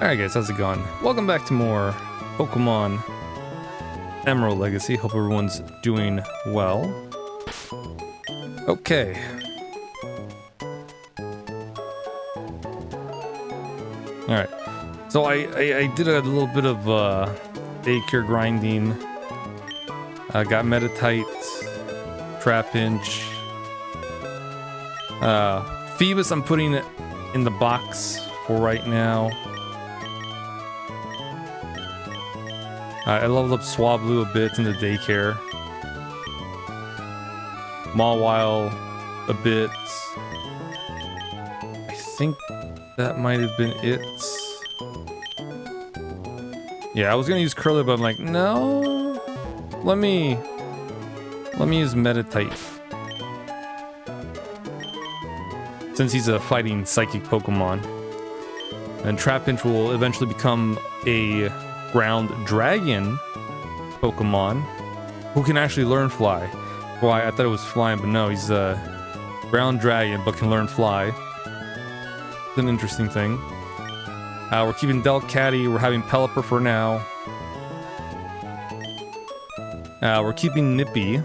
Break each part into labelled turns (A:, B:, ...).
A: Alright guys, how's it going? Welcome back to more Pokemon Emerald Legacy. Hope everyone's doing well. Okay. Alright. So I did a little bit of daycare grinding. I got Metatite, Trapinch. Phoebus I'm putting it in the box for right now. I leveled up Swablu a bit in the daycare. Mawile a bit. I think that might have been it. Yeah, I was gonna use Curler, but I'm like, no. Let me use Metatite. Since he's a fighting psychic Pokemon. And Trapinch will eventually become a ground dragon Pokemon who can actually learn fly. Why I thought it was flying, but no, he's a ground dragon but can learn fly. It's an interesting thing. We're keeping Delcatty, we're having Pelipper for now. We're keeping Nippy.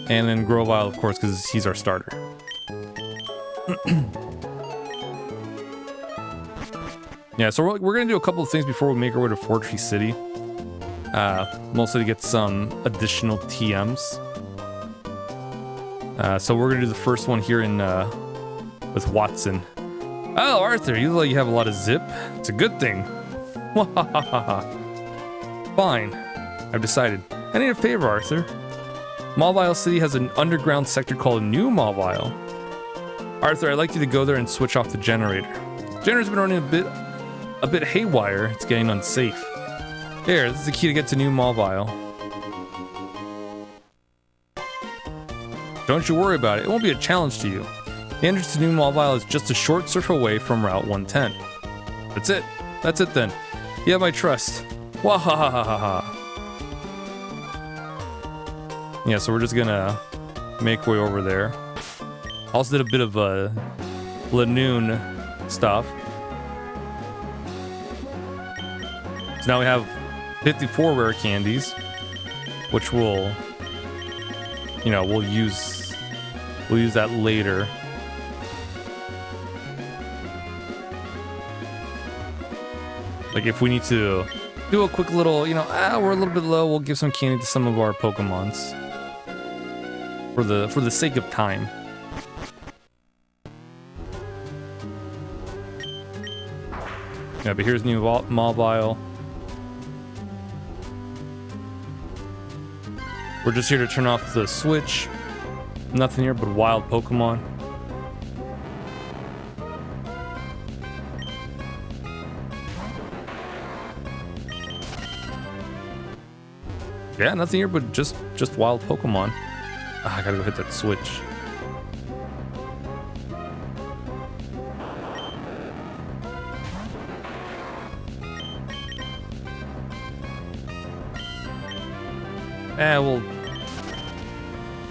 A: And then Grovyle, of course, because he's our starter. Yeah, so we're going to do a couple of things before we make our way to Fortree City. Mostly to get some additional TMs. So we're going to do the first one here in with Watson. Oh, Arthur, you look like you have a lot of zip. It's a good thing. Fine. I've decided. I need a favor, Arthur. Mawile City has an underground sector called New Mawile. Arthur, I'd like you to go there and switch off the generator. The generator's been running a bit haywire. It's getting unsafe. There, this is the key to get to New Mawile. Don't you worry about it. It won't be a challenge to you. The entrance to New Mawile is just a short surf away from Route 110. That's it. That's it then. You have my trust. Wahahaha. Yeah, so we're just gonna make our way over there. Also did a bit of Lanoon stuff. So now we have 54 rare candies, which we'll use that later. Like if we need to do a quick little, we're a little bit low, we'll give some candy to some of our Pokemons. For the sake of time. Yeah, but here's New Mawile. We're just here to turn off the switch. Nothing here but wild Pokemon. Yeah, nothing here but just wild Pokemon. I gotta go hit that switch.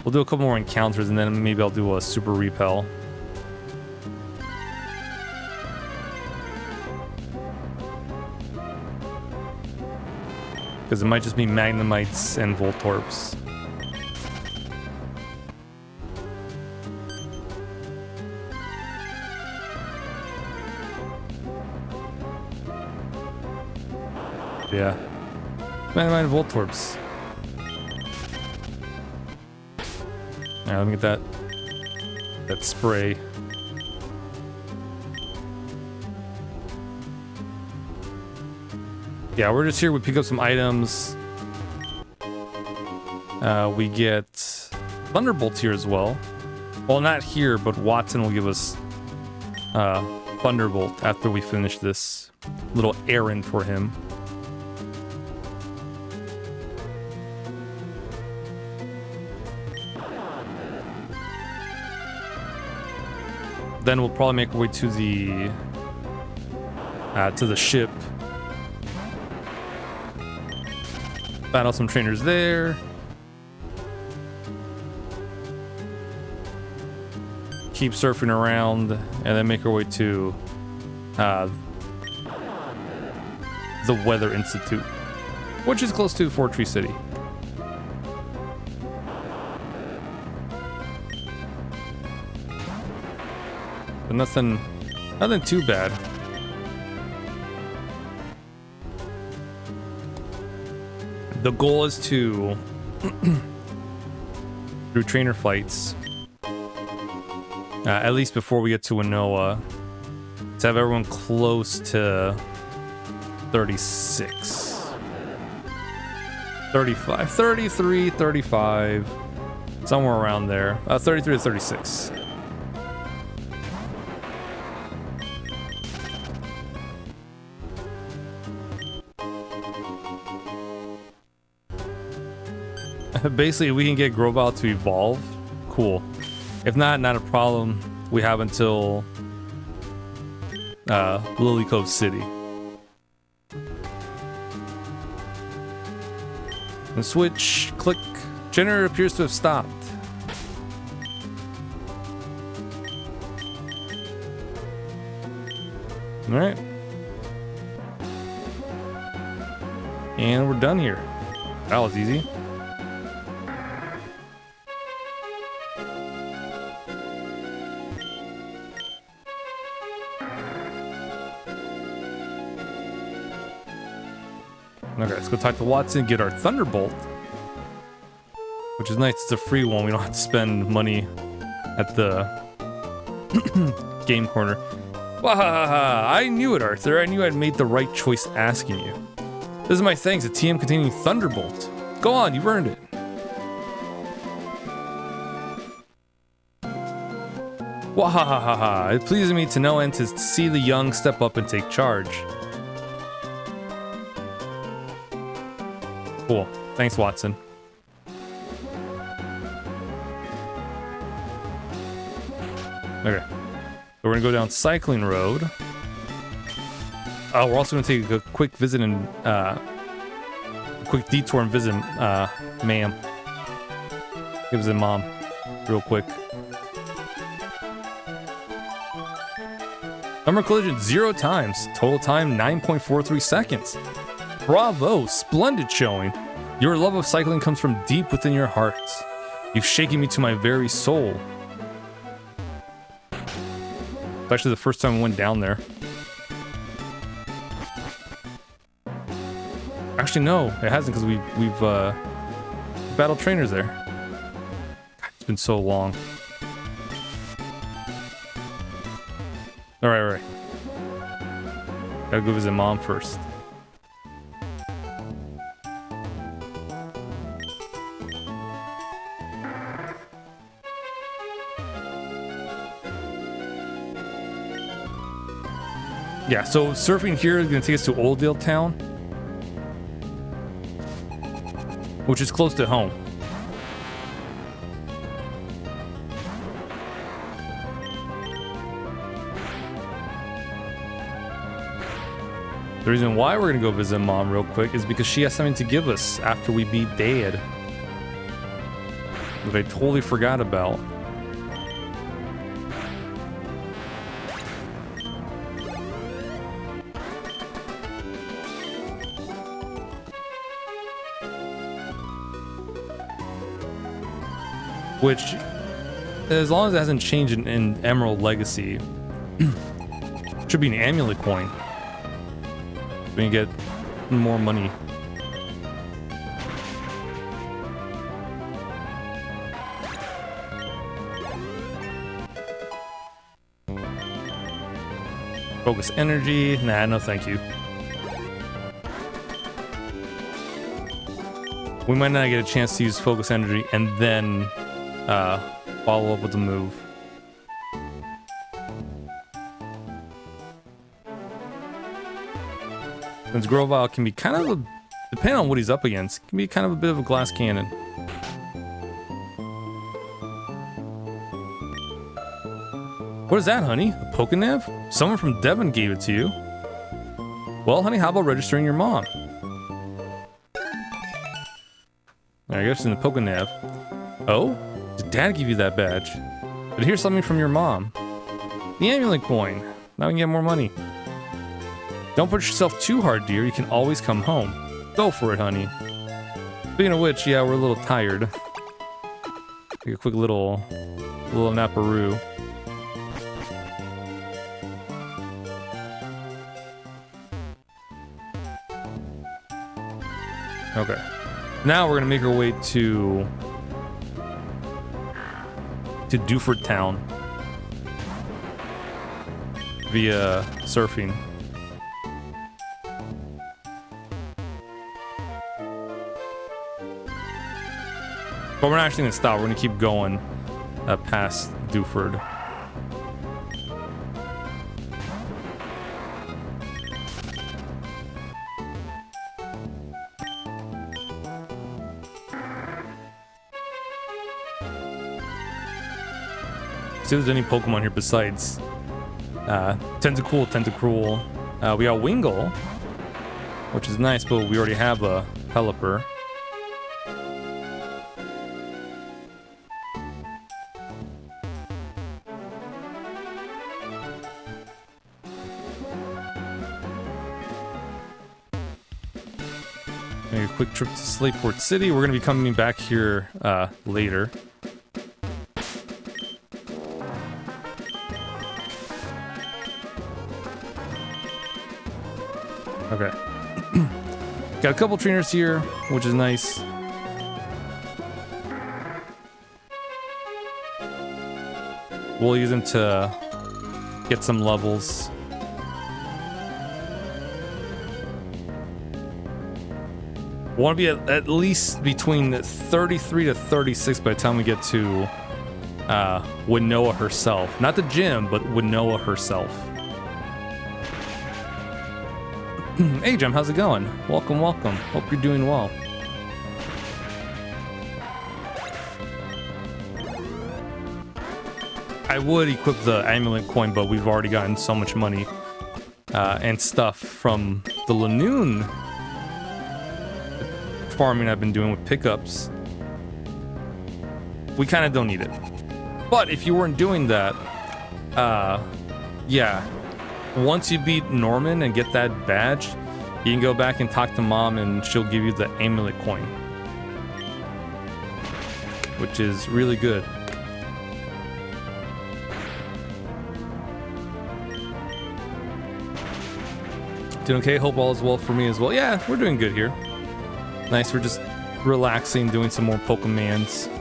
A: We'll do a couple more encounters and then maybe I'll do a super repel. Because it might just be Magnemites and Voltorps. Yeah. Magnemite and Voltorps. Alright, let me get that spray. Yeah, we're just here. We pick up some items. We get Thunderbolts here as well. Well, not here, but Watson will give us Thunderbolt after we finish this little errand for him. Then we'll probably make our way to the ship. Battle some trainers there. Keep surfing around, and then make our way to the Weather Institute, which is close to Fortree City. But nothing too bad. The goal is to, through trainer fights, at least before we get to Winoa, to have everyone close to 36. 35, 33, 35, somewhere around there. 33 to 36. Basically, we can get Grovyle to evolve. Cool. If not, not a problem. We have until Lily Cove City. And switch, click. Generator appears to have stopped. All right. And we're done here. That was easy. Okay, let's go talk to Watson, get our Thunderbolt. Which is nice, it's a free one. We don't have to spend money at the game corner. Wahaha! I knew it, Arthur. I knew I'd made the right choice asking you. This is my thanks, a TM containing Thunderbolt. Go on, you've earned it. Wahahaha! It pleases me to no end to see the young step up and take charge. Cool. Thanks, Watson. Okay. So we're gonna go down Cycling Road. We're also gonna take a quick visit and a quick detour and visit ma'am. Visit mom real quick. Number collision 0 times. Total time 9.43 seconds. Bravo, splendid showing. Your love of cycling comes from deep within your hearts. You've shaken me to my very soul. It's actually the first time I went down there. Actually, no, it hasn't, because we've battled trainers there. God, it's been so long. All right. Gotta go visit mom first. Yeah, so surfing here is going to take us to Oldale Town, which is close to home. The reason why we're going to go visit mom real quick is because she has something to give us after we beat Dad, that I totally forgot about. Which, as long as it hasn't changed in Emerald Legacy, should be an amulet coin. We can get more money. Focus energy. Nah, no thank you. We might not get a chance to use focus energy and then follow up with the move. Since Grovyle can be kind of a, depending on what he's up against, can be kind of a bit of a glass cannon. What is that, honey? A Pokenav? Someone from Devon gave it to you. Well, honey, how about registering your mom? I guess in the Pokenav. Oh? Did Dad give you that badge? But here's something from your mom. The amulet coin. Now we can get more money. Don't push yourself too hard, dear. You can always come home. Go for it, honey. Speaking of which, yeah, we're a little tired. Take a quick little naparoo. Okay. Now we're gonna make our way to Dewford Town via surfing. But we're not actually gonna stop. We're gonna keep going past Dewford. See if there's any Pokemon here besides Tentacruel. We got Wingull, which is nice, but we already have a Pelipper. Maybe a quick trip to Slateport City. We're going to be coming back here later. Okay. Got a couple trainers here, which is nice. We'll use them to get some levels. We want to be at least between 33 to 36 by the time we get to Winnoa herself. Not the gym, but Winnoa herself. Hey, Jem, how's it going? Welcome, welcome. Hope you're doing well. I would equip the amulet coin, but we've already gotten so much money and stuff from the Lanoon farming I've been doing with pickups. We kind of don't need it. But if you weren't doing that, yeah. Once you beat Norman and get that badge, you can go back and talk to Mom and she'll give you the amulet coin, which is really good. Doing okay? Hope all is well for me as well. Yeah, we're doing good here. Nice, we're just relaxing, doing some more Pokemans.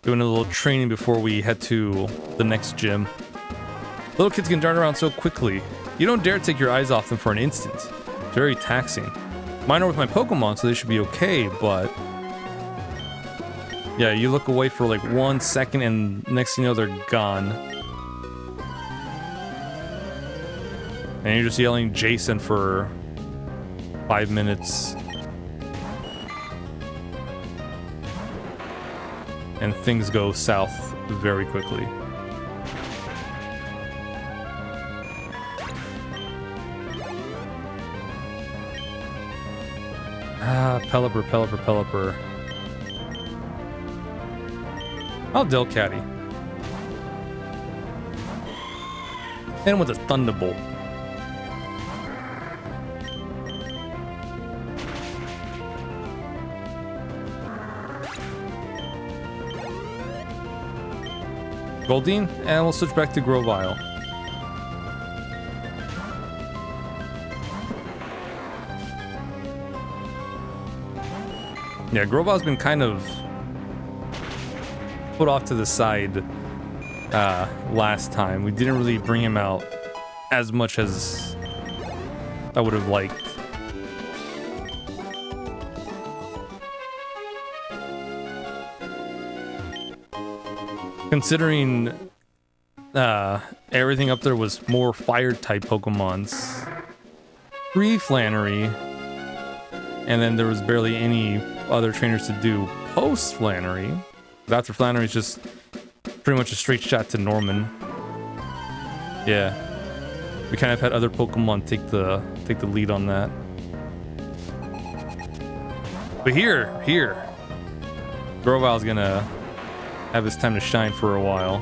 A: Doing a little training before we head to the next gym. Little kids can dart around so quickly. You don't dare take your eyes off them for an instant. It's very taxing. Mine are with my Pokemon, so they should be okay, but... yeah, you look away for like 1 second and next thing you know, they're gone. And you're just yelling Jason for 5 minutes. And things go south very quickly. Ah, Pelipper. Oh, Delcatty. And with a Thunderbolt. Goldeen, and we'll switch back to Grovyle. Yeah, Grovyle's been kind of put off to the side last time. We didn't really bring him out as much as I would have liked. Considering everything up there was more fire-type Pokemons. Pre-Flannery, and then there was barely any other trainers to do post-Flannery. After Flannery, it's just pretty much a straight shot to Norman. Yeah, we kind of had other Pokemon take the lead on that. But here, Grovyle's gonna have his time to shine for a while.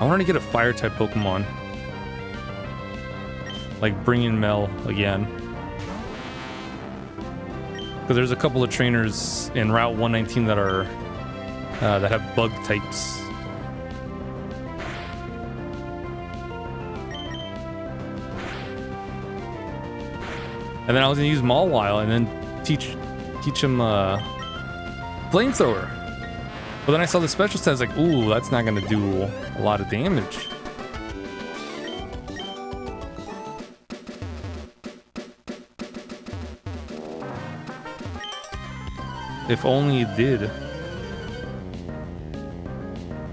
A: I wanted to get a fire type Pokemon. Like bring in Mel again. Because there's a couple of trainers in Route 119 that are that have bug types. And then I was gonna use Mawile and then teach him Flamethrower. But then I saw the special stats like, ooh, that's not gonna do a lot of damage. If only it did.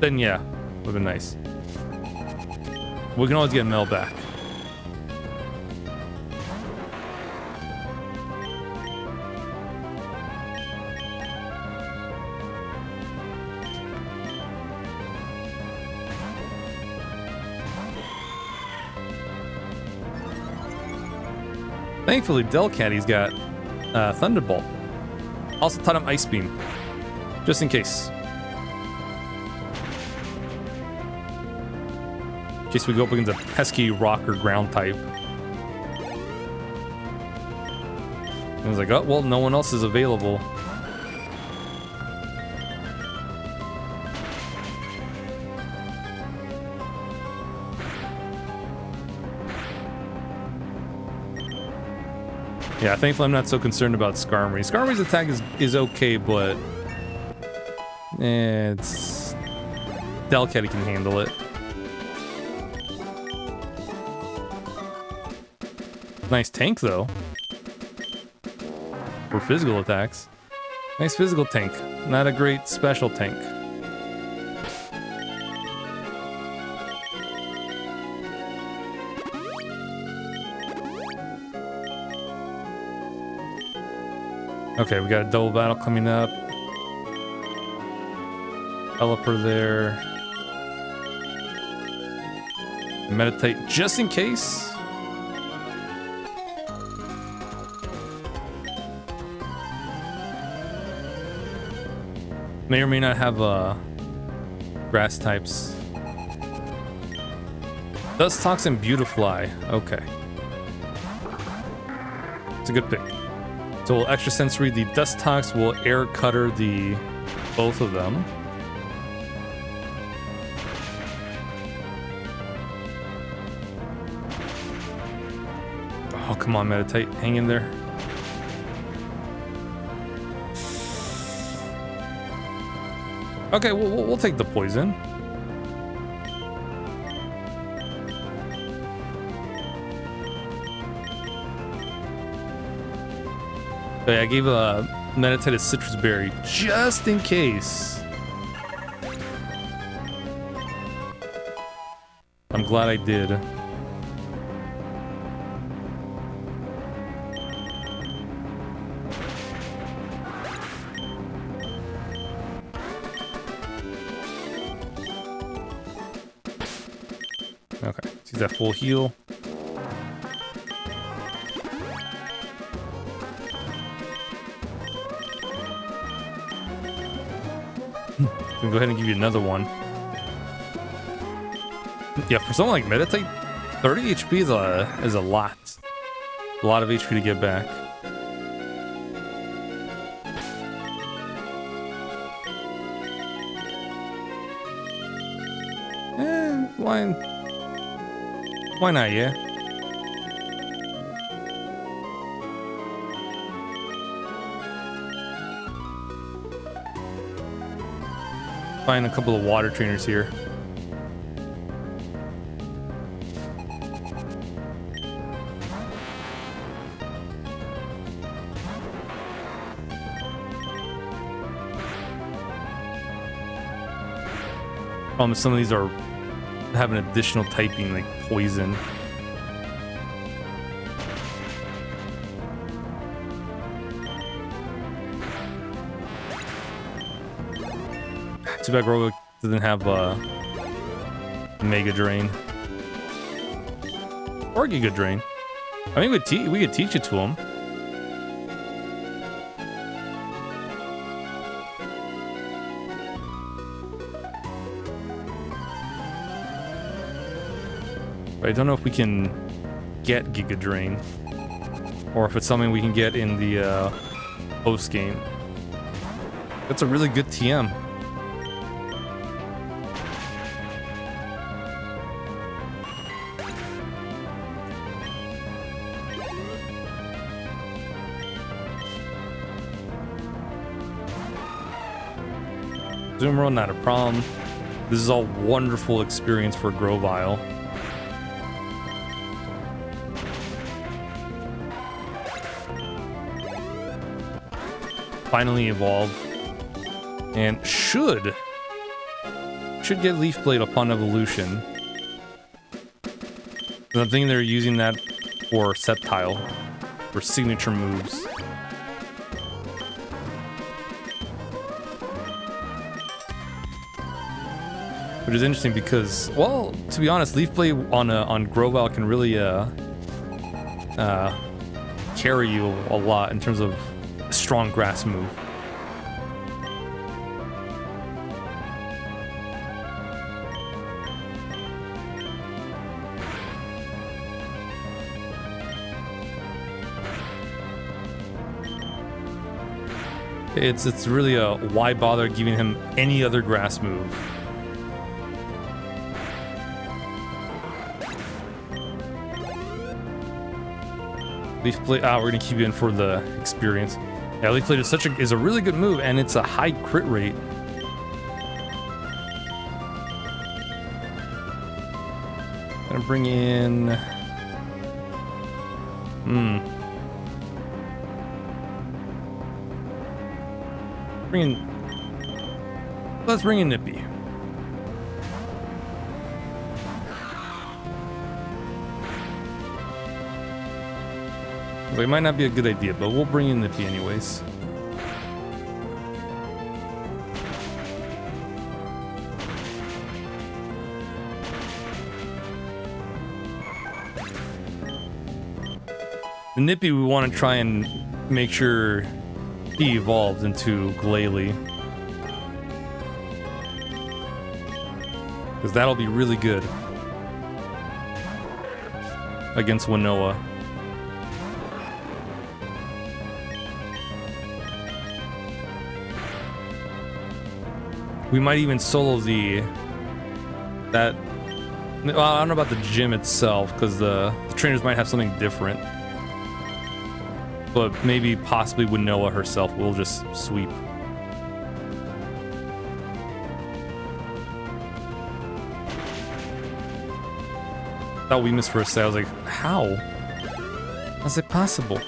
A: Then yeah, would've been nice. We can always get Mel back. Thankfully, Delcatty's got Thunderbolt. Also taught him Ice Beam, just in case. In case we go up against a pesky rock or ground type. And I was like, oh, well, no one else is available. Yeah, thankfully I'm not so concerned about Skarmory. Skarmory's attack is okay, but it's Delcatty can handle it. Nice tank though. For physical attacks. Nice physical tank. Not a great special tank. Okay, we got a double battle coming up. Developer there. Meditate just in case. May or may not have grass types. Dust Toxin Beautifly. Okay. It's a good pick. So we'll extra sensory the Dust Tox, will air cutter the both of them. Oh, come on, Meditate. Hang in there. Okay, we'll take the poison. Okay, I gave a Meditate a Citrus Berry just in case. I'm glad I did. Okay, see that full heal. Go ahead and give you another one. Yeah, for someone like Meditate, 30 HP is a lot. A lot of HP to get back. Why not, yeah? Find a couple of water trainers here. Some of these are have an additional typing like poison. Too bad Rogue doesn't have Mega Drain or Giga Drain. I think we could teach it to him. But I don't know if we can get Giga Drain, or if it's something we can get in the post game. That's a really good TM. Zoomro, not a problem. This is a wonderful experience for Grovyle. Finally evolve. And should get Leaf Blade upon evolution. I'm thinking they're using that for Sceptile, for signature moves. Which is interesting because, well, to be honest, Leaf Blade on Grovyle can really carry you a lot in terms of a strong grass move. It's really a why bother giving him any other grass move. Leaf Blade, we're gonna keep you in for the experience. Yeah, Leaf Blade is a really good move, and it's a high crit rate. Gonna bring in. Let's bring in Nippy. It might not be a good idea, but we'll bring in Nippy anyways. The Nippy, we want to try and make sure he evolves into Glalie, because that'll be really good against Winnoa. We might even solo that. Well, I don't know about the gym itself, because the trainers might have something different. But maybe possibly Winnoa herself will just sweep. Thought we missed for a second. I was like, how? How's it possible?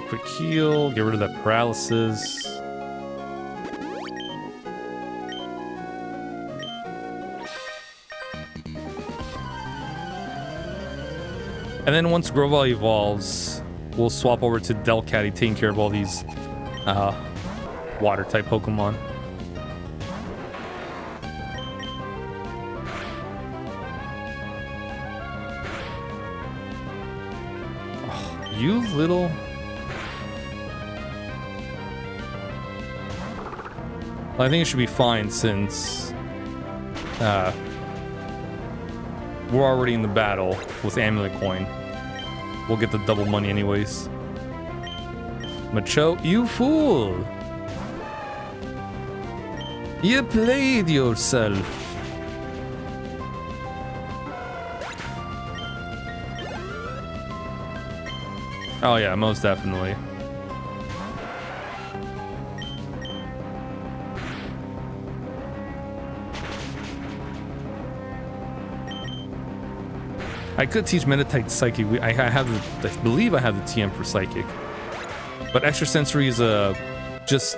A: Quick heal, get rid of that paralysis. And then once Grovyle evolves, we'll swap over to Delcatty, taking care of all these water type Pokemon. Oh, you little... I think it should be fine since we're already in the battle with Amulet Coin. We'll get the double money anyways. Macho, you fool! You played yourself. Oh yeah, most definitely. I could teach Meditite Psychic. I believe I have the TM for Psychic. But Extrasensory is just,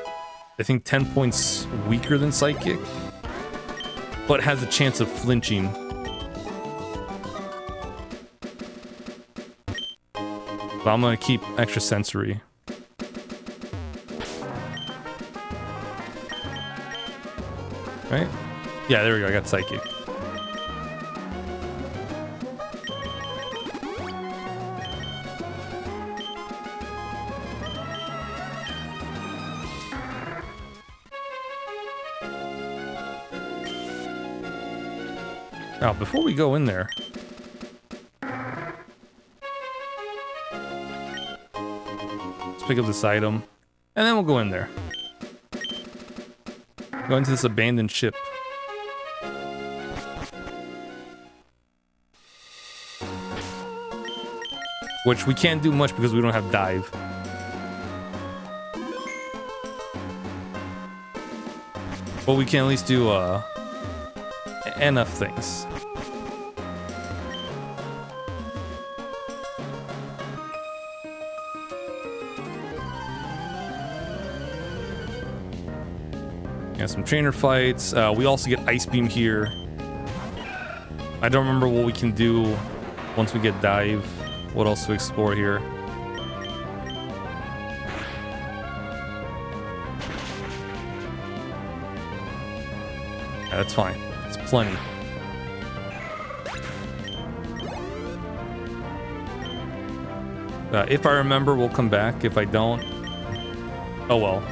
A: I think, 10 points weaker than Psychic, but has a chance of flinching. But I'm gonna keep Extrasensory. Right? Yeah, there we go. I got Psychic. Now, before we go in there, let's pick up this item, and then we'll go in there. Go into this abandoned ship. Which we can't do much because we don't have dive. But we can at least do enough things. Yeah, some trainer fights. We also get Ice Beam here. I don't remember what we can do once we get dive. What else to explore here? Yeah, that's fine. It's plenty. If I remember, we'll come back. If I don't, oh well.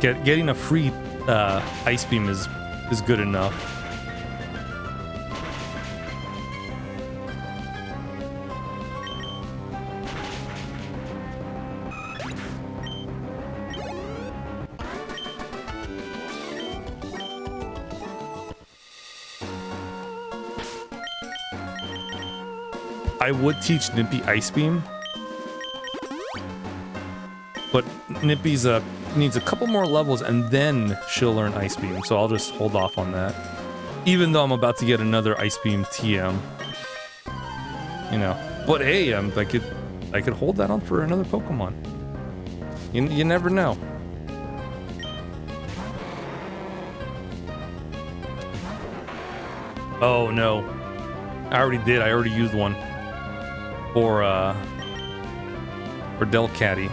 A: Getting a free Ice Beam is good enough. I would teach Nippy Ice Beam, but Nippy's needs a couple more levels and then she'll learn Ice Beam, so I'll just hold off on that. Even though I'm about to get another Ice Beam TM. You know. But hey, I could hold that on for another Pokemon. You never know. Oh no. I already did. I already used one. For Delcatty.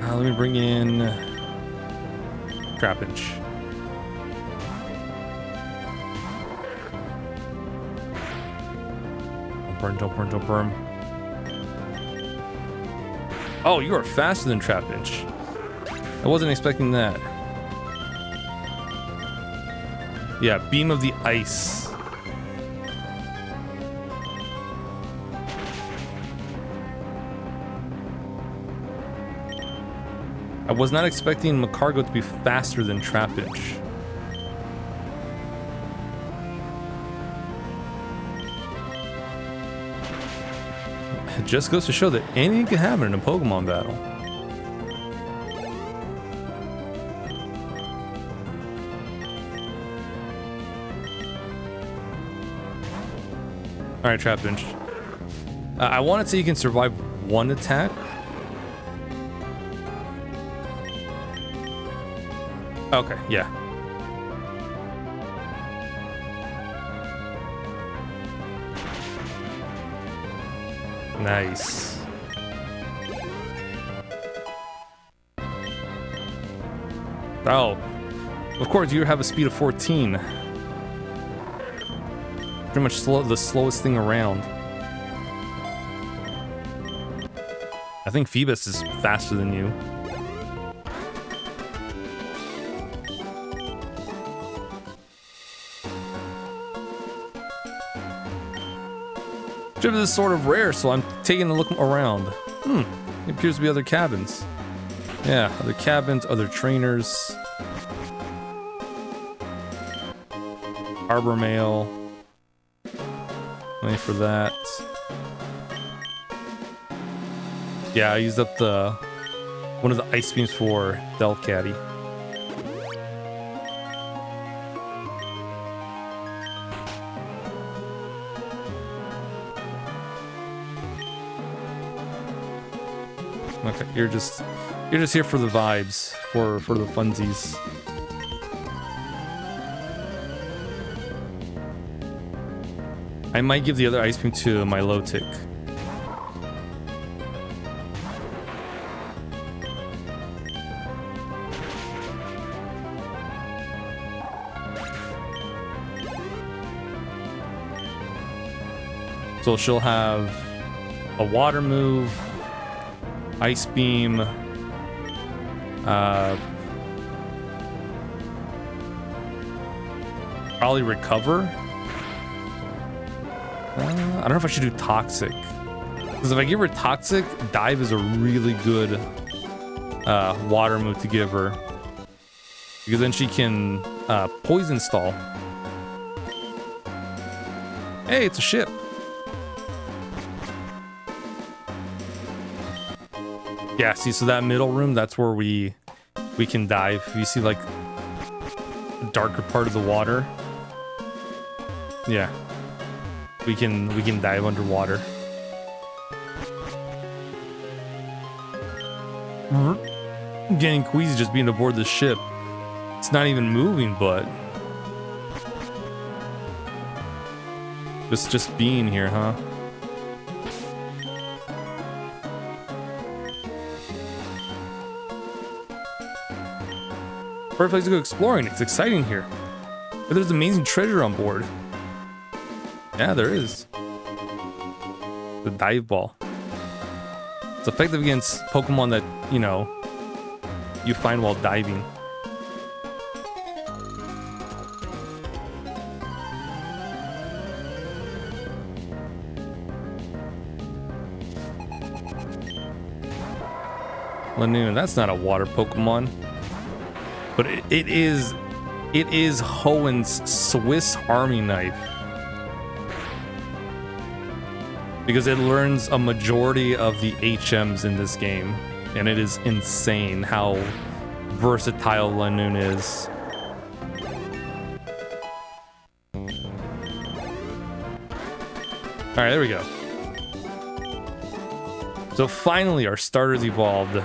A: Let me bring in Trapinch. Don't burn. Oh, you are faster than Trapinch. I wasn't expecting that. Yeah, Beam of the Ice. I was not expecting Macargo to be faster than Trapinch. It just goes to show that anything can happen in a Pokemon battle. Alright, Trapinch. I want to say you can survive one attack. Okay, yeah. Nice. Oh. Of course, you have a speed of 14. Pretty much the slowest thing around. I think Phoebus is faster than you. Ship is sort of rare, so I'm taking a look around. It appears to be other cabins. Yeah, other cabins, other trainers. Harbor Mail. Money for that. Yeah, I used up one of the Ice Beams for Delcatty. Okay, you're just here for the vibes, for the funsies. I might give the other Ice Beam to my Milotic. So she'll have a water move, ice beam, probably recover. I don't know if I should do toxic, because if I give her toxic, dive is a really good water move to give her, because then she can poison stall. Hey, it's a ship. Yeah, see, so that middle room, that's where we can dive. You see like the darker part of the water. Yeah. We can dive underwater. I'm getting queasy just being aboard the ship. It's not even moving, but just being here, huh? Perfect place to go exploring. It's exciting here. But there's amazing treasure on board. Yeah, there is. The dive ball. It's effective against Pokemon that, you know, you find while diving. Lanoon, that's not a water Pokemon. But it is Hoenn's Swiss Army knife. Because it learns a majority of the HMs in this game. And it is insane how versatile Lanoon is. Alright, there we go. So finally our starters evolved.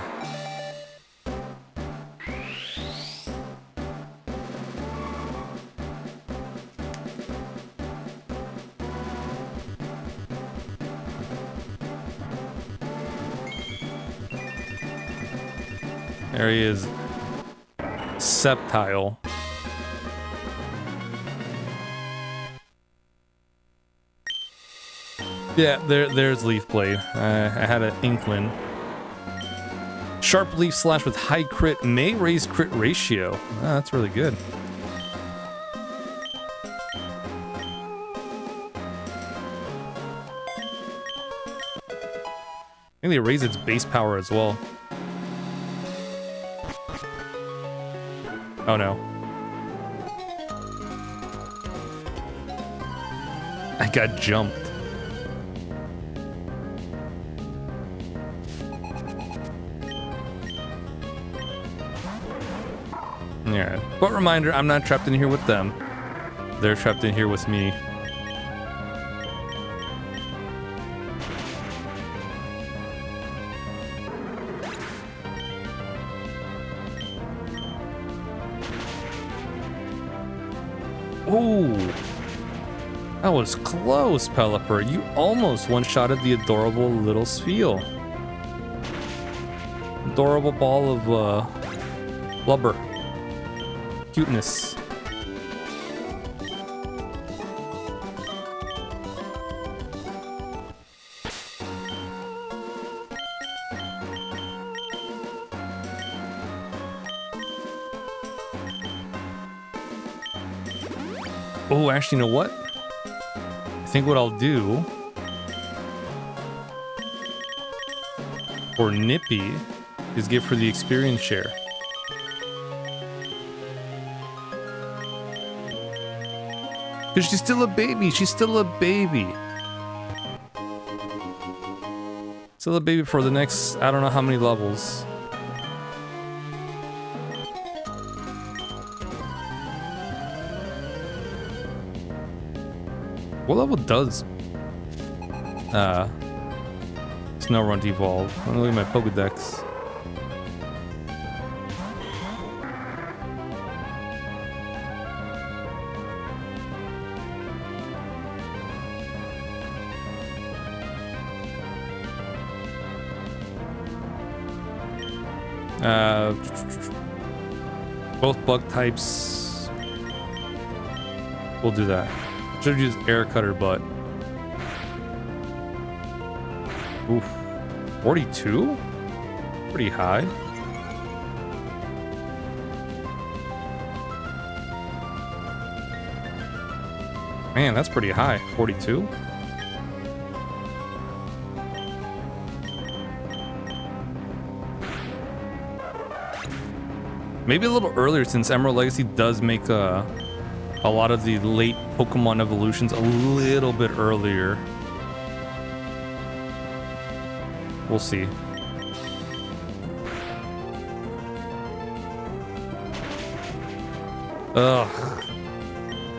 A: There he is. Sceptile. Yeah, there's Leaf Blade. I had an inkling. Sharp Leaf Slash with high crit may raise crit ratio. Ah, that's really good. I think they raise its base power as well. Oh no. I got jumped. Yeah. But reminder, I'm not trapped in here with them. They're trapped in here with me. Ooh, that was close, Pelipper. You almost one-shotted the adorable little Spheal. Adorable ball of blubber. Cuteness. Oh, actually, you know what? I think what I'll do for Nippy is give her the experience share. Because she's still a baby. She's still a baby. Still a baby for the next, I don't know how many levels. What level does Snorunt evolve? I'm gonna look at my Pokedex. Both bug types. We'll do that. Should have used air cutter, but Oof. 42? Pretty high. Man, that's pretty high. 42? Maybe a little earlier, since Emerald Legacy does make a lot of the late Pokemon evolutions a little bit earlier. We'll see. Ugh.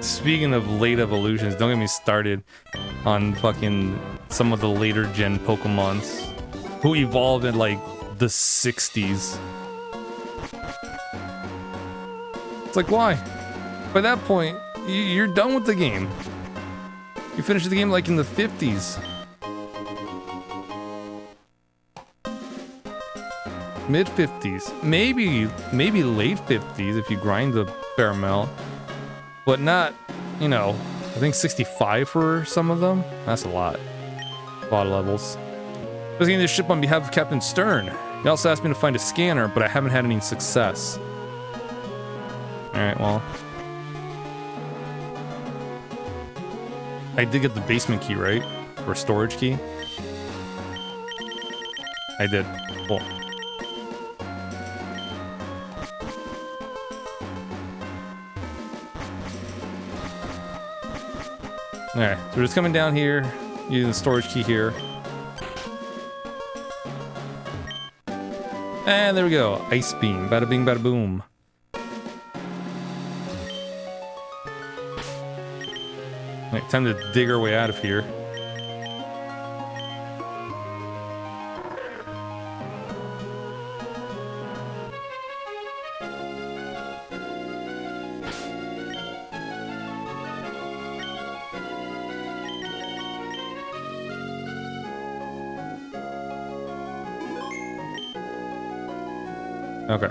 A: Speaking of late evolutions, don't get me started on fucking some of the later gen Pokemons who evolved in like the 60s. It's like, why? By that point, you're done with the game. You finished the game like in the 50s. Mid 50s. Maybe late 50s if you grind a fair amount. But not, you know, I think 65 for some of them. That's a lot. A lot of levels. I was getting this ship on behalf of Captain Stern. He also asked me to find a scanner, but I haven't had any success. Alright, well. I did get the basement key, right? Or storage key? I did. Cool. Alright, so we're just coming down here, using the storage key here. And there we go. Ice beam. Bada bing, bada boom. Alright, time to dig our way out of here. Okay.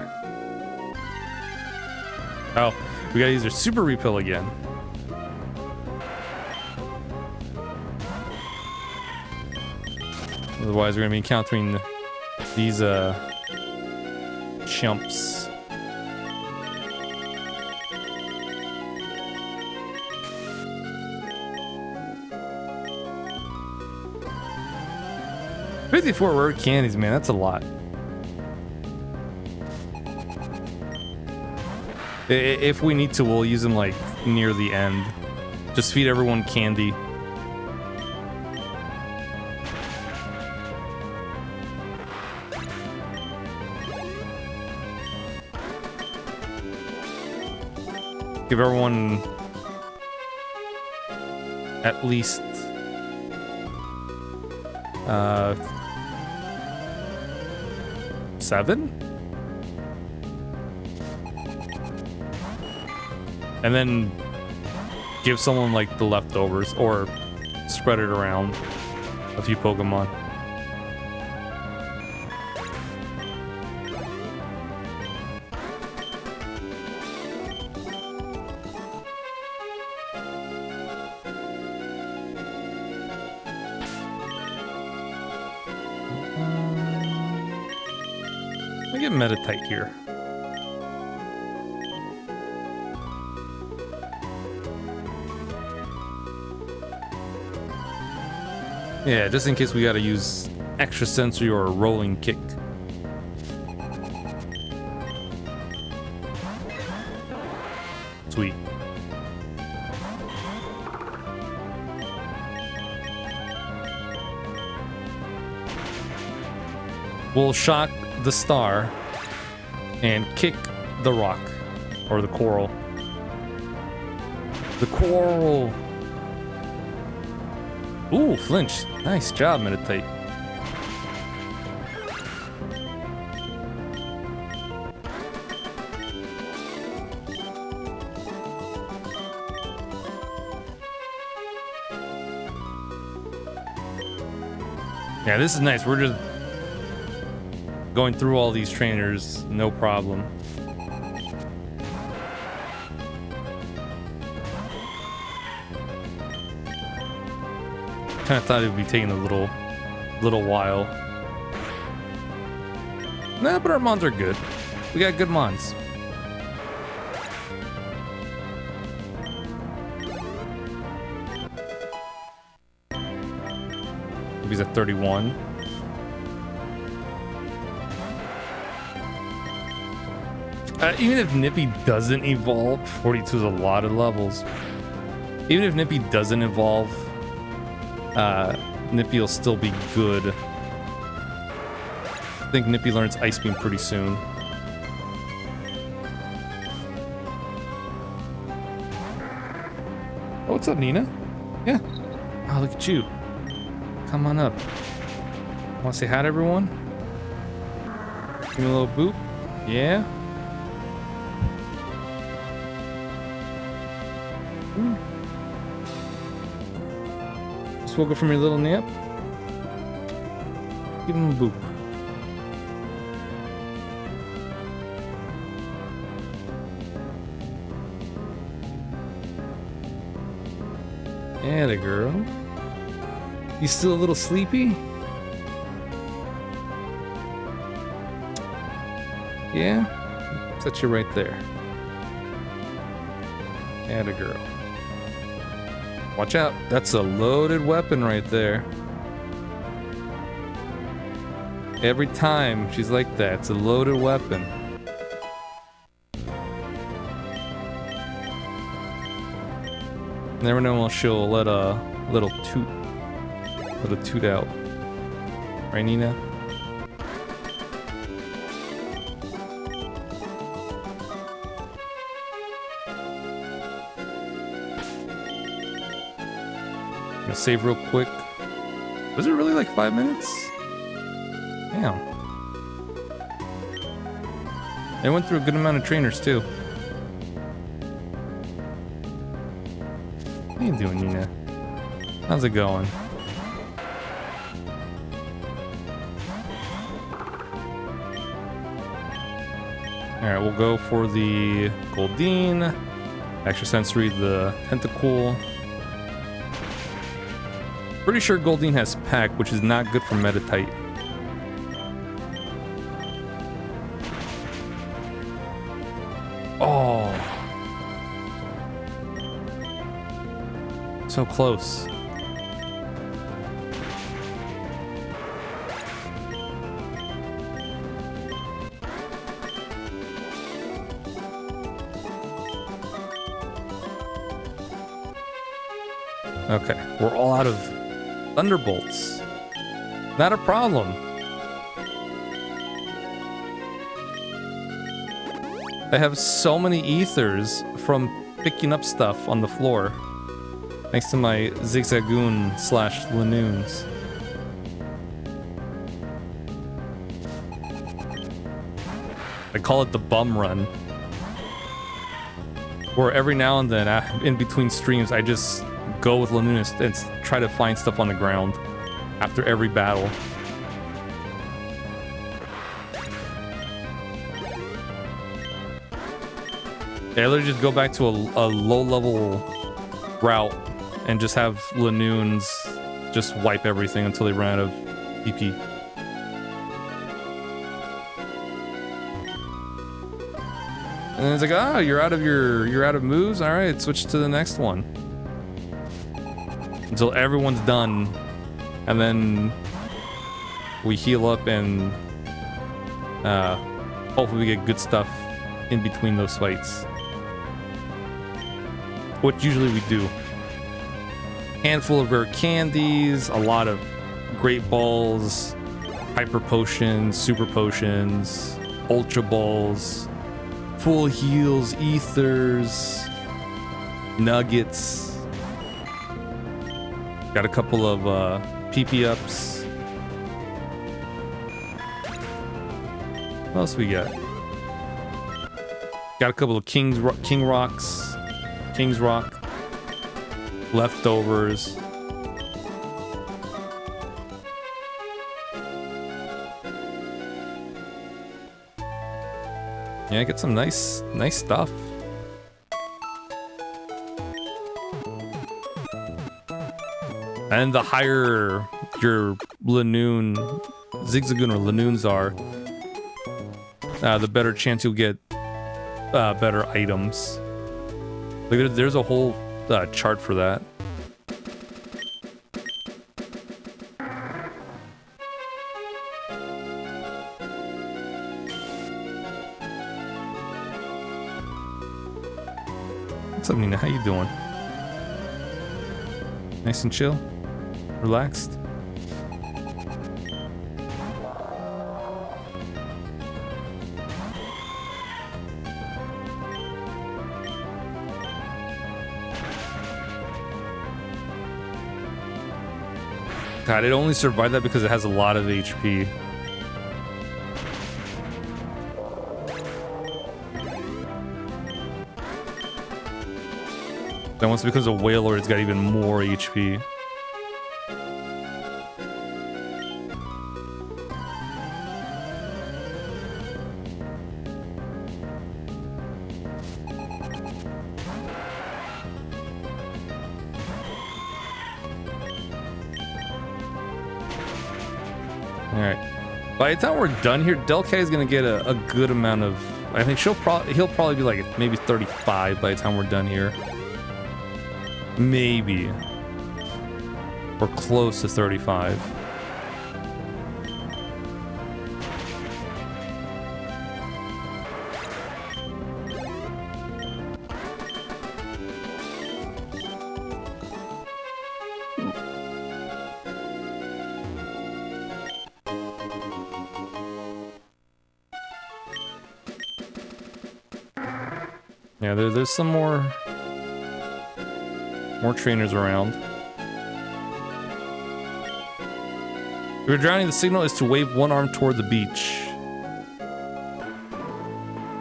A: Oh, we gotta use our super repill again. Otherwise, we're gonna be encountering these chumps. $54 rare candies, man, that's a lot. If we need to, we'll use them like near the end. Just feed everyone candy. Give everyone at least 7? And then give someone like the leftovers, or spread it around a few Pokemon. Let me get Meditite here. Yeah, just in case we gotta use extra sensory or a rolling kick. Sweet. We'll shock the star and kick the rock or the coral. The coral. Ooh, flinch. Nice job, Meditate. Yeah, this is nice. We're just going through all these trainers, no problem. Kind of thought it would be taking a little little while. Nah, but our mons are good. We got good mons. He's at 31. Even if Nippy doesn't evolve, 42 is a lot of levels. Even if Nippy doesn't evolve, Nippy will still be good. I think Nippy learns Ice Beam pretty soon. Oh, what's up, Nina? Yeah. Oh, look at you. Come on up. Want to say hi to everyone? Give me a little boop. Yeah. Just woke up from your little nap. Give him a boop. Atta girl. You still a little sleepy? Yeah? Set you right there. Atta girl. Watch out. That's a loaded weapon right there. Every time she's like that, it's a loaded weapon. Never know when she'll let a little toot out. Right, Nina? Gonna save real quick. Was it really like 5 minutes? Damn. They went through a good amount of trainers too. How you doing, Nina? How's it going? Alright, we'll go for the Goldeen. Extra sensory, the Tentacool. Pretty sure Goldeen has Pack, which is not good for Metatite. Oh. So close. Okay, we're all out of Thunderbolts. Not a problem. I have so many ethers from picking up stuff on the floor. Thanks to my Zigzagoon / Lanoons. I call it the bum run. Where every now and then, in between streams, I just go with Lanoon and try to find stuff on the ground after every battle. Yeah, I literally just go back to a low-level route and just have Lanoons just wipe everything until they run out of PP. And then it's like, ah, you're out of moves. All right, switch to the next one until everyone's done, and then we heal up and hopefully we get good stuff in between those fights. What usually we do. Handful of rare candies, a lot of great balls, hyper potions, super potions, ultra balls, full heals, ethers, nuggets. Got a couple of PP ups. What else we got? Got a couple of King Rocks, King's Rock, leftovers. Yeah, get some nice stuff. And the higher your Lanoon, Zigzagoon or Lanoons are, the better chance you'll get better items. Like there's a whole chart for that. What's up, Nina? How you doing? Nice and chill? Relaxed? God, it only survived that because it has a lot of HP. Then once it becomes a whaler, it's got even more HP. Alright. By the time we're done here, Delkay is gonna get a good amount of... I think he'll probably be like maybe 35 by the time we're done here. Maybe. Or close to 35. Yeah, there's some more trainers around. If you're drowning, the signal is to wave one arm toward the beach.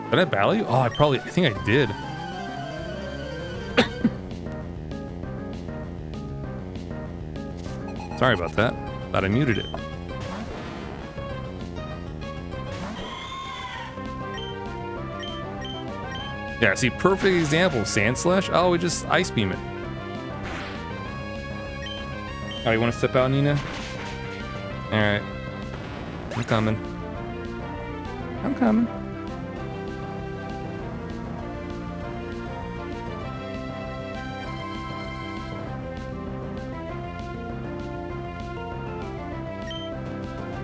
A: Did I battle you? Oh, I think I did. Sorry about that. Thought I muted it. Yeah, see, perfect example. Sand Slash. Oh, we just ice beam it. Oh, you want to step out, Nina? Alright. I'm coming. I'm coming.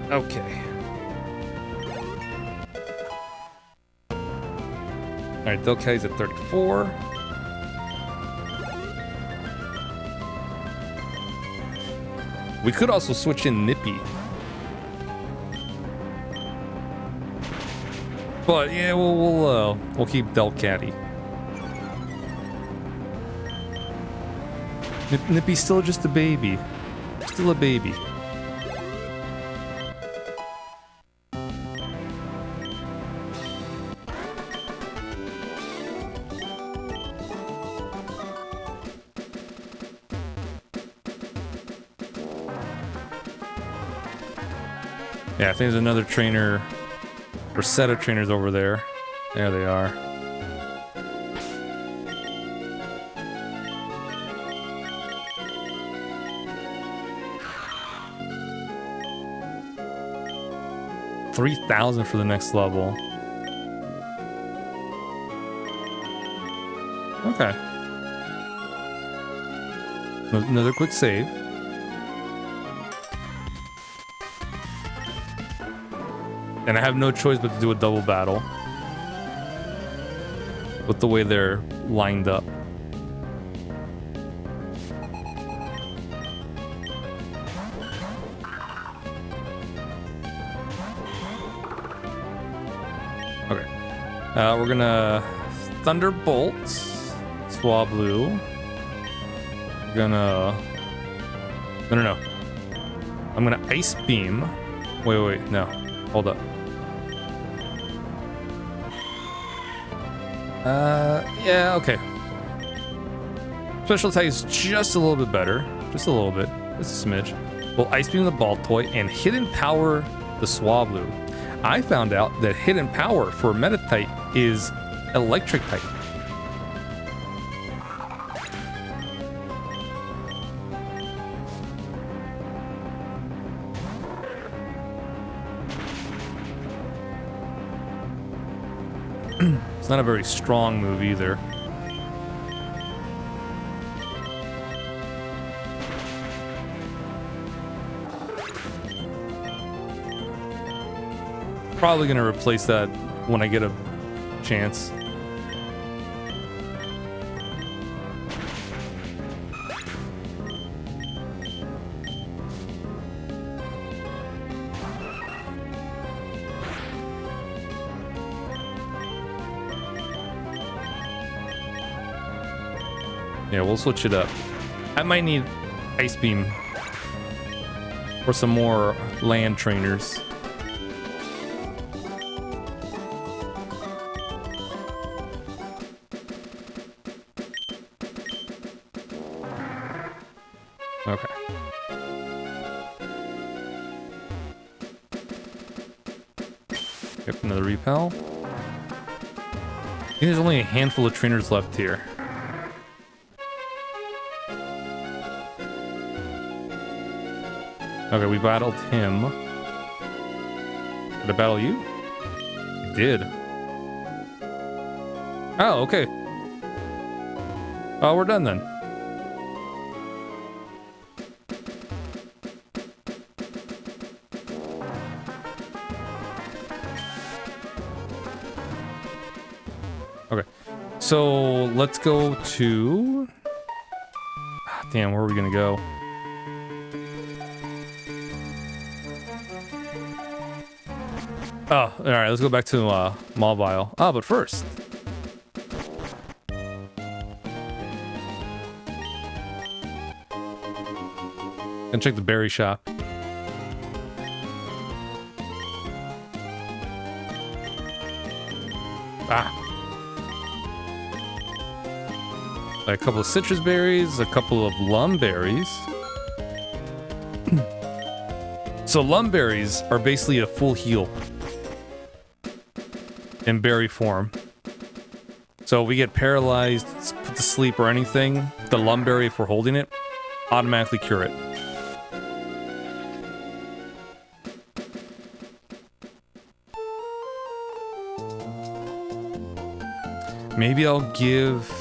A: Okay. Alright, Delkay's at 34. We could also switch in Nippy. But yeah, we'll keep Delcatty. Nippy's still just a baby. Still a baby. Yeah, I think there's another trainer or set of trainers over there. There they are. $3,000 for the next level. Okay. Another quick save. And I have no choice but to do a double battle with the way they're lined up. Okay. We're gonna Thunderbolt Swablu. We're gonna... No. I'm gonna Ice Beam. Wait, no. Hold up. Yeah, okay. Special attack is just a little bit better. Just a little bit. Just a smidge. We'll Ice Beam the Baltoy and Hidden Power the Swablu. I found out that Hidden Power for Meta-type is Electric type. It's not a very strong move either. Probably gonna replace that when I get a chance. Yeah, we'll switch it up. I might need Ice Beam for some more land trainers. Okay. Get another repel. I think there's only a handful of trainers left here. Okay, we battled him. Did I battle you? I did. Oh, okay. Oh, we're done then. Okay, so let's go to... Damn, where are we gonna go? Oh, alright, let's go back to Mobile. Ah, but first... and check the berry shop. Ah. A couple of citrus berries, a couple of lum berries. So lum berries are basically a full heal in berry form. So if we get paralyzed, put to sleep or anything, the lum berry, if we're holding it, automatically cure it. Maybe I'll give...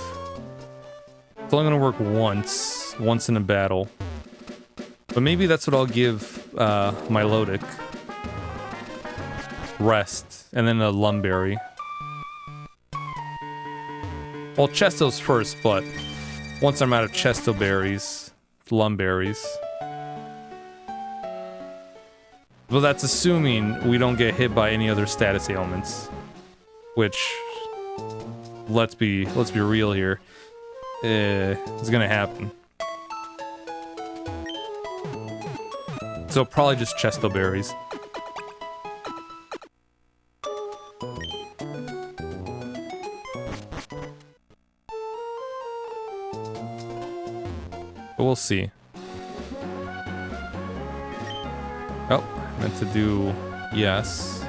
A: It's only gonna work once in a battle. But maybe that's what I'll give my Lodic. Rest, and then a Lumberry. Well, Chesto's first, but once I'm out of Chesto berries, Lumberries. Well, that's assuming we don't get hit by any other status ailments. Which, let's be real here. It's gonna happen. So probably just Chesto berries. But we'll see. Oh, meant to do yes.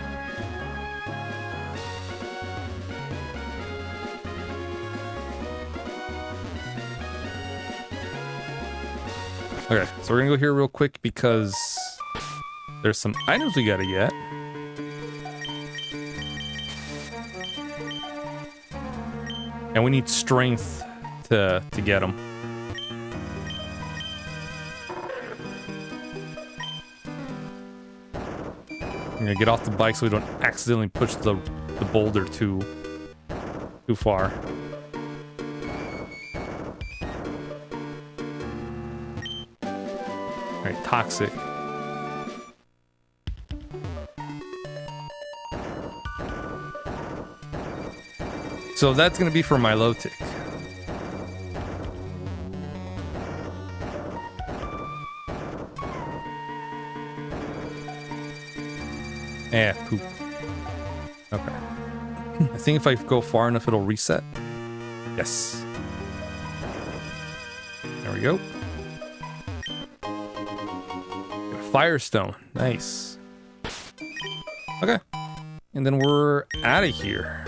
A: Okay, so we're gonna go here real quick because there's some items we gotta get. And we need strength to get them. I'm gonna get off the bike so we don't accidentally push the boulder too far. Alright, toxic. So that's gonna be for Milotic. Eh, poop. Okay. I think if I go far enough, it'll reset. Yes. There we go. Firestone. Nice. Okay. And then we're out of here.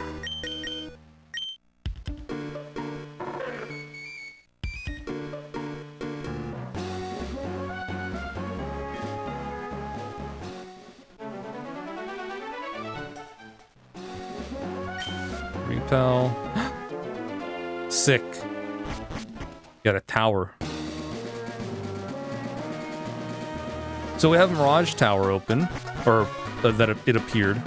A: Repel. Sick. Got a tower. So we have Mirage Tower open, or that it appeared.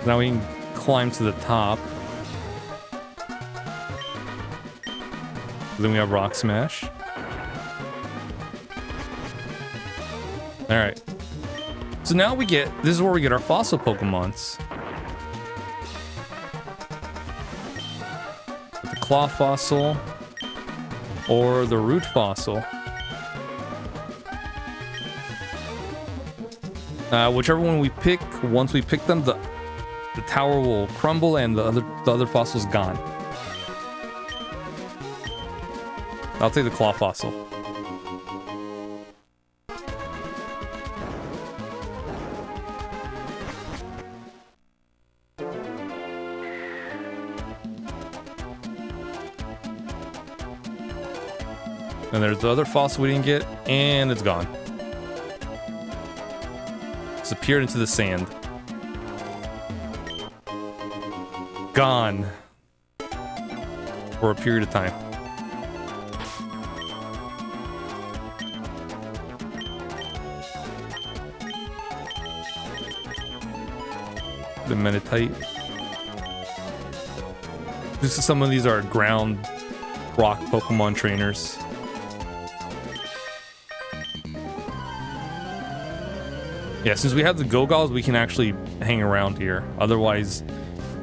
A: Now we can climb to the top. Then we have Rock Smash. Alright. So now we get, this is where we get our fossil Pokemons. The Claw Fossil or the Root Fossil. Whichever one we pick, once we pick them, the tower will crumble and the other fossil's gone. I'll take the Claw Fossil. And there's the other fossil we didn't get, and it's gone. Disappeared into the sand. Gone. For a period of time. The Meditite. Some of these are ground rock Pokemon trainers. Yeah, since we have the Go-Galls, we can actually hang around here. Otherwise,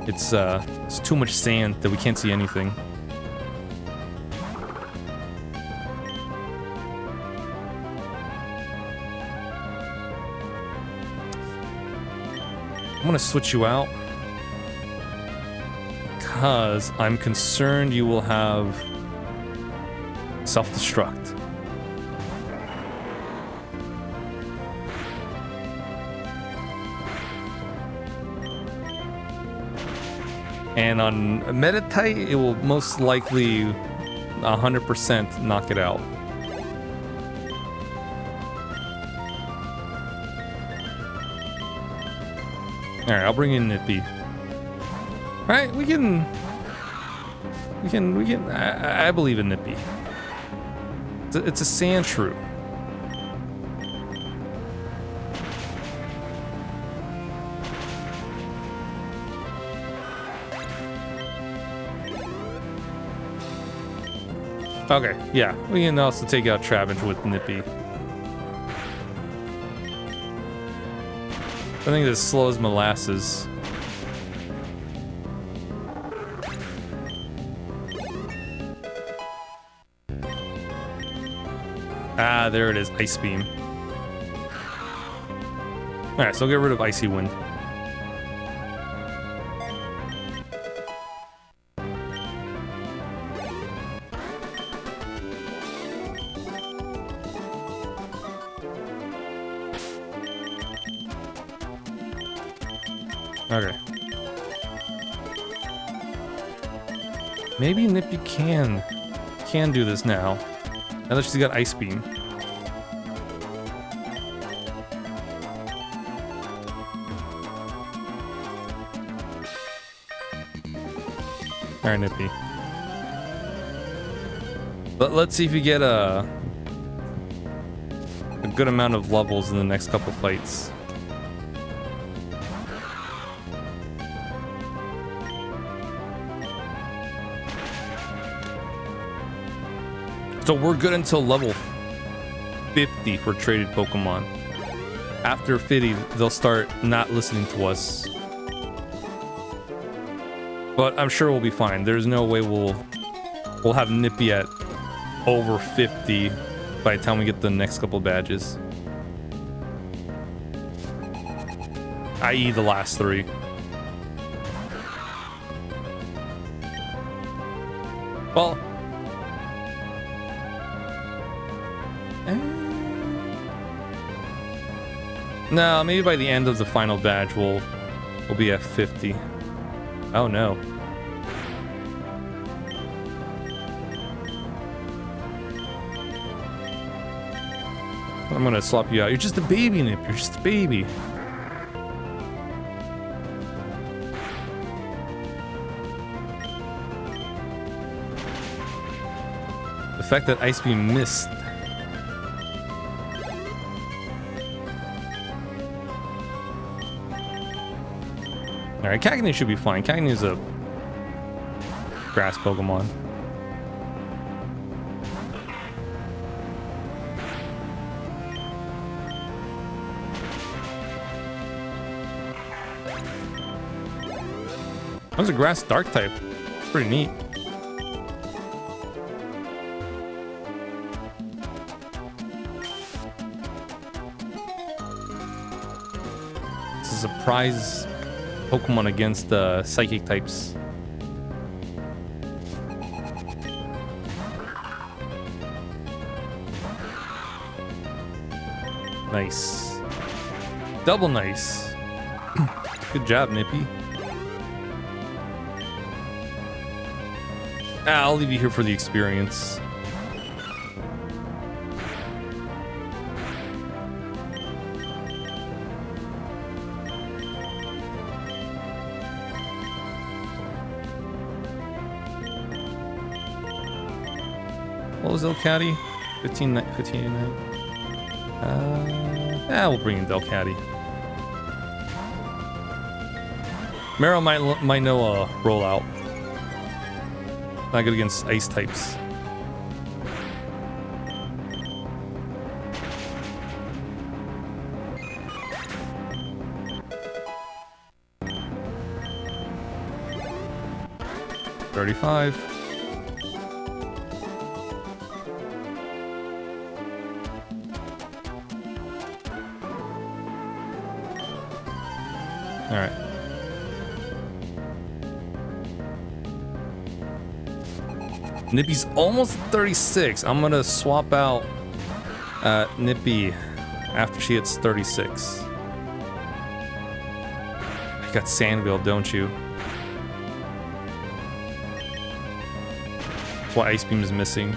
A: it's too much sand that we can't see anything. I'm gonna switch you out because I'm concerned you will have self-destruct. And on Meditite, it will most likely 100% knock it out. Alright, I'll bring in Nippy. Alright, we can... I believe in Nippy. It's a sand shrew. Okay, yeah, we can also take out Trapinch with Nippy. I think this slows molasses. Ah, there it is, Ice Beam. Alright, so I'll get rid of Icy Wind. Okay. Maybe Nippy can do this now. Now that she's got Ice Beam. Alright, Nippy. But let's see if we get a good amount of levels in the next couple fights. So we're good until level 50 for traded Pokemon. After 50, they'll start not listening to us. But I'm sure we'll be fine. There's no way we'll have Nippy at over 50 by the time we get the next couple badges. I.e. the last 3. Well... No, maybe by the end of the final badge we'll be at 50. Oh no. I'm gonna swap you out. You're just a baby, Nip. You're just a baby. The fact that Ice Beam missed. Alright, Cagny should be fine. Cagny is a grass Pokemon. That was a grass dark type. It's pretty neat. It's a surprise Pokemon against psychic types. Nice. Double nice. Good job, Nippy. I'll leave you here for the experience. What was Delcatty? 1589. We'll bring in Delcatty. Marrow might know a rollout. Not good against ice types. $35. All right. Nippy's almost 36. I'm gonna swap out Nippy after she hits 36. You got Sandville, don't you? That's why Ice Beam is missing.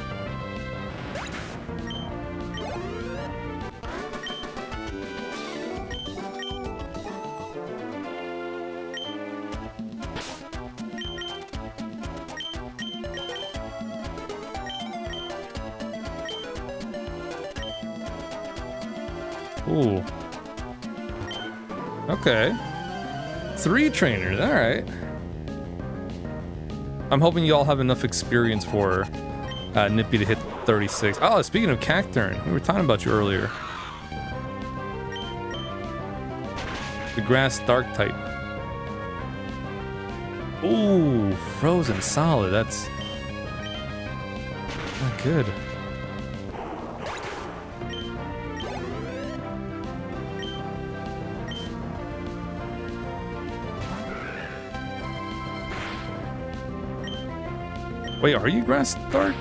A: Ooh. Okay. 3 trainers, alright. I'm hoping you all have enough experience for Nippy to hit 36. Oh, speaking of Cacturne, we were talking about you earlier. The grass dark type. Ooh, frozen solid, that's not good. Wait, are you grass dark?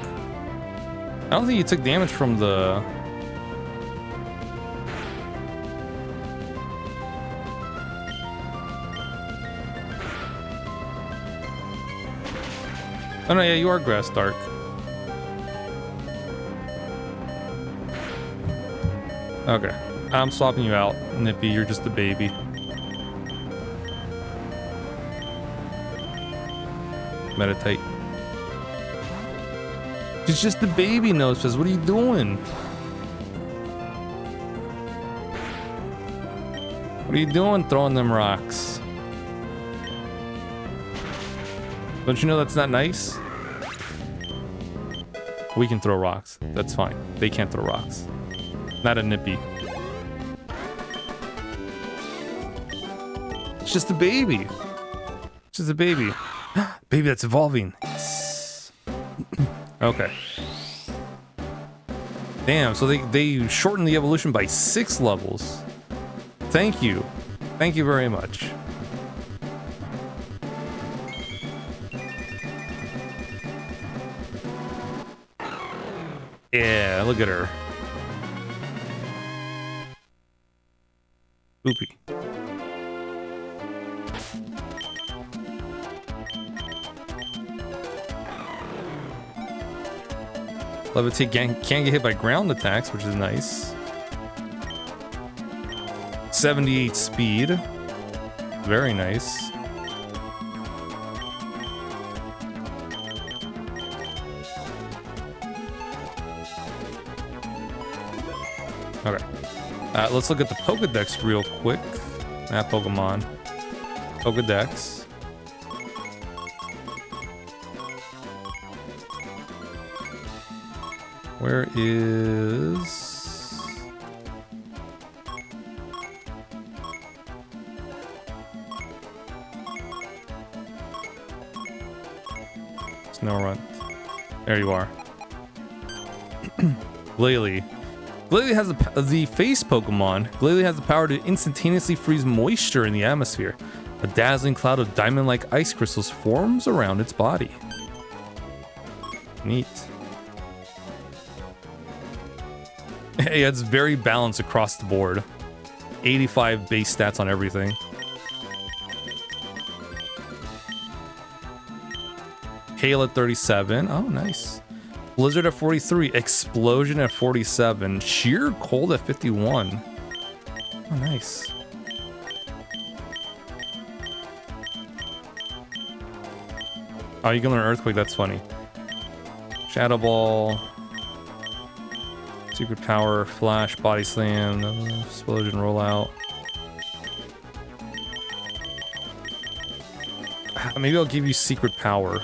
A: I don't think you took damage from the... Oh no, yeah, you are grass dark. Okay, I'm swapping you out, Nippy. You're just a baby. Meditate. It's just the baby nose says, what are you doing? What are you doing throwing them rocks? Don't you know that's not nice? We can throw rocks. That's fine. They can't throw rocks. Not a Nippy. It's just a baby. It's just a baby. Baby that's evolving. Okay. Damn, so they shortened the evolution by 6 levels. Thank you. Thank you very much. Yeah, look at her. Oopie. Levitate can't get hit by ground attacks, which is nice. 78 speed. Very nice. Okay. Let's look at the Pokedex real quick. That Pokemon. Pokedex. Where is... Snorunt. There you are. Glalie. Glalie has the face Pokemon. Glalie has the power to instantaneously freeze moisture in the atmosphere. A dazzling cloud of diamond-like ice crystals forms around its body. Neat. Yeah, it's very balanced across the board. 85 base stats on everything. Hail at 37. Oh, nice. Blizzard at 43. Explosion at 47. Sheer Cold at 51. Oh, nice. Oh, you can learn Earthquake. That's funny. Shadow Ball. Secret Power. Flash. Body Slam. Explosion Rollout. Maybe I'll give you Secret Power.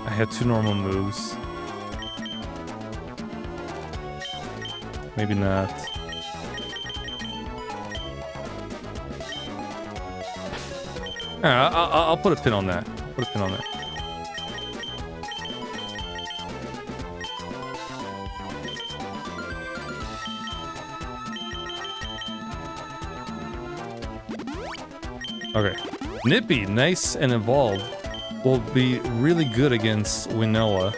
A: I had 2 normal moves. Maybe not. I'll put a pin on that. Put a pin on that. Okay. Nippy, nice and evolved. Will be really good against Winnowa.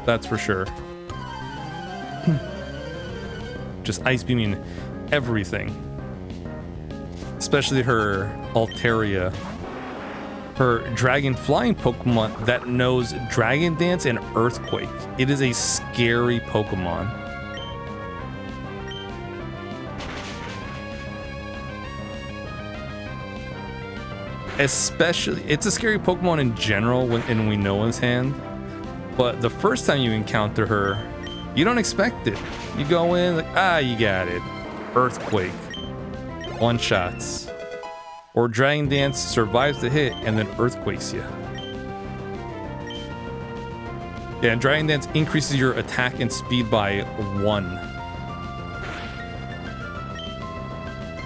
A: That's for sure. Just ice beaming everything. Especially her Altaria. Her dragon flying Pokemon that knows Dragon Dance and Earthquake. It is a scary Pokemon. Especially, it's a scary Pokemon in general when in Winnowa's hand, but the first time you encounter her, you don't expect it. You go in like, you got it. Earthquake. One shots. Or Dragon Dance survives the hit and then Earthquakes you. Yeah, and Dragon Dance increases your attack and speed by 1.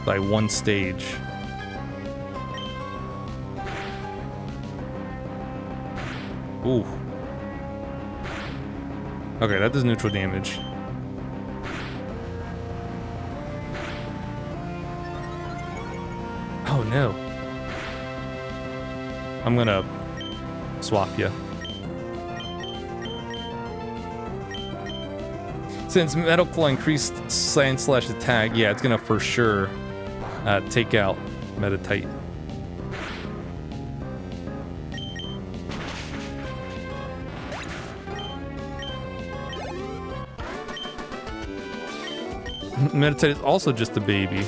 A: By 1 stage. Ooh. Okay, that does neutral damage. Oh no. I'm gonna swap you. Since Metal Claw increased Sand Slash attack, yeah, it's gonna for sure take out Meditite. Meditite is also just a baby.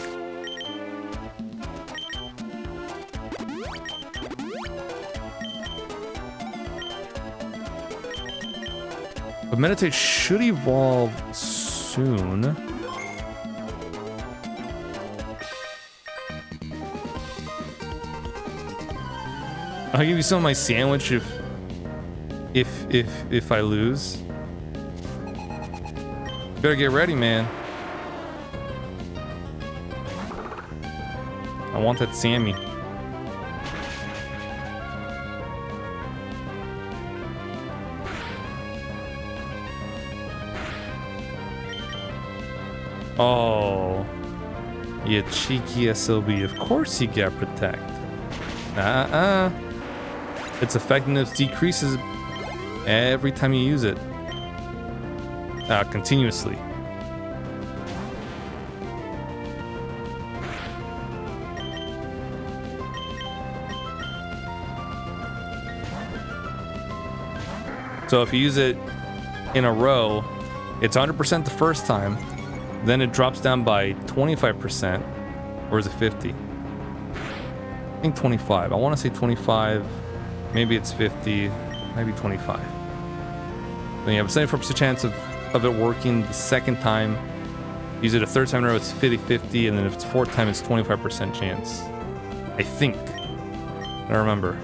A: But Meditite should evolve soon. I'll give you some of my sandwich if I lose. Better get ready, man. I want that Sammy. Oh, you cheeky SOB. Of course you get protect. Its effectiveness decreases every time you use it. Continuously. So if you use it in a row, it's 100% the first time, then it drops down by 25%, or is it 50? I think 25. I want to say 25. Maybe it's 50. Maybe 25. Then you have a 74% chance of it working the second time. Use it a third time in a row, it's 50-50, and then if it's fourth time, it's 25% chance. I think. I don't remember.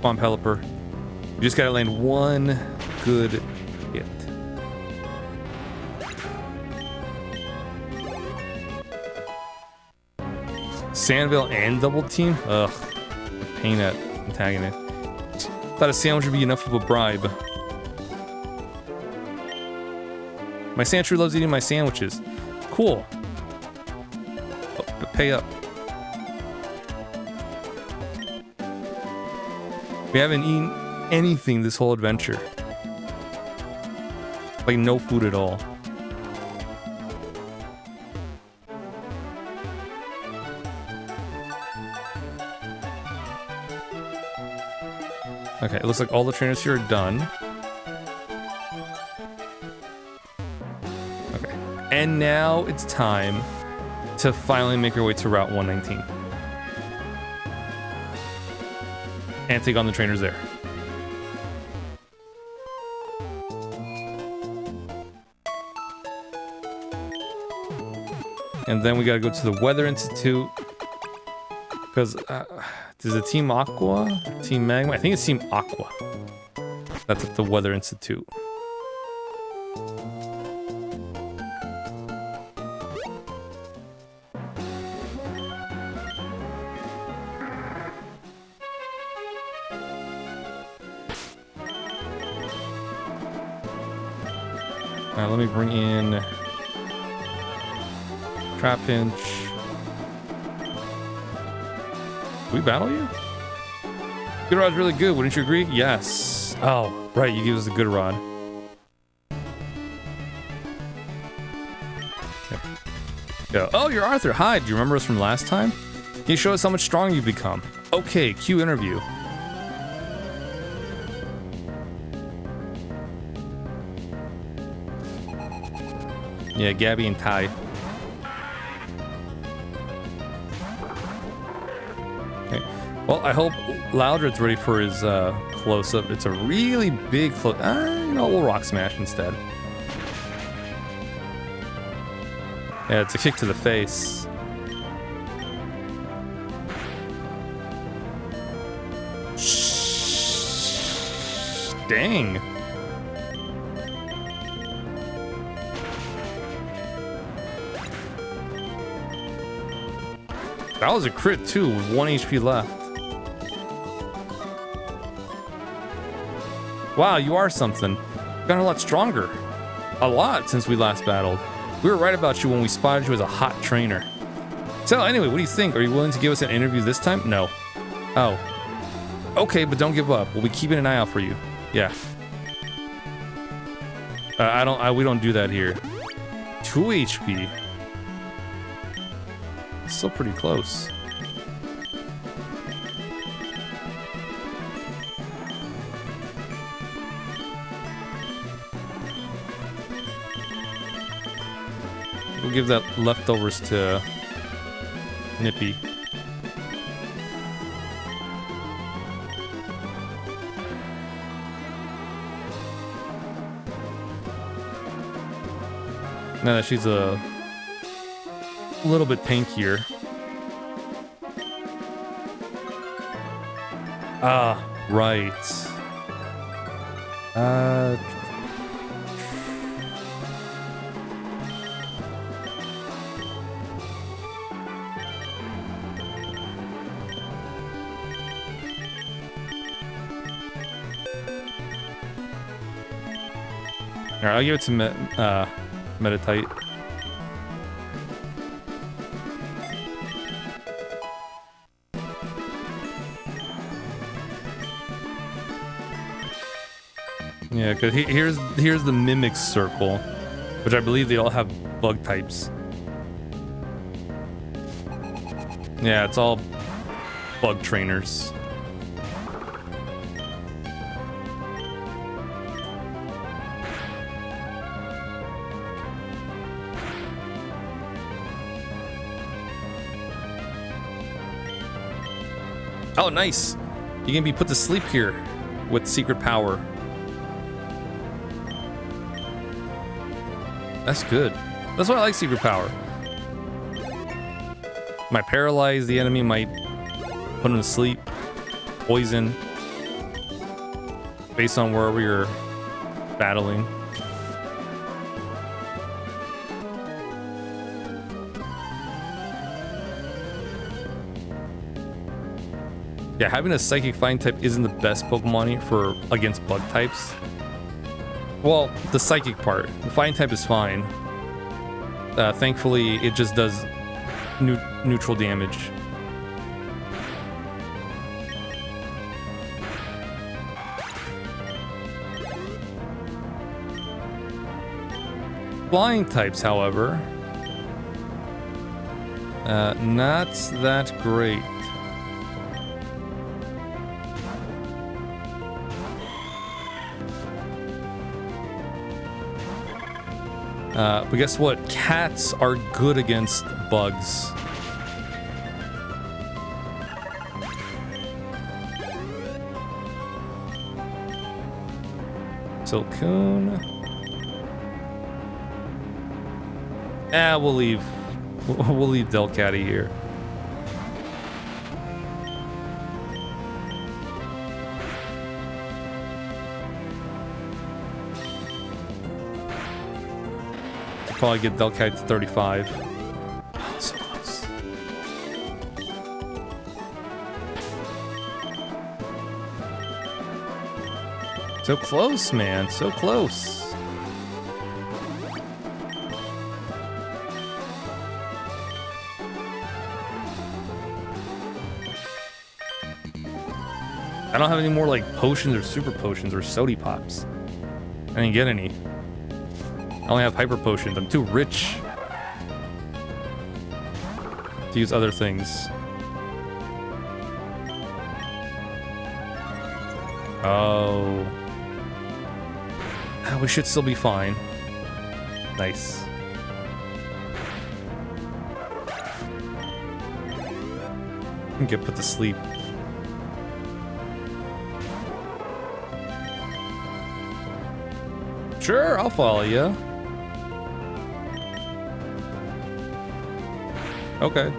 A: Come on, Pelipper. You just gotta land one good hit. Sandville and double team? Ugh. Pain at antagonist. Thought a sandwich would be enough of a bribe. My Sandshrew loves eating my sandwiches. Cool. Oh, but pay up. We haven't eaten anything this whole adventure. Like no food at all. Okay, it looks like all the trainers here are done. Okay, and now it's time to finally make our way to Route 119. And take on the trainers there. And then we gotta go to the Weather Institute. Because, is it Team Aqua? Team Magma? I think it's Team Aqua. That's at the Weather Institute. Alright, let me bring in Trapinch. We battle you? Good Rod's really good, wouldn't you agree? Yes. Oh, right, you gave us a Good Rod. Yeah. Oh, you're Arthur. Hi, do you remember us from last time? Can you show us how much stronger you've become? Okay, cue interview. Yeah, Gabby and Ty. Okay. Well, I hope Loudred's ready for his close-up. It's a really big close. You know, we'll rock smash instead. Yeah, it's a kick to the face. Dang. That was a crit too, with 1 HP left. Wow, you are something. You've gotten a lot stronger. A lot since we last battled. We were right about you when we spotted you as a hot trainer. So anyway, what do you think? Are you willing to give us an interview this time? No. Oh. Okay, but don't give up. We'll be keeping an eye out for you. Yeah. We don't do that here. 2 HP. Still pretty close. We'll give that leftovers to Nippy. Now that she's a little bit tankier. Ah, right. I'll give it to Meditite. Yeah, because here's the Mimic Circle, which I believe they all have bug types. Yeah, it's all bug trainers. Oh, nice. You can be put to sleep here with secret power. That's good. That's why I like secret power. Might paralyze the enemy, might put him to sleep, poison, based on where we're battling. Yeah, having a psychic fighting type isn't the best Pokemon for against bug types. Well, the psychic part. The fighting type is fine. Thankfully, it just does neutral damage. Flying types, however, not that great. But guess what? Cats are good against bugs. Silcoon. We'll leave. We'll leave Delcatty here. Probably get Delcatty to 35. Oh, so close. So close, man. So close. I don't have any more like potions or super potions or sody pops. I didn't get any. I only have hyper potions. I'm too rich to use other things. Oh. We should still be fine. Nice. Get put to sleep. Sure, I'll follow you. Okay.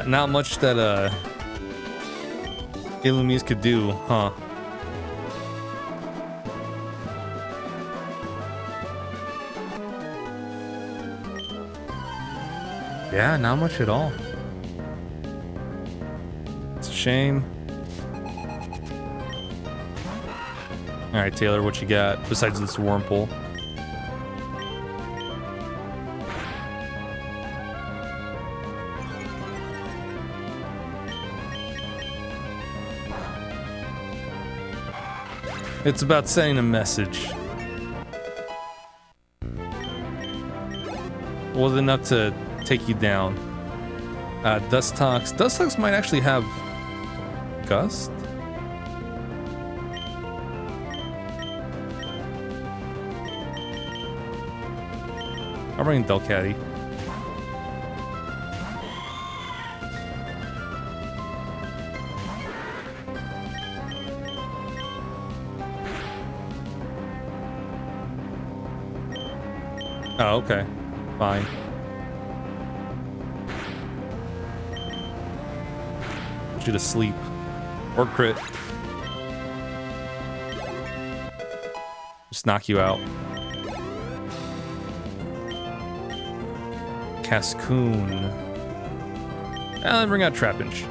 A: Not much that Illumise could do, huh? Yeah, not much at all. It's a shame. All right, Taylor, what you got besides this Wurmple? It's about sending a message. Was enough to take you down. Dustox. Dustox might actually have Gust. I'm bringing Delcatty. Oh, okay. Fine. Put you to sleep. Or crit. Just knock you out. Cascoon. And bring out Trapinch.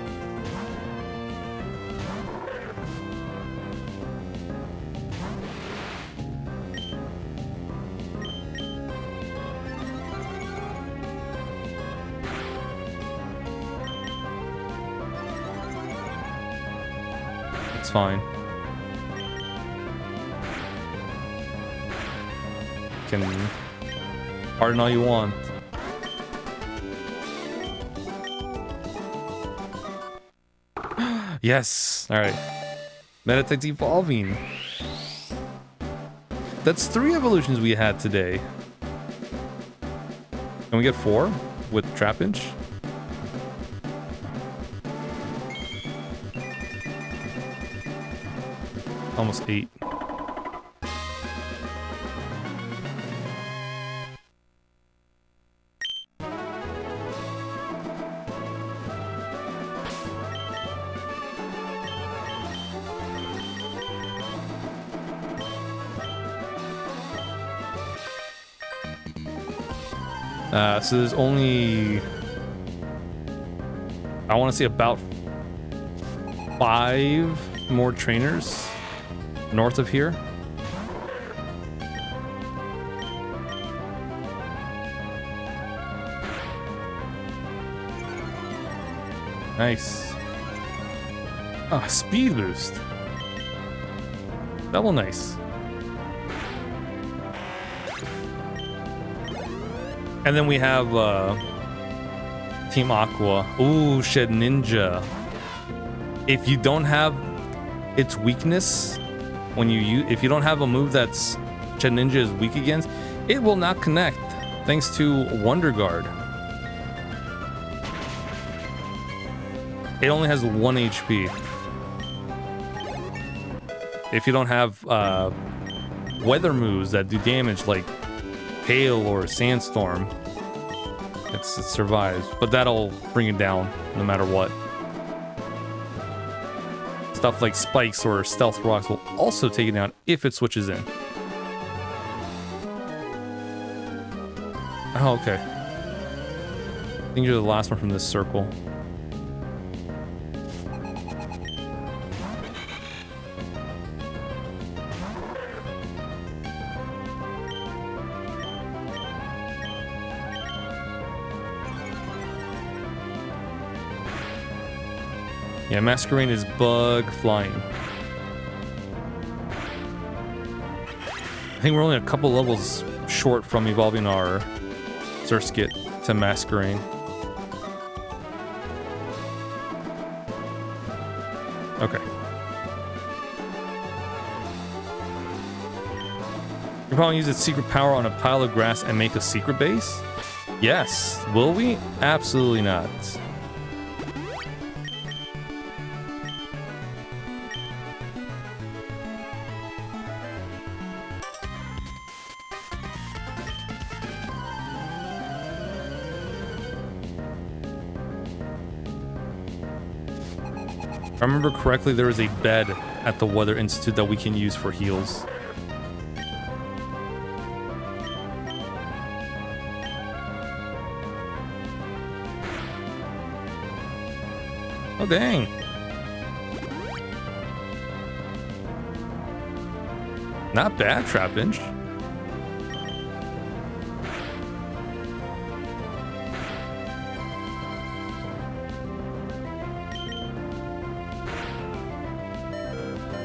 A: fine. Can harden all you want. Yes. All right. Meditite's evolving. That's 3 evolutions we had today. Can we get 4 with Trapinch? Almost 8. So there's only, I want to say about 5 more trainers north of here. Nice. Ah, speed boost. Double nice. And then we have Team Aqua. Ooh, Shed Ninja. If you don't have its weakness, when if you don't have a move that's Shed Ninja is weak against, it will not connect. Thanks to Wonder Guard. It only has 1 HP. If you don't have weather moves that do damage like hail or sandstorm, it survives, but that'll bring it down no matter what. Stuff like spikes or stealth rocks will also take it down if it switches in. Oh, okay. I think you're the last one from this circle. Yeah, Masquerain is bug flying. I think we're only a couple levels short from evolving our Surskit to Masquerain. Okay. You'll probably use its secret power on a pile of grass and make a secret base? Yes. Will we? Absolutely not. If I remember correctly, there is a bed at the Weather Institute that we can use for heals. Oh, dang. Not bad, Trapinch.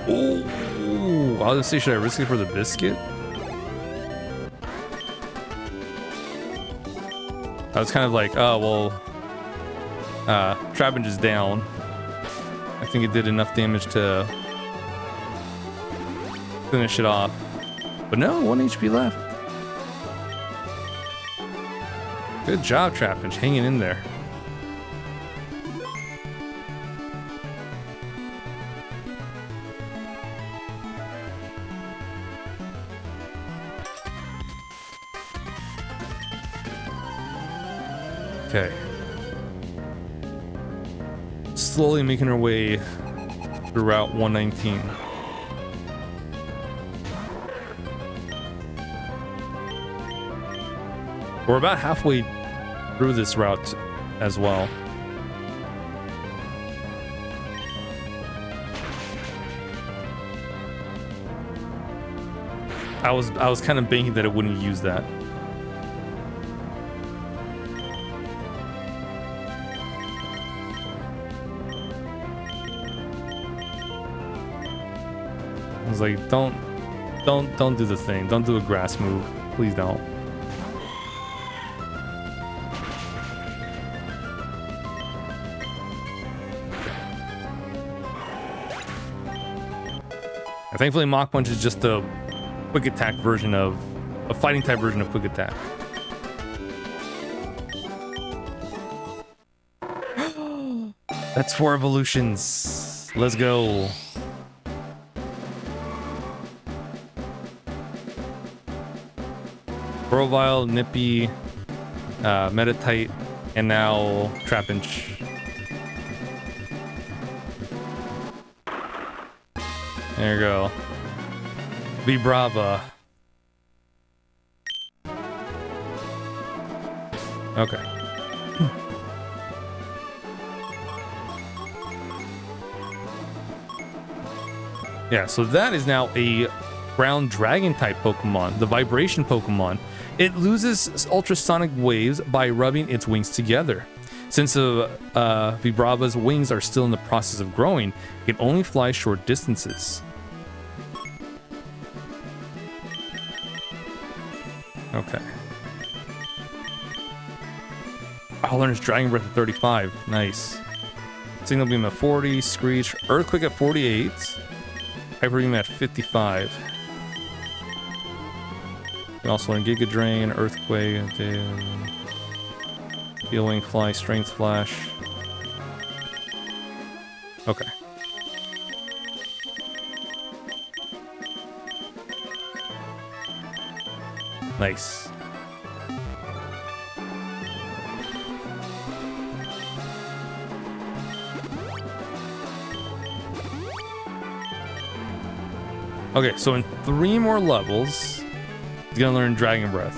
A: Ooh, I was gonna say, should I risk it for the biscuit? I was kind of like, oh, well, Trapinch is down. I think it did enough damage to finish it off. But no, 1 HP left. Good job, Trapinch, hanging in there. Okay. Slowly making our way through Route 119. We're about halfway through this route as well. I was kind of banking that it wouldn't use that. was like, don't do the thing. Don't do a grass move. Please don't. And thankfully, Mach Punch is just a quick attack version of a fighting type version of quick attack. That's 4 evolutions. Let's go. Grovyle, Nippy, Metatite, and now Trapinch. There you go. Vibrava. Okay. Yeah, so that is now a ground dragon type Pokemon, the vibration Pokemon. It loses ultrasonic waves by rubbing its wings together. Since Vibrava's wings are still in the process of growing, it can only fly short distances. Okay. Oh, learns Dragon Breath at 35. Nice. Signal Beam at 40, Screech, Earthquake at 48, Hyper Beam at 55. You can also learn Giga Drain, Earthquake, Steel Wing, Fly, Strength Flash. Okay. Nice. Okay, so in 3 more levels, he's gonna learn Dragon Breath.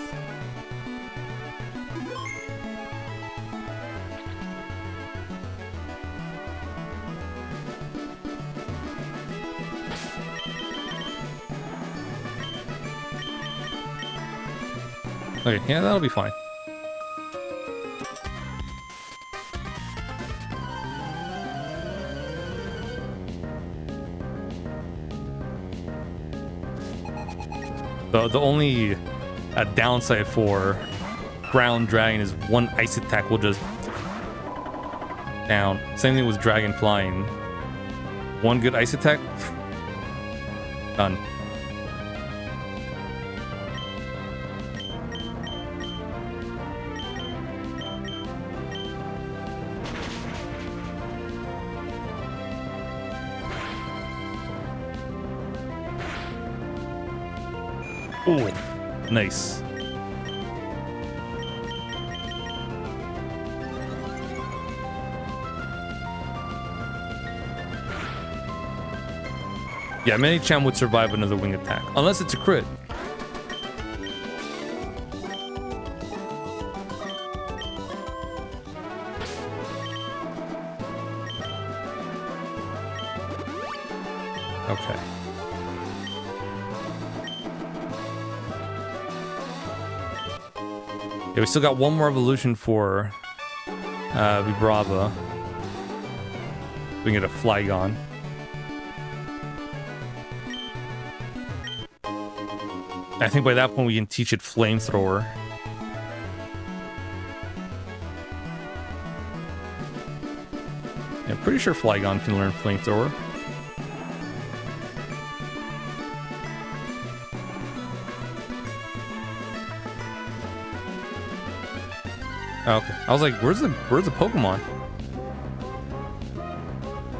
A: Okay, yeah, that'll be fine. The only downside for Ground Dragon is one ice attack will just down. Same thing with Dragon Flying. One good ice attack, done. Ooh, nice. Yeah, Medicham would survive another wing attack, unless it's a crit. Okay. Yeah, we still got one more evolution for Vibrava. We can get a Flygon. I think by that point we can teach it Flamethrower. Yeah, I'm pretty sure Flygon can learn Flamethrower. Okay, I was like, where's the Pokemon?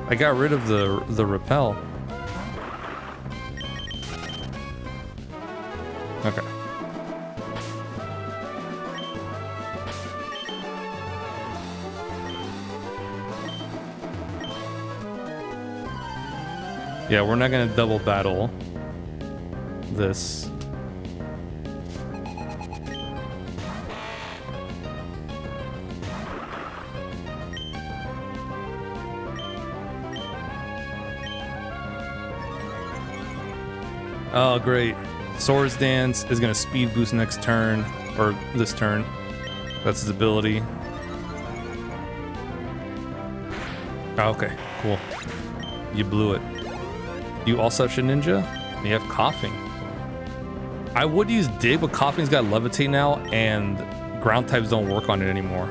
A: I got rid of the repel. Okay. Yeah, we're not gonna double battle this. Oh, great. Swords Dance is going to speed boost next turn, or this turn. That's his ability. Oh, okay, cool. You blew it. You also have Shedinja? You have coughing. I would use dig, but coughing's got levitate now, and ground types don't work on it anymore.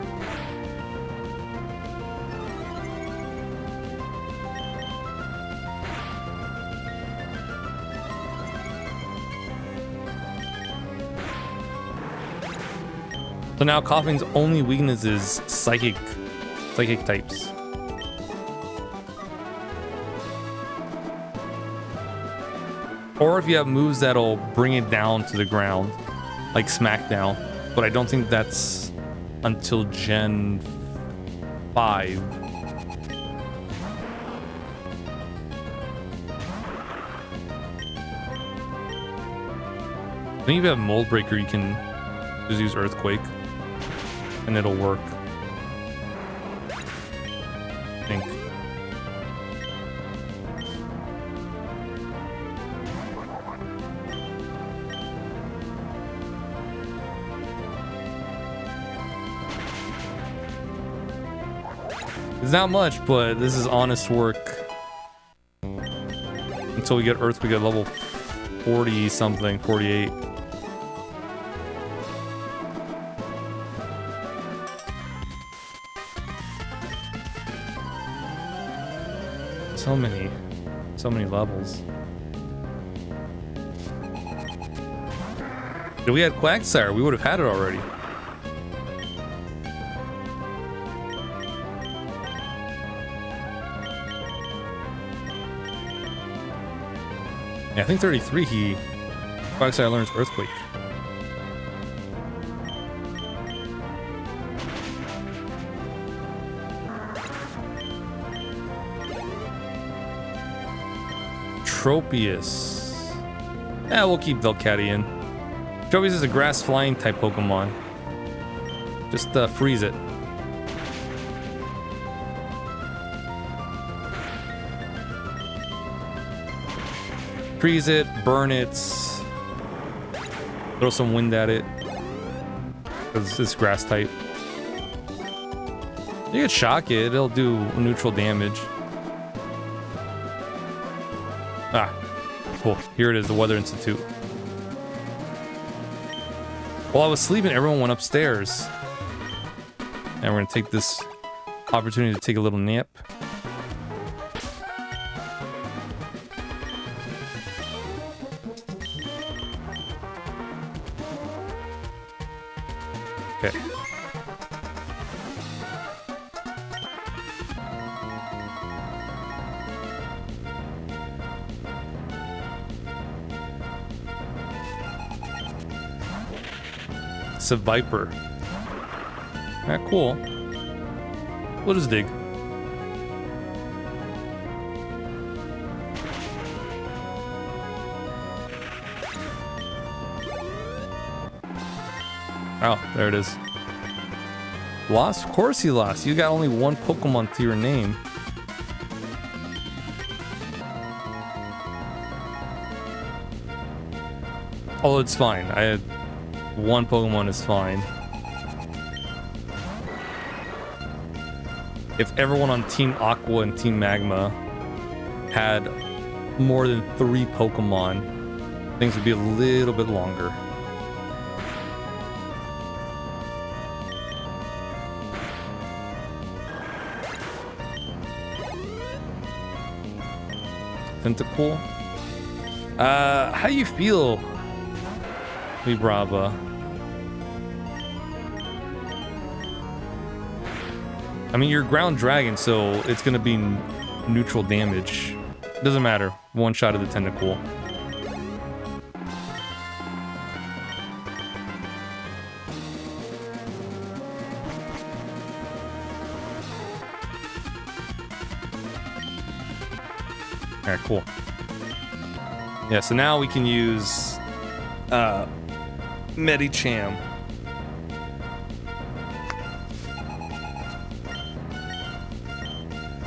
A: So now coughing's only weakness is psychic types. Or if you have moves that'll bring it down to the ground, like Smackdown. But I don't think that's until Gen 5. I think if you have Mold Breaker, you can just use Earthquake and it'll work. I think. It's not much, but this is honest work. Until we get Earthquake at level 40 something, 48. So many levels. If we had Quagsire, we would have had it already. Yeah, I think 33 Quagsire learns Earthquake. Tropius. Yeah, we'll keep Velcati in. Tropius is a grass flying type Pokemon. Just freeze it. Freeze it, burn it, throw some wind at it. Because it's grass type. You could shock it, it'll do neutral damage. Ah, cool. Here it is, the Weather Institute. While I was sleeping, everyone went upstairs. And we're gonna take this opportunity to take a little nap. Okay. It's a Viper. Ah, cool. We'll just dig. Oh, there it is. Lost? Of course he lost. You got only one Pokemon to your name. Oh, it's fine. I had one Pokemon is fine. If everyone on Team Aqua and Team Magma had more than 3 Pokemon, things would be a little bit longer. Tentacool. How do you feel, Librava? I mean, you're ground dragon, so it's gonna be neutral damage. Doesn't matter. One shot of the Tentacool. Alright, cool. Yeah, so now we can use Medicham.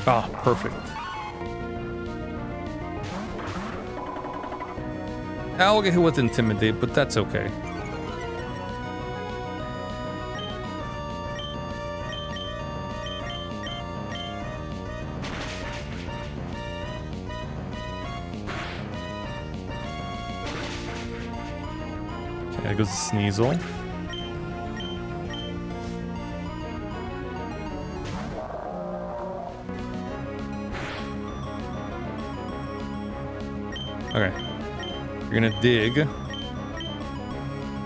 A: Ah, oh, perfect. I'll get hit with Intimidate, but that's okay. There goes the Sneasel. Okay. You're gonna dig.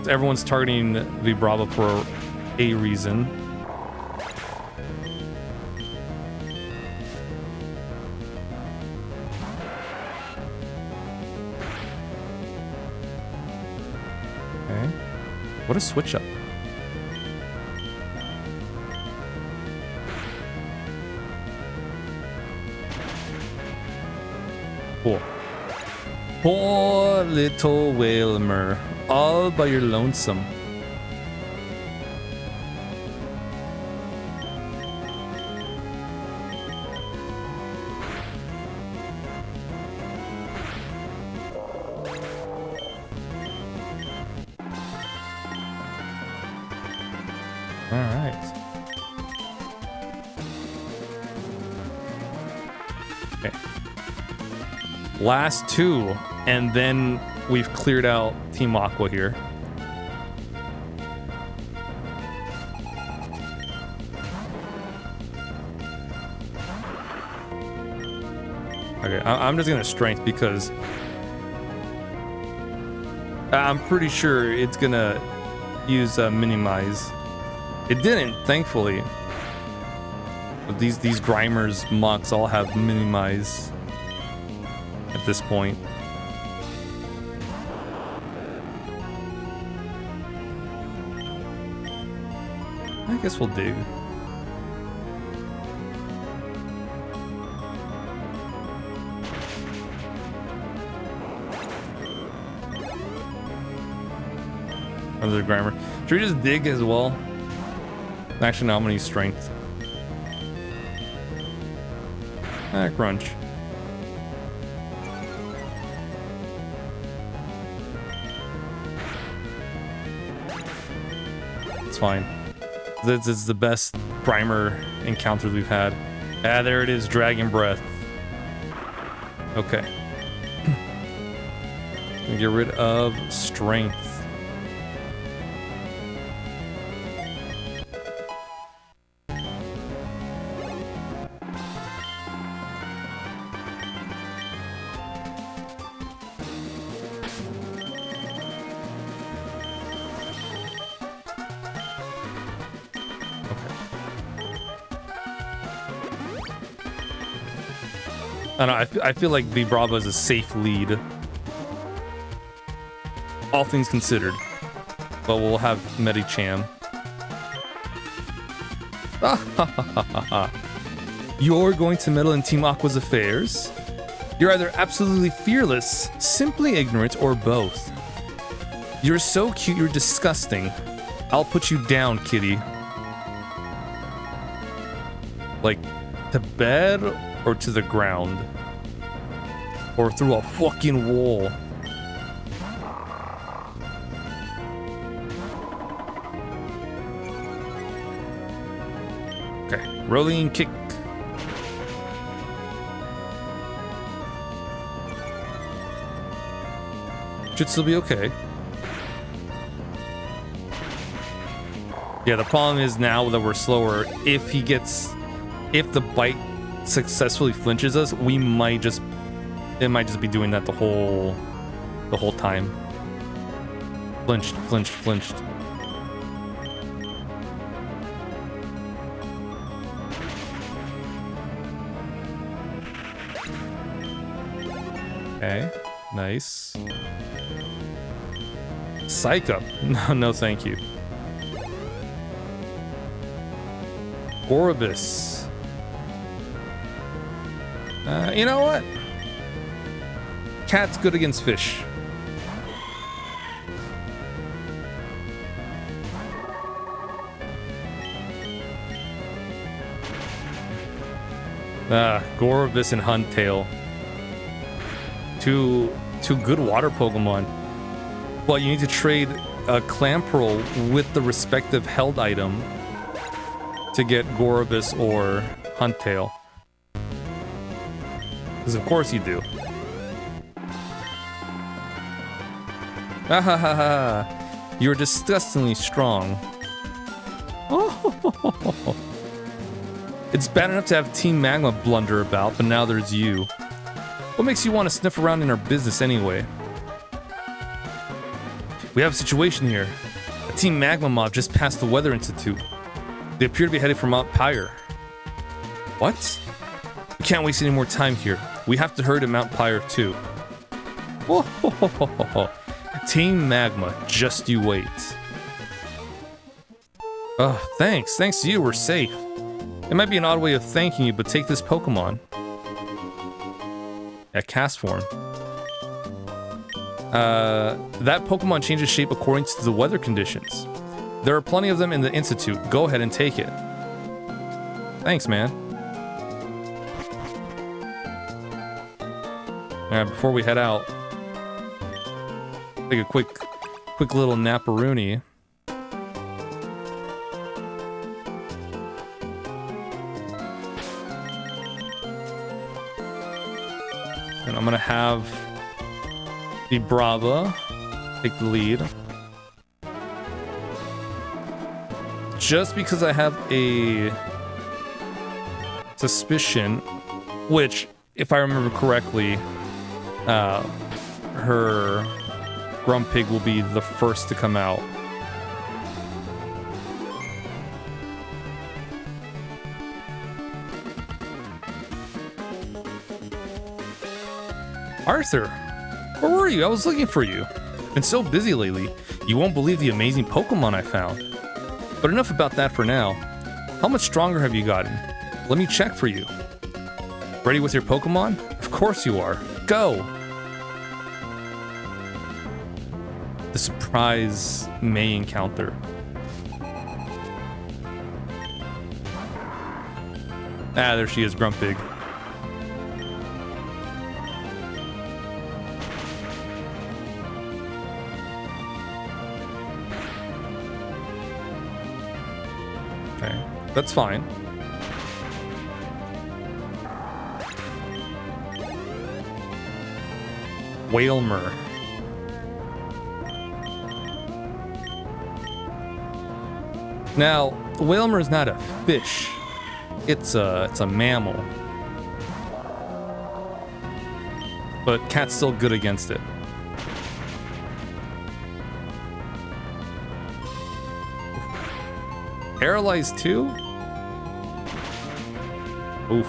A: So everyone's targeting Vibrava for a reason. Okay. What a switch up. Cool. Poor little Whalmer, all by your lonesome. All right. Okay. Last two, and then we've cleared out Team Aqua here. Okay, I'm just gonna strength because I'm pretty sure it's gonna use minimize. It didn't, thankfully. But these Grimers mocks all have minimize at this point. I guess we'll dig. Another Grimer. Should we just dig as well? Actually, no, I'm gonna use strength. Crunch. It's fine. This is the best primer encounters we've had. Ah, there it is, Dragon Breath. Okay. Get rid of strength. I don't know, I feel like Vibrava is a safe lead. All things considered. But we'll have Medicham. You're going to meddle in Team Aqua's affairs? You're either absolutely fearless, simply ignorant, or both. You're so cute, you're disgusting. I'll put you down, kitty. Like, to bed or to the ground? Or through a fucking wall? Okay, rolling kick. Should still be okay. Yeah, the problem is now that we're slower, if the bite successfully flinches us, it might just be doing that the whole time. Flinched. Okay, nice. Psych up. No, thank you. Gorobus. You know what? Cat's good against fish. Gorobus and Huntail. Two good water Pokemon. Well, you need to trade a Clamperl with the respective held item to get Gorobus or Huntail. Because of course you do. You're disgustingly strong. Oh. It's bad enough to have Team Magma blunder about, but now there's you. What makes you want to sniff around in our business anyway? We have a situation here. A Team Magma mob just passed the Weather Institute. They appear to be headed for Mount Pyre. What? We can't waste any more time here. We have to hurry to Mount Pyre too. Team Magma, just you wait. Oh, thanks. Thanks to you, we're safe. It might be an odd way of thanking you, but take this Pokemon. At cast form. That Pokemon changes shape according to the weather conditions. There are plenty of them in the Institute. Go ahead and take it. Thanks, man. Alright, before we head out, take a quick little naparoony. And I'm gonna have the Brava take the lead. Just because I have a suspicion, which, if I remember correctly, her Grumpig will be the first to come out. Arthur, where were you? I was looking for you. Been so busy lately. You won't believe the amazing Pokemon I found. But enough about that for now. How much stronger have you gotten? Let me check for you. Ready with your Pokemon? Of course you are. Go! The surprise May encounter. Ah, there she is, Grumpig. Okay, that's fine. Whalmer. Now, Whalmer is not a fish. It's a mammal. But Cat's still good against it. Paralyzed too? Oof.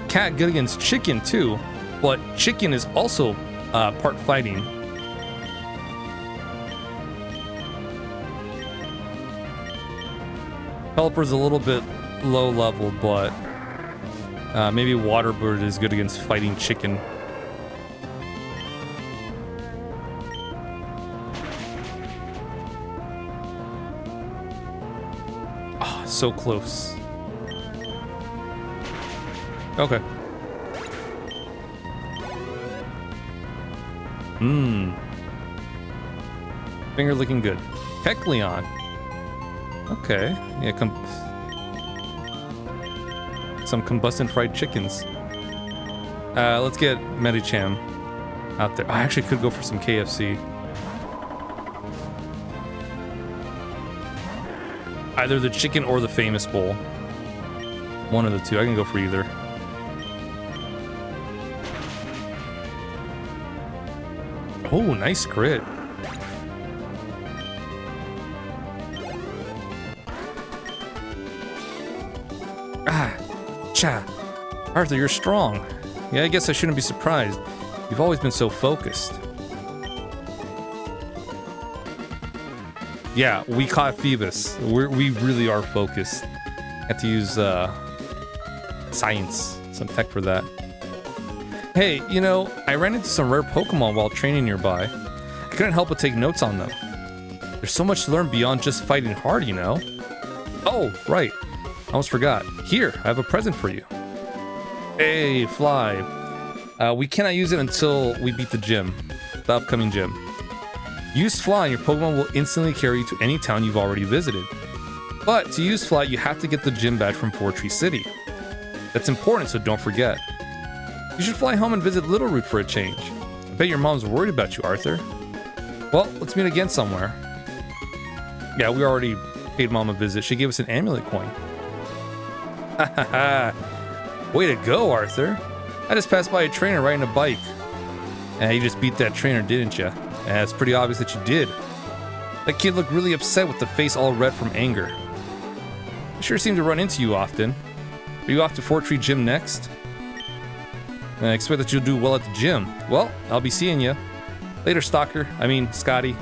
A: Cat good against Chicken too, but Chicken is also part fighting. Pelipper's a little bit low level, but maybe Waterbird is good against fighting Chicken. Oh, so close. Okay. Finger looking good. Kecleon. Okay. Yeah, some combustion fried chickens. Let's get Medicham out there. I actually could go for some KFC. Either the chicken or the famous bowl. One of the two. I can go for either. Oh, nice crit. Cha. Arthur, you're strong. Yeah, I guess I shouldn't be surprised. You've always been so focused. Yeah, we caught Phoebus. We really are focused. Have to use science, some tech for that. Hey, you know, I ran into some rare Pokemon while training nearby. I couldn't help but take notes on them. There's so much to learn beyond just fighting hard, you know? Oh, right. I almost forgot. Here, I have a present for you. Hey, Fly. We cannot use it until we beat the gym. The upcoming gym. Use Fly and your Pokemon will instantly carry you to any town you've already visited. But to use Fly, you have to get the gym badge from Fortree City. That's important, so don't forget. You should fly home and visit Littleroot for a change. I bet your mom's worried about you, Arthur. Well, let's meet again somewhere. Yeah, we already paid Mom a visit. She gave us an amulet coin. Ha ha ha. Way to go, Arthur. I just passed by a trainer riding a bike. You just beat that trainer, didn't you? It's pretty obvious that you did. That kid looked really upset with the face all red from anger. I sure seem to run into you often. Are you off to Fortree Gym next? I expect that you'll do well at the gym. Well, I'll be seeing you. Later, Stalker. I mean, Scotty.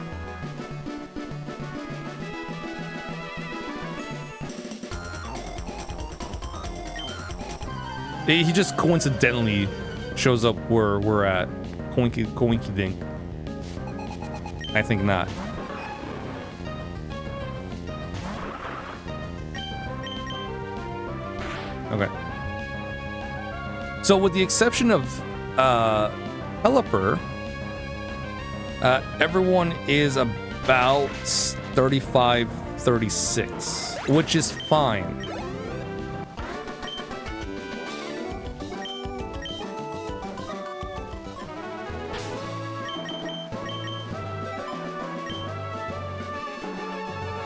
A: He just coincidentally shows up where we're at. Coinky dink. I think not. Okay. So with the exception of Pelipper, everyone is about 35, 36, which is fine.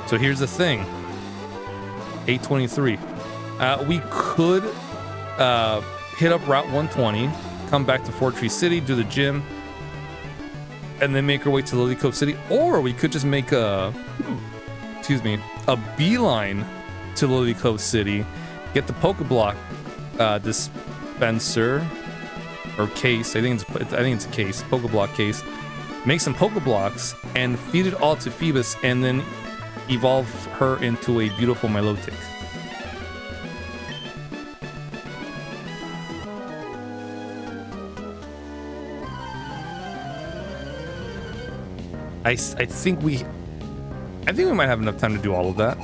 A: So here's the thing. 823. We could hit up Route 120, come back to Fortree City, do the gym, and then make our way to Lily Cove City. Or we could just make a beeline to Lily Cove City, get the Pokeblock dispenser or case. I think it's a case, Pokeblock case. Make some Pokeblocks and feed it all to Phoebus, and then evolve her into a beautiful Milotic. I think we might have enough time to do all of that.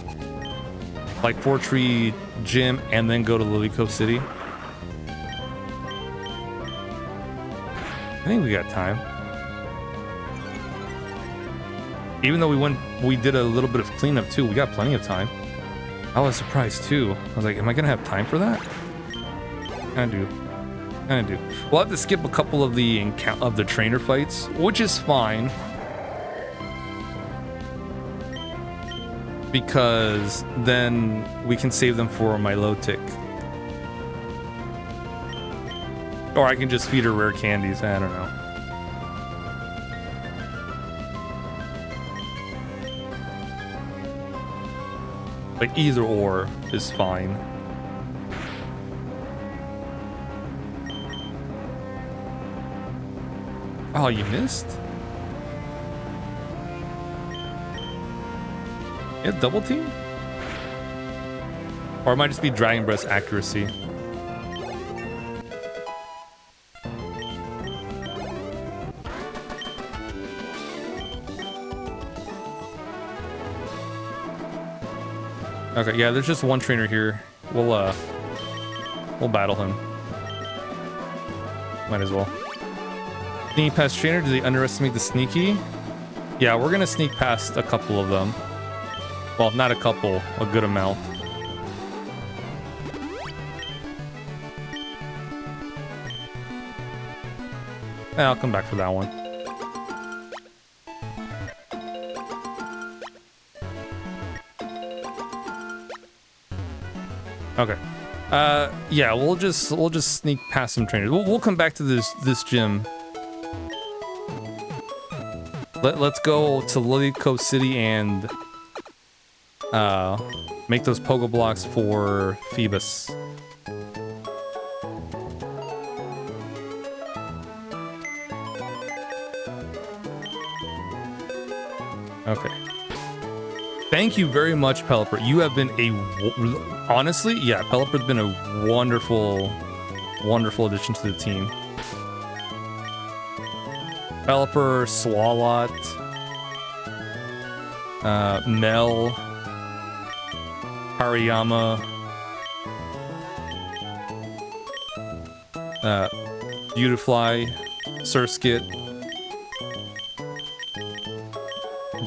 A: Like Fortree Gym and then go to Lily Cove City. I think we got time. Even though we did a little bit of cleanup too, we got plenty of time. I was surprised too. I was like, am I gonna have time for that? Kinda do. We'll have to skip a couple of the trainer fights, which is fine. Because then we can save them for Milotic. Or I can just feed her rare candies, I don't know. Like either or is fine. Oh, you missed? You have double team? Or it might just be Dragon Breath accuracy. Okay, yeah, there's just one trainer here. We'll battle him. Might as well. Sneak past trainer, do they underestimate the sneaky? Yeah, we're gonna sneak past a couple of them. Well, not a couple, a good amount. I'll come back for that one. Okay. Yeah, we'll just sneak past some trainers. We'll come back to this gym. Let's go to Lily Cove City and make those Pokeblocks for Phoebus. Okay. Thank you very much, Pelipper. You have been honestly, yeah, Pelipper's been a wonderful addition to the team. Pelipper, Swalot, Mel, Hariyama, Beautifly, Surskit.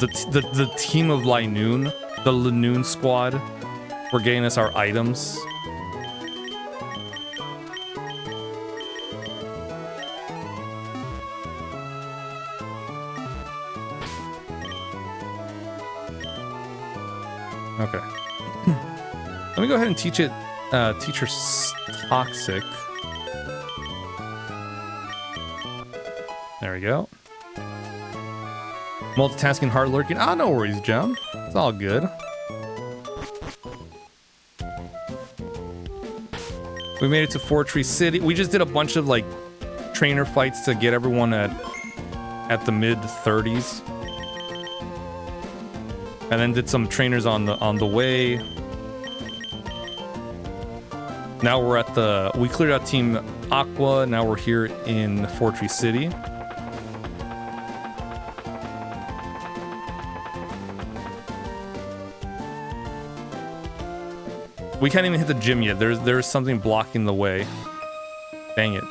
A: The team of Linoon, the Linoon squad, were getting us our items. Okay. Let me go ahead and teach her toxic. There we go. Multitasking, hard lurking. Ah, no worries, Gem. It's all good. We made it to Fortree City. We just did a bunch of like trainer fights to get everyone at the mid 30s. And then did some trainers on the way. Now we're at we cleared out Team Aqua. Now we're here in Fortree City. We can't even hit the gym yet. There's something blocking the way. Dang it.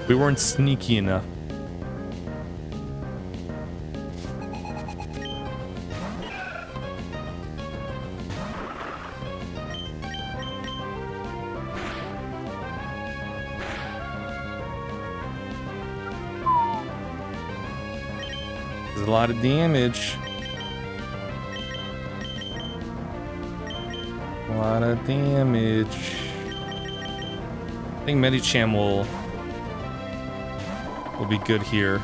A: We weren't sneaky enough. There's a lot of damage. A lot of damage. I think Medicham will be good here.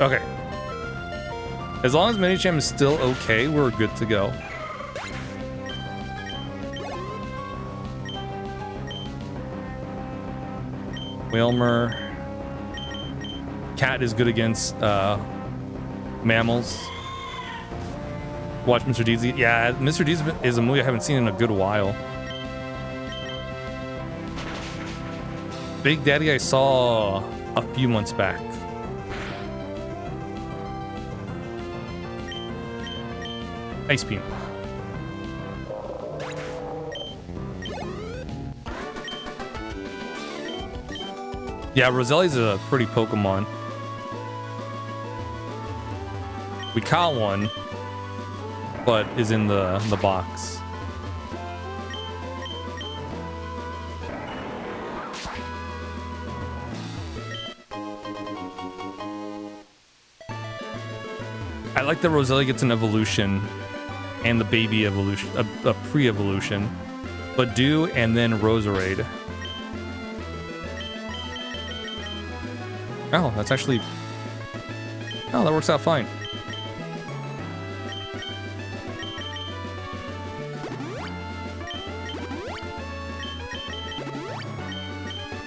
A: Okay. As long as Medicham is still okay, we're good to go. Whalmer. Cat is good against mammals. Watch Mr. Deeds. Yeah, Mr. Deeds is a movie I haven't seen in a good while. Big Daddy I saw a few months back. Ice Beam. Yeah, Roselli's a pretty Pokemon. We caught one, but is in the box. I like that Roselia gets an evolution and the baby evolution, a pre-evolution, but do and then Roserade. Oh, that's actually... Oh, that works out fine.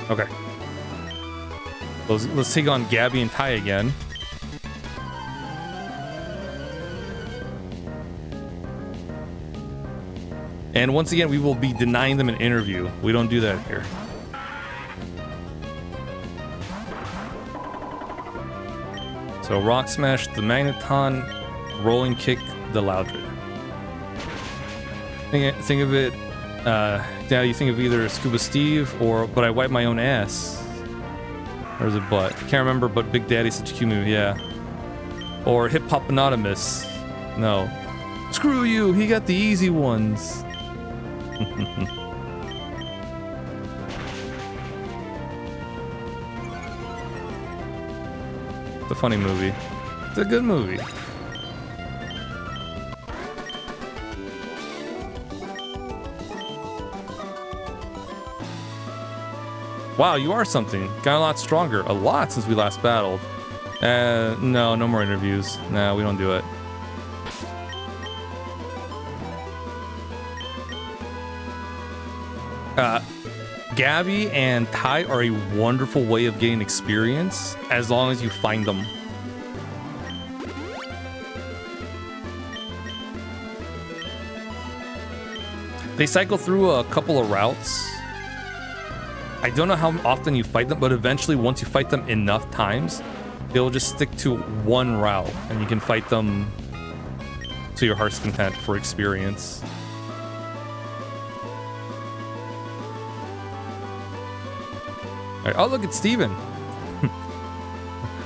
A: Okay. Let's take on Gabby and Ty again. And once again, we will be denying them an interview. We don't do that here. So Rock Smash, the Magneton, Rolling Kick, the Loudred. Think of it, now you think of either Scuba Steve or But I Wipe My Own Ass. Or is it But? Can't remember, but Big Daddy's such a cute movie, yeah. Or Hip Hop Anonymous. No. Screw you, he got the easy ones. It's a funny movie. It's a good movie. Wow, you are something. Got a lot stronger. A lot since we last battled. No more interviews. No, we don't do it. Gabby and Ty are a wonderful way of getting experience as long as you find them. They cycle through a couple of routes. I don't know how often you fight them, but eventually once you fight them enough times, they'll just stick to one route and you can fight them to your heart's content for experience. Oh, look at Steven.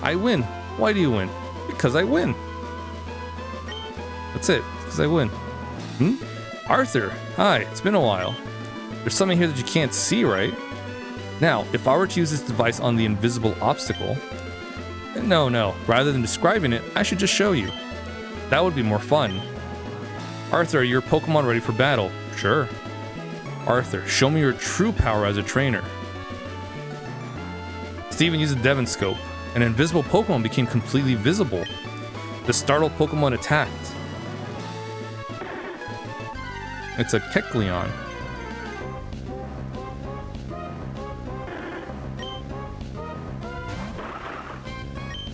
A: I win. Why do you win? Because I win. That's it. Because I win. Arthur, hi, it's been a while. There's something here that you can't see, right? Now, if I were to use this device on the invisible obstacle... No. Rather than describing it, I should just show you. That would be more fun. Arthur, are your Pokemon ready for battle? Sure. Arthur, show me your true power as a trainer. Steven used a Devon Scope. An invisible Pokemon became completely visible. The startled Pokemon attacked. It's a Kecleon.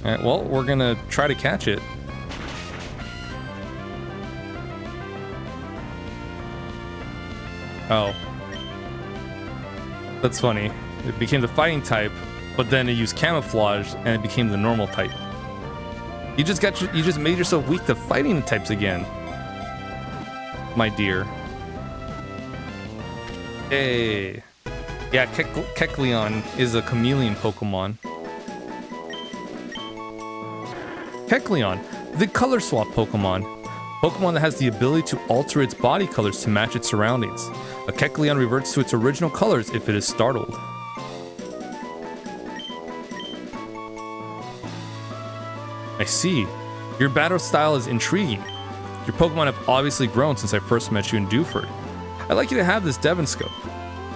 A: Alright, well, we're gonna try to catch it. Oh. That's funny. It became the fighting type, but then it used camouflage and it became the normal type. You just made yourself weak to fighting types again. My dear. Hey. Yeah, Kecleon is a chameleon Pokemon. Kecleon, the color swap Pokemon. Pokemon that has the ability to alter its body colors to match its surroundings. A Kecleon reverts to its original colors if it is startled. I see. Your battle style is intriguing. Your Pokemon have obviously grown since I first met you in Dewford. I'd like you to have this Devon Scope.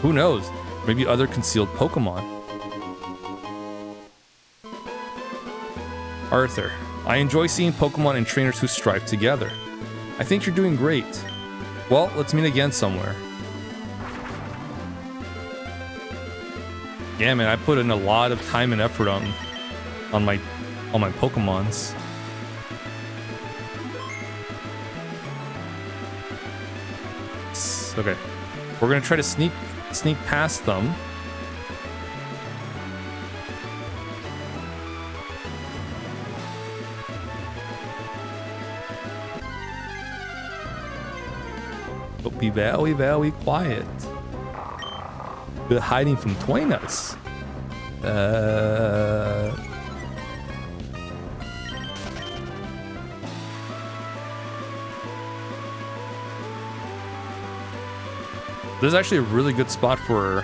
A: Who knows? Maybe other concealed Pokemon. Arthur, I enjoy seeing Pokemon and trainers who strive together. I think you're doing great. Well, let's meet again somewhere. Yeah, man, I put in a lot of time and effort on my Pokemons. Okay, we're gonna try to sneak past them. But be very, very quiet. They're hiding from Twainas. This is actually a really good spot for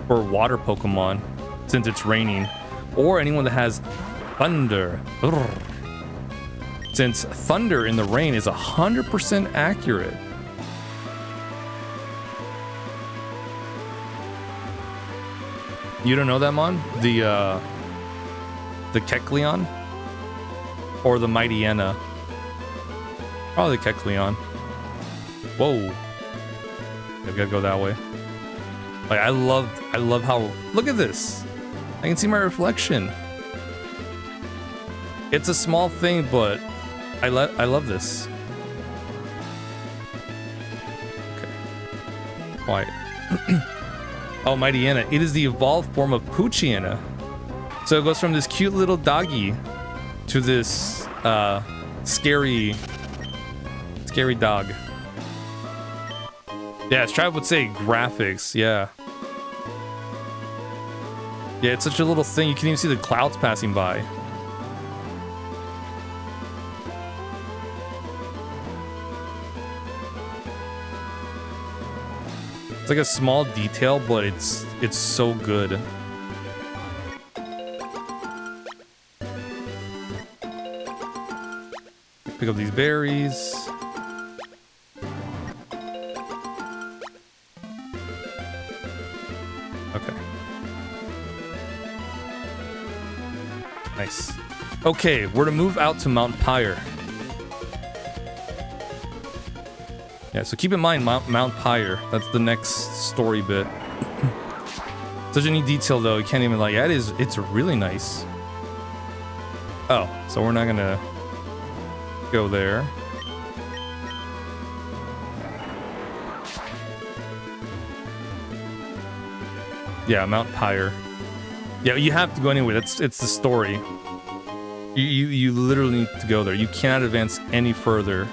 A: water Pokemon, since it's raining, or anyone that has thunder. Urgh. Since thunder in the rain is 100% accurate. You don't know that, Mon? The Kecleon? Or the Mightyena? Probably Kecleon. Whoa. I gotta go that way. Like, I love how... Look at this! I can see my reflection. It's a small thing, but I love this. Okay. Quiet. Oh, Mightyena. It is the evolved form of Poochyena. So it goes from this cute little doggy to this scary dog. Yeah, Strive would say graphics, yeah. Yeah, it's such a little thing, you can even see the clouds passing by. It's like a small detail, but it's so good. Pick up these berries. Okay. Nice. Okay, we're to move out to Mount Pyre. Yeah, so keep in mind Mount Pyre. That's the next story bit. Such a neat detail, though. You can't even like. Yeah, it's really nice. Oh, so we're not gonna go there. Yeah, Mount Pyre. Yeah, you have to go anyway. It's the story. You literally need to go there. You cannot advance any further.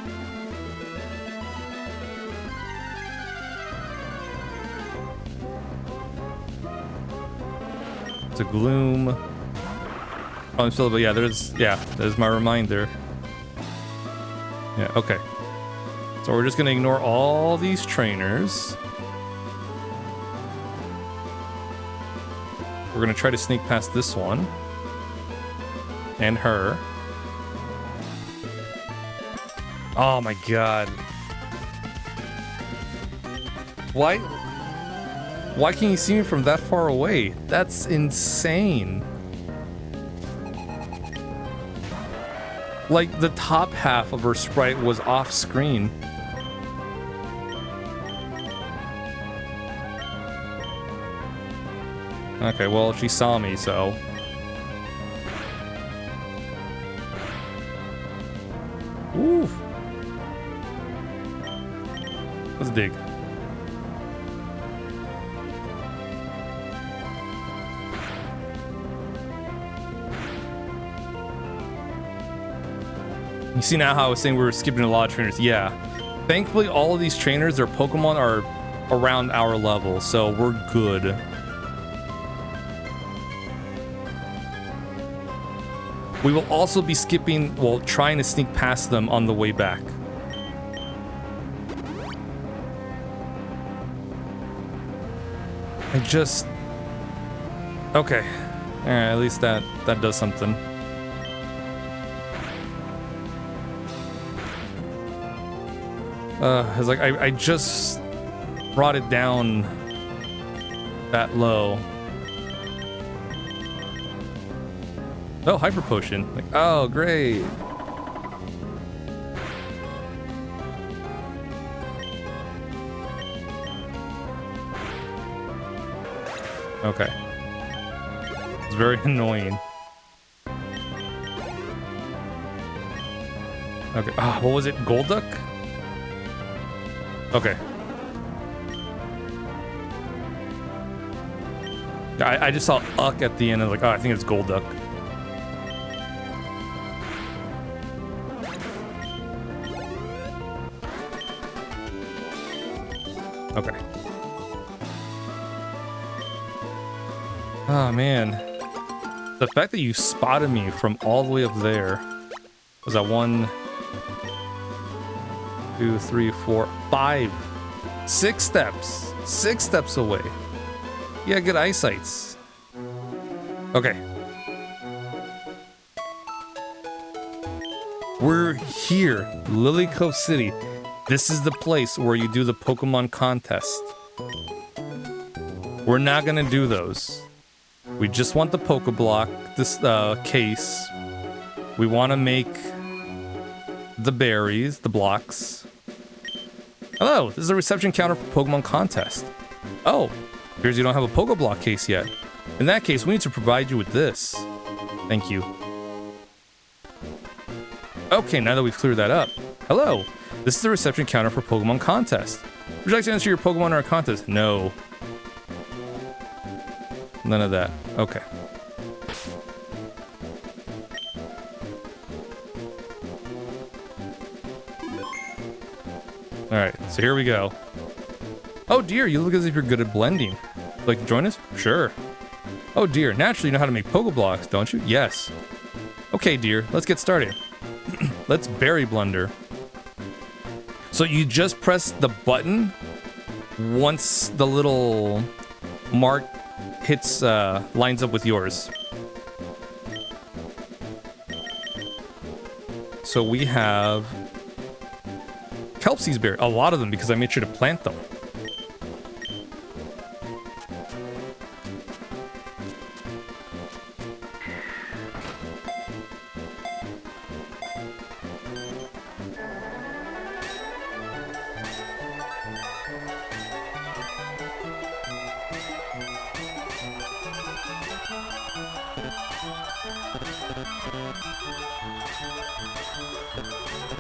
A: To Gloom. Oh, I'm still, but yeah, there's my reminder. Yeah, okay. So we're just gonna ignore all these trainers. We're gonna try to sneak past this one. And her. Oh my god. Why? Why can you see me from that far away? That's insane. Like, the top half of her sprite was off screen. Okay, well, she saw me, so... Oof. Let's dig. You see now how I was saying we were skipping a lot of trainers? Yeah. Thankfully, all of these trainers, their Pokemon are around our level, so we're good. We will also be skipping, well, trying to sneak past them on the way back. I just... Okay. Alright, at least that does something. It's like I just brought it down that low. Oh, Hyper Potion. Like, oh, great. Okay. It's very annoying. Okay. Ah, what was it? Golduck? Okay. I just saw Uck at the end and like, oh, I think it's Golduck. Okay. Oh, man. The fact that you spotted me from all the way up there. Was that 1, 2, 3, 4, 5, 6 steps. 6 steps away. Yeah, good eyesights. Okay. We're here, Lily Cove City. This is the place where you do the Pokemon contest. We're not gonna do those. We just want the Pokeblock, this case. We want to make the berries, the blocks. Hello, this is a reception counter for Pokemon contest. Oh, appears you don't have a Pokeblock case yet. In that case, we need to provide you with this. Thank you. Okay, now that we've cleared that up. Hello, this is the reception counter for Pokemon contest. Would you like to enter your Pokemon in our contest? No. None of that. Okay. Alright, so here we go. Oh dear, you look as if you're good at blending. Would you like to join us? Sure. Oh dear, naturally you know how to make Pokeblocks, don't you? Yes. Okay dear, let's get started. Let's berry blender. So you just press the button once the little mark hits, lines up with yours. So we have Kelpsie's berry, a lot of them because I made sure to plant them.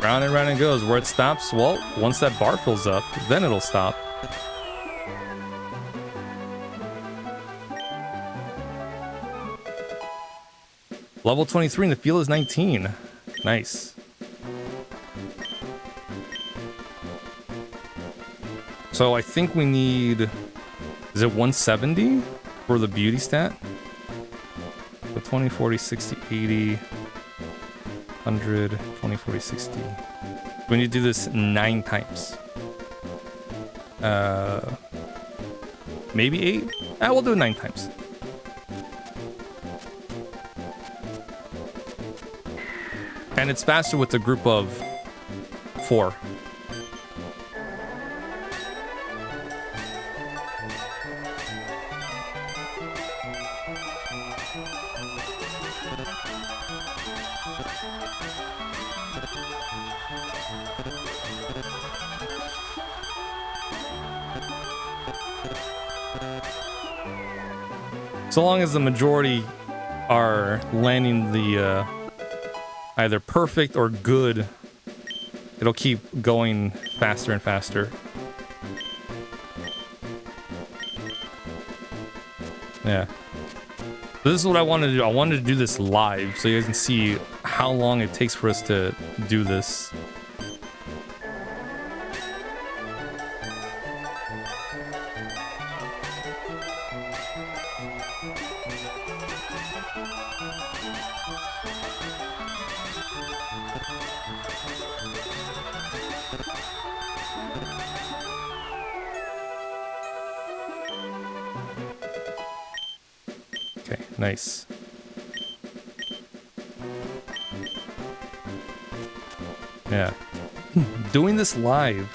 A: Round and round it goes. Where it stops, well, once that bar fills up, then it'll stop. Level 23 and the field is 19. Nice. So I think we need... Is it 170 for the beauty stat? So 20, 40, 60, 80... 100, 20, 40, 60. We need to do this 9 times. Maybe 8? We'll do it 9 times. And it's faster with a group of 4. So long as the majority are landing the either perfect or good, it'll keep going faster and faster. Yeah. So this is what I wanted to do. I wanted to do this live so you guys can see how long it takes for us to do this. Okay, nice. Yeah. Doing this live.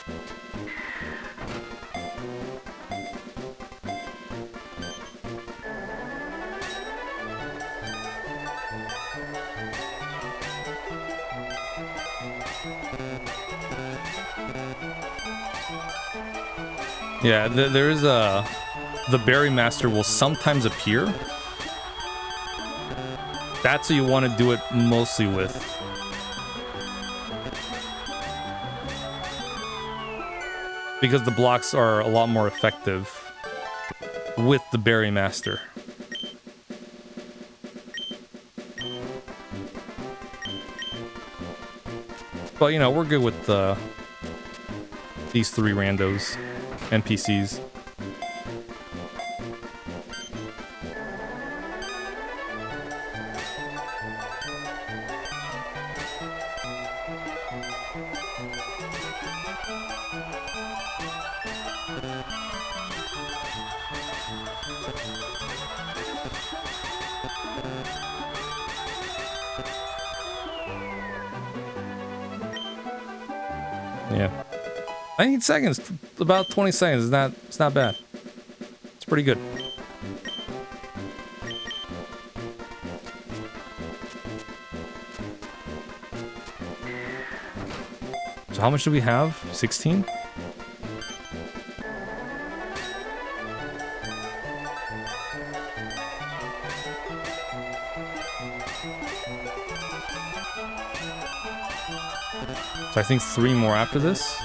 A: Yeah, there is a... The Berry Master will sometimes appear. That's what you want to do it mostly with. Because the blocks are a lot more effective with the Berry Master. But, you know, we're good with these 3 randos, NPCs. Yeah. 19 seconds, about 20 seconds. It's not bad. It's pretty good. So how much do we have? 16? So I think 3 more after this.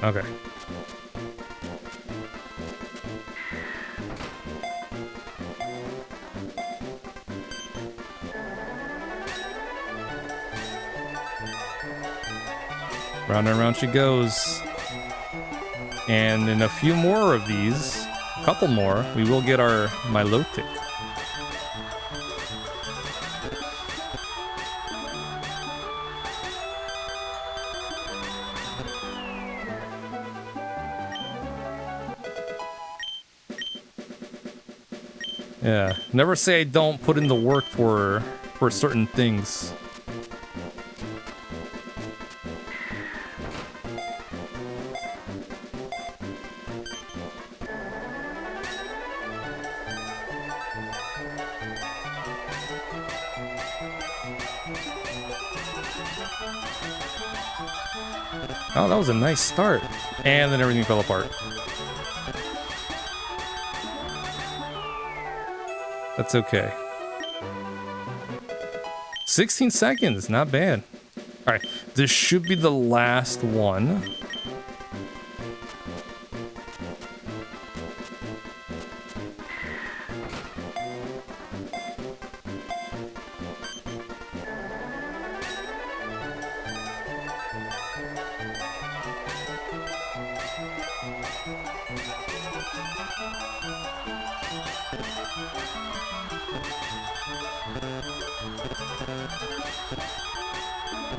A: Okay. Round and round she goes. And in a few more of these, a couple more, we will get our Milotic. Yeah, never say I don't put in the work for certain things. Oh, that was a nice start. And then everything fell apart. That's okay. 16 seconds, not bad. All right, this should be the last one.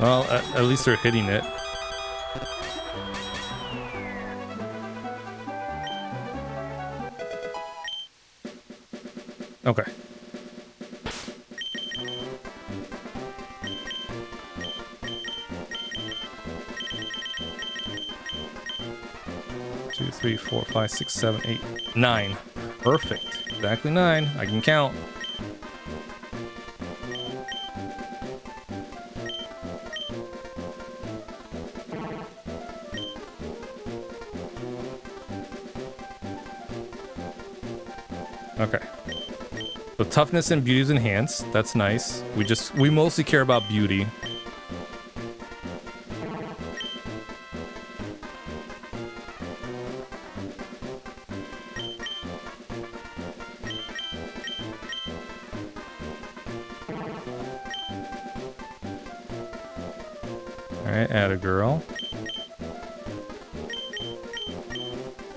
A: Well, at least they're hitting it. Okay. Two, three, four, five, six, seven, eight, 9. Perfect. Exactly 9. I can count. Okay. So toughness and beauty is enhanced. That's nice. We mostly care about beauty. Alright, add a girl.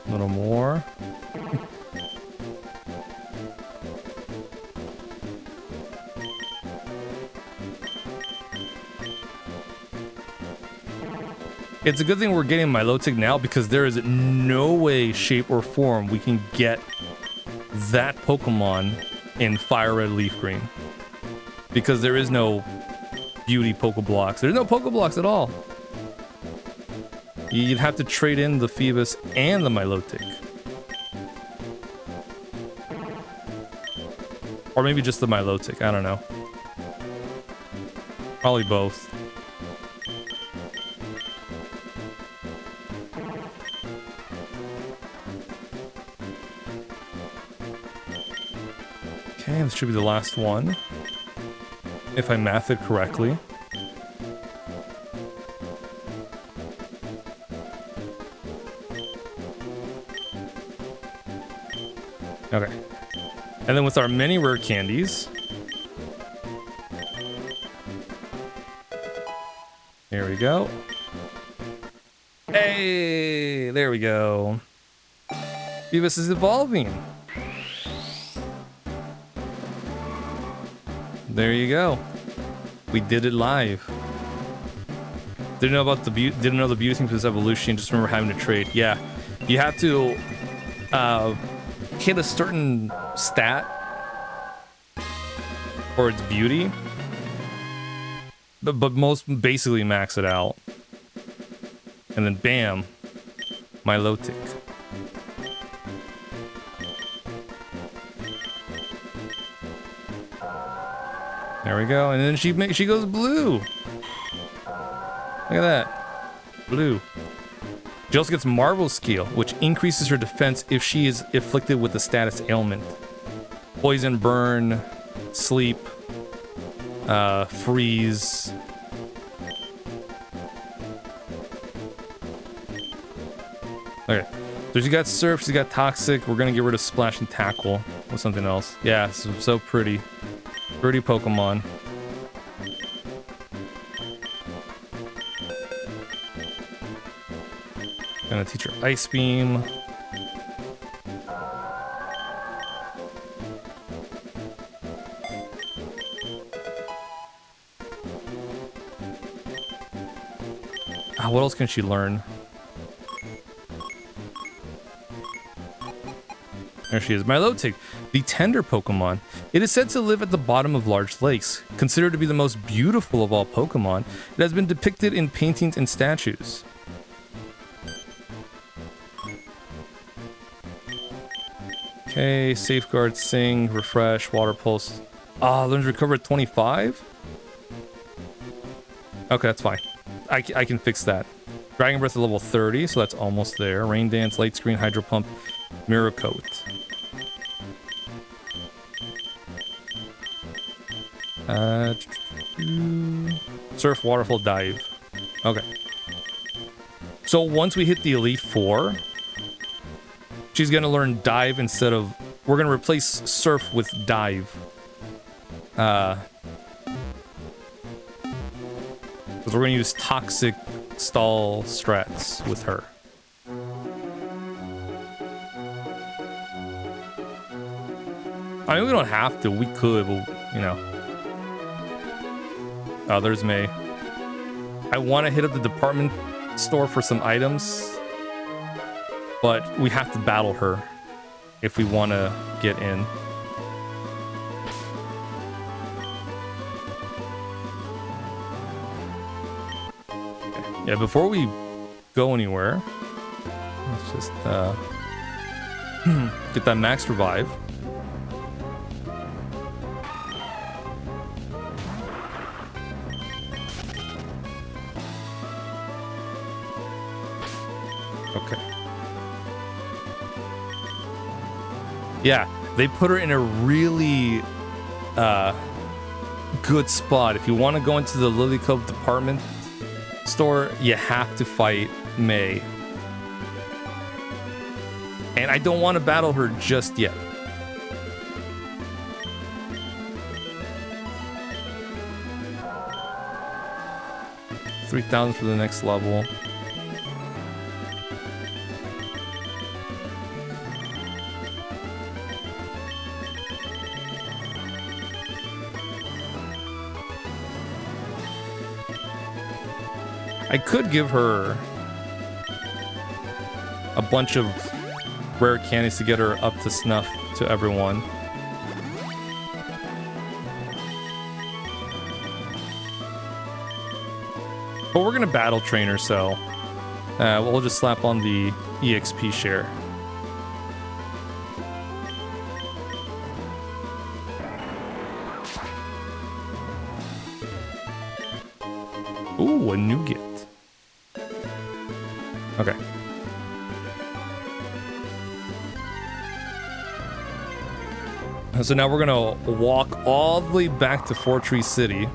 A: A little more. It's a good thing we're getting Milotic now because there is no way, shape, or form we can get that Pokemon in Fire Red Leaf Green. Because there is no beauty Pokeblocks. There's no Pokeblocks at all. You'd have to trade in the Phoebus and the Milotic. Or maybe just the Milotic, I don't know. Probably both. Okay, this should be the last one. If I math it correctly. Okay. And then with our many rare candies. Here we go. Hey, there we go. Phoebus is evolving. There you go. We did it live. Didn't know about the didn't know the beauty thing for this evolution. Just remember having to trade. Yeah, you have to hit a certain stat for its beauty, but most basically max it out, and then bam, Milotic. There we go, and then she goes blue. Look at that, blue. She also gets Marvel Skill, which increases her defense if she is afflicted with a status ailment. Poison, burn, sleep, freeze. Okay, so she got Surf, she's got Toxic. We're gonna get rid of Splash and Tackle with something else. Yeah, so pretty. Pretty Pokemon. Gonna teach her Ice Beam. What else can she learn? There she is, Milotic, the tender Pokemon. It is said to live at the bottom of large lakes. Considered to be the most beautiful of all Pokemon, it has been depicted in paintings and statues. Okay, Safeguard, Sing, Refresh, Water Pulse. Learn to recover at 25? Okay, that's fine. I can fix that. Dragon Breath at level 30, so that's almost there. Rain Dance, Light Screen, Hydro Pump, Mirror Coat. Surf, Waterfall, Dive. Okay. So once we hit the Elite Four, she's gonna learn Dive instead of... We're gonna replace Surf with Dive. Because we're gonna use Toxic Stall strats with her. I mean, we don't have to. We could, but, you know. Oh, there's May. I want to hit up the department store for some items, but we have to battle her if we want to get in. Okay. Yeah, before we go anywhere, let's just get that max revive. Okay. Yeah, they put her in a really good spot. If you want to go into the Lily Cove department store, you have to fight May. And I don't want to battle her just yet. $3,000 for the next level. I could give her a bunch of rare candies to get her up to snuff to everyone. But we're gonna battle train her, so we'll just slap on the EXP share. Ooh, a nougat. Okay. So now we're gonna walk all the way back to Fortree City.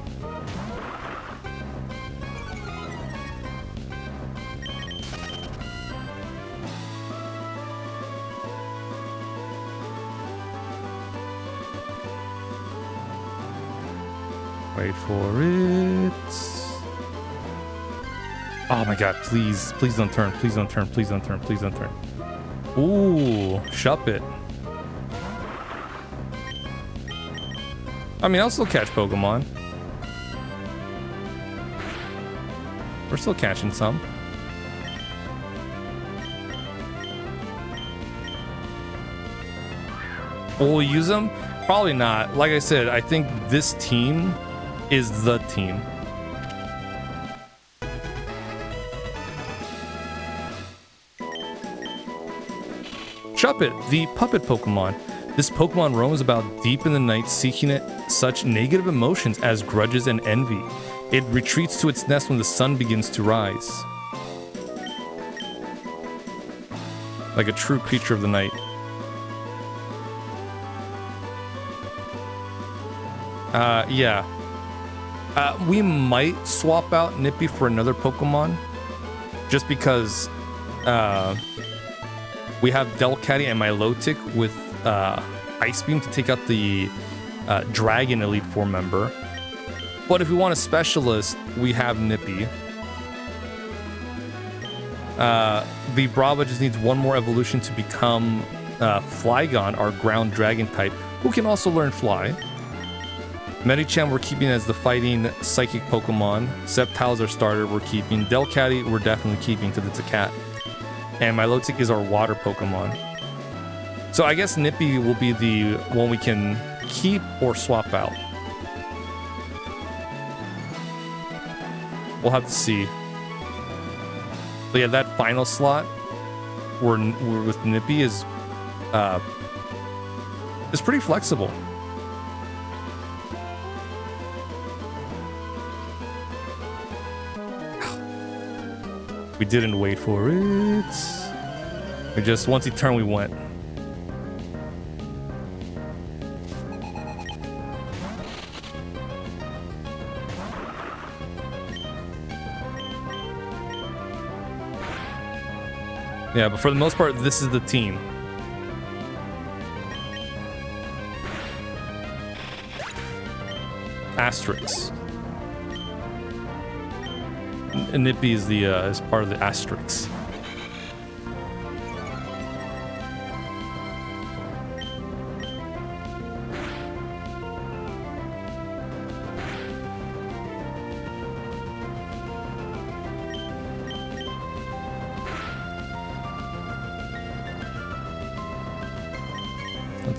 A: Wait for it. Oh my god, please. Please don't turn. Please don't turn. Please don't turn. Please don't turn. Ooh, Shuppet. I mean, I'll still catch Pokemon. We're still catching some. Will we use them? Probably not. Like I said, I think this team is the team. Shuppet, the puppet Pokemon. This Pokemon roams about deep in the night, seeking it such negative emotions as grudges and envy. It retreats to its nest when the sun begins to rise. Like a true creature of the night. Yeah. We might swap out Nippy for another Pokemon. Just because, we have Delcatty and Milotic with Ice Beam to take out the Dragon Elite Four member. But if we want a specialist, we have Nippy. Vibrava just needs one more evolution to become Flygon, our ground dragon type, who can also learn Fly. Medicham we're keeping as the fighting psychic Pokemon. Sceptile's our starter we're keeping. Delcatty we're definitely keeping because it's a cat. And Milotic is our water Pokemon. So I guess Nippy will be the one we can keep or swap out. We'll have to see. But yeah, that final slot we're with Nippy is pretty flexible. We didn't wait for it. We just, once he turned, we went. Yeah, but for the most part, this is the team. Asterix. And Nippy is the is part of the Asterix.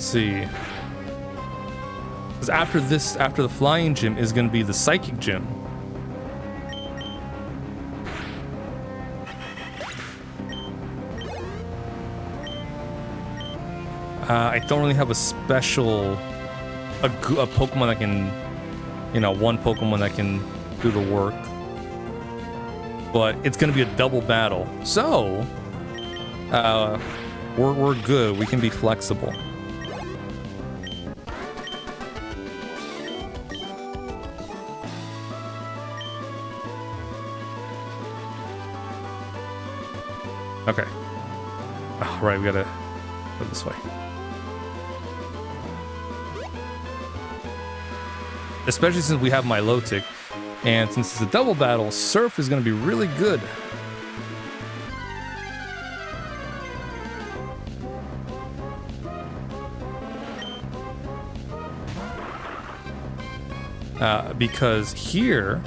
A: Let's see. Because after this, after the flying gym is going to be the psychic gym. I don't really have a special, a Pokemon that can, you know, one Pokemon that can do the work. But it's going to be a double battle. So, we're good. We can be flexible. Okay. Oh, right, we gotta go this way. Especially since we have Milotic, and since it's a double battle, Surf is gonna be really good. Because here,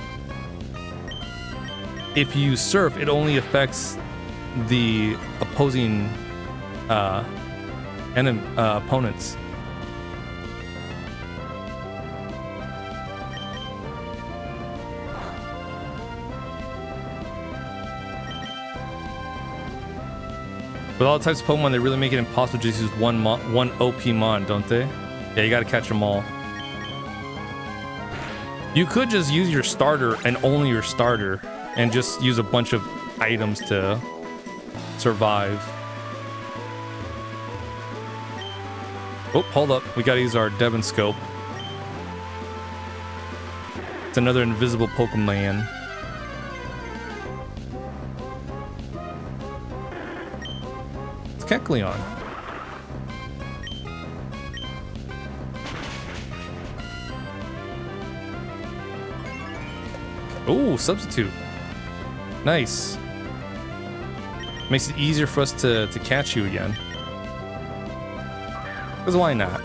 A: if you use Surf, it only affects the opposing opponents. With all the types of Pokemon, they really make it impossible to just use one OP Mon, don't they? Yeah, you gotta catch them all. You could just use your starter and only your starter and just use a bunch of items to survive. Oh, hold up. We gotta use our Devon Scope. It's another invisible Pokemon. It's Kecleon. Oh, substitute. Nice. Makes it easier for us to catch you again. Because why not?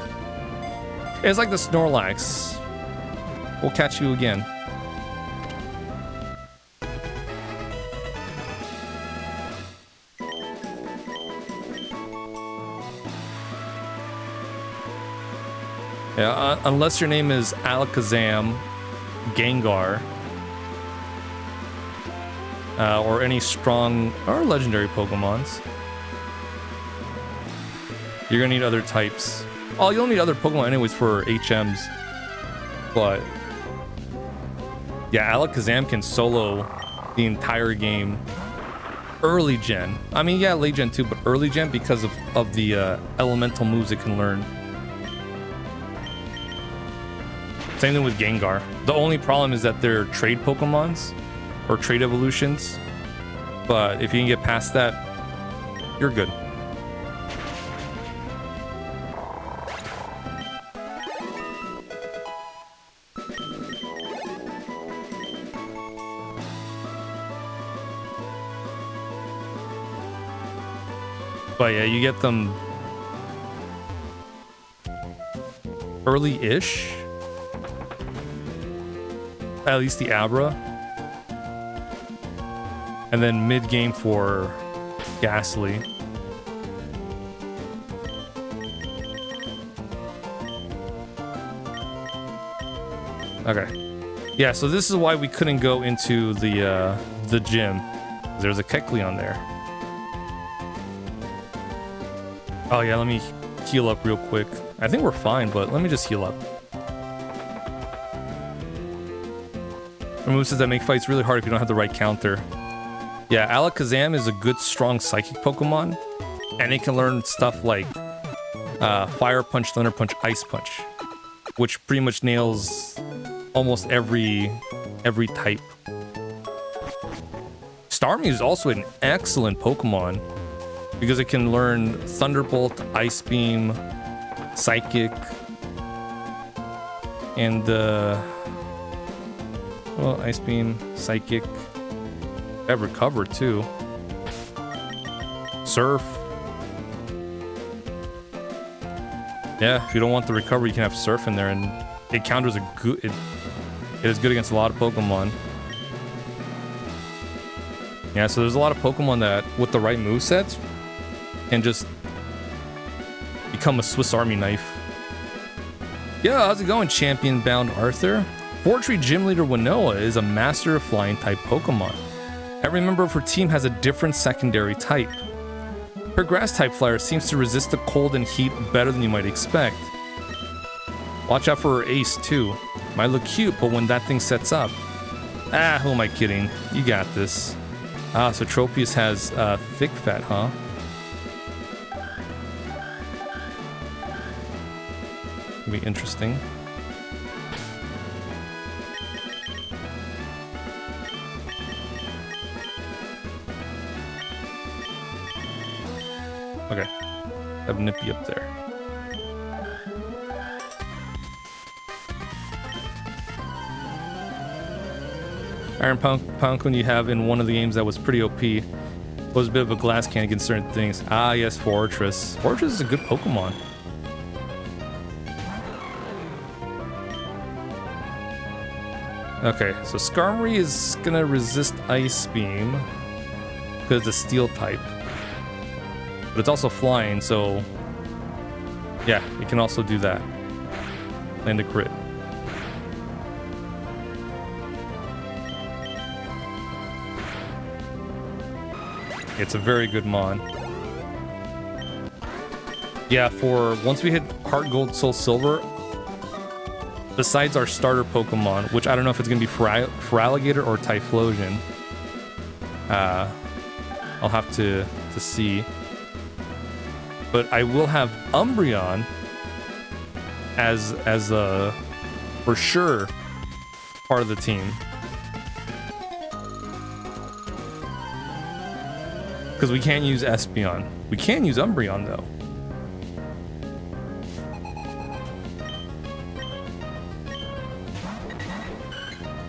A: It's like the Snorlax. We'll catch you again. Yeah, unless your name is Alakazam, Gengar, or any strong or legendary Pokemons. You're gonna need other types. Oh, you'll need other Pokemon anyways for HMs. But yeah, Alakazam can solo the entire game. Early gen. I mean, yeah, late gen too, but early gen because of the elemental moves it can learn. Same thing with Gengar. The only problem is that they're trade Pokemons or trade evolutions. But if you can get past that, you're good. But yeah, you get them early-ish. At least the Abra. And then mid-game for Ghastly. Okay. Yeah, so this is why we couldn't go into the gym. There's a Kecleon there. Oh yeah, let me heal up real quick. I think we're fine, but let me just heal up. Moves that make fights really hard if you don't have the right counter. Yeah, Alakazam is a good, strong psychic Pokemon, and it can learn stuff like Fire Punch, Thunder Punch, Ice Punch, which pretty much nails almost every type. Starmie is also an excellent Pokemon because it can learn Thunderbolt, Ice Beam, Psychic, and well, Ice Beam, Psychic. I have Recover too. Surf. Yeah, if you don't want the Recover, you can have Surf in there, and it counters a good. It is good against a lot of Pokemon. Yeah, so there's a lot of Pokemon that, with the right movesets, can just be become a Swiss Army knife. Yo, how's it going, champion bound Arthur? Fortree gym leader Winoa is a master of flying type Pokemon. Every member of her team has a different secondary type. Her grass type flyer seems to resist the cold and heat better than you might expect. Watch out for her ace too. Might look cute, but when that thing sets up... Ah, who am I kidding? You got this. Ah, so Tropius has thick fat, huh? Be interesting. Okay, have Nippy up there. Iron Pound you have in one of the games that was pretty OP. Was a bit of a glass can against certain things. Ah, yes, Fortress. Fortress is a good Pokemon. Okay, so Skarmory is gonna resist Ice Beam because it's a Steel type, but it's also flying, so yeah, it can also do that. Land a crit. It's a very good mon. Yeah, for once we hit Heart Gold, Soul Silver, besides our starter Pokemon, which I don't know if it's going to be for Alligator or Typhlosion. I'll have to see. But I will have Umbreon as a for sure part of the team. Because we can't use Espeon. We can use Umbreon though.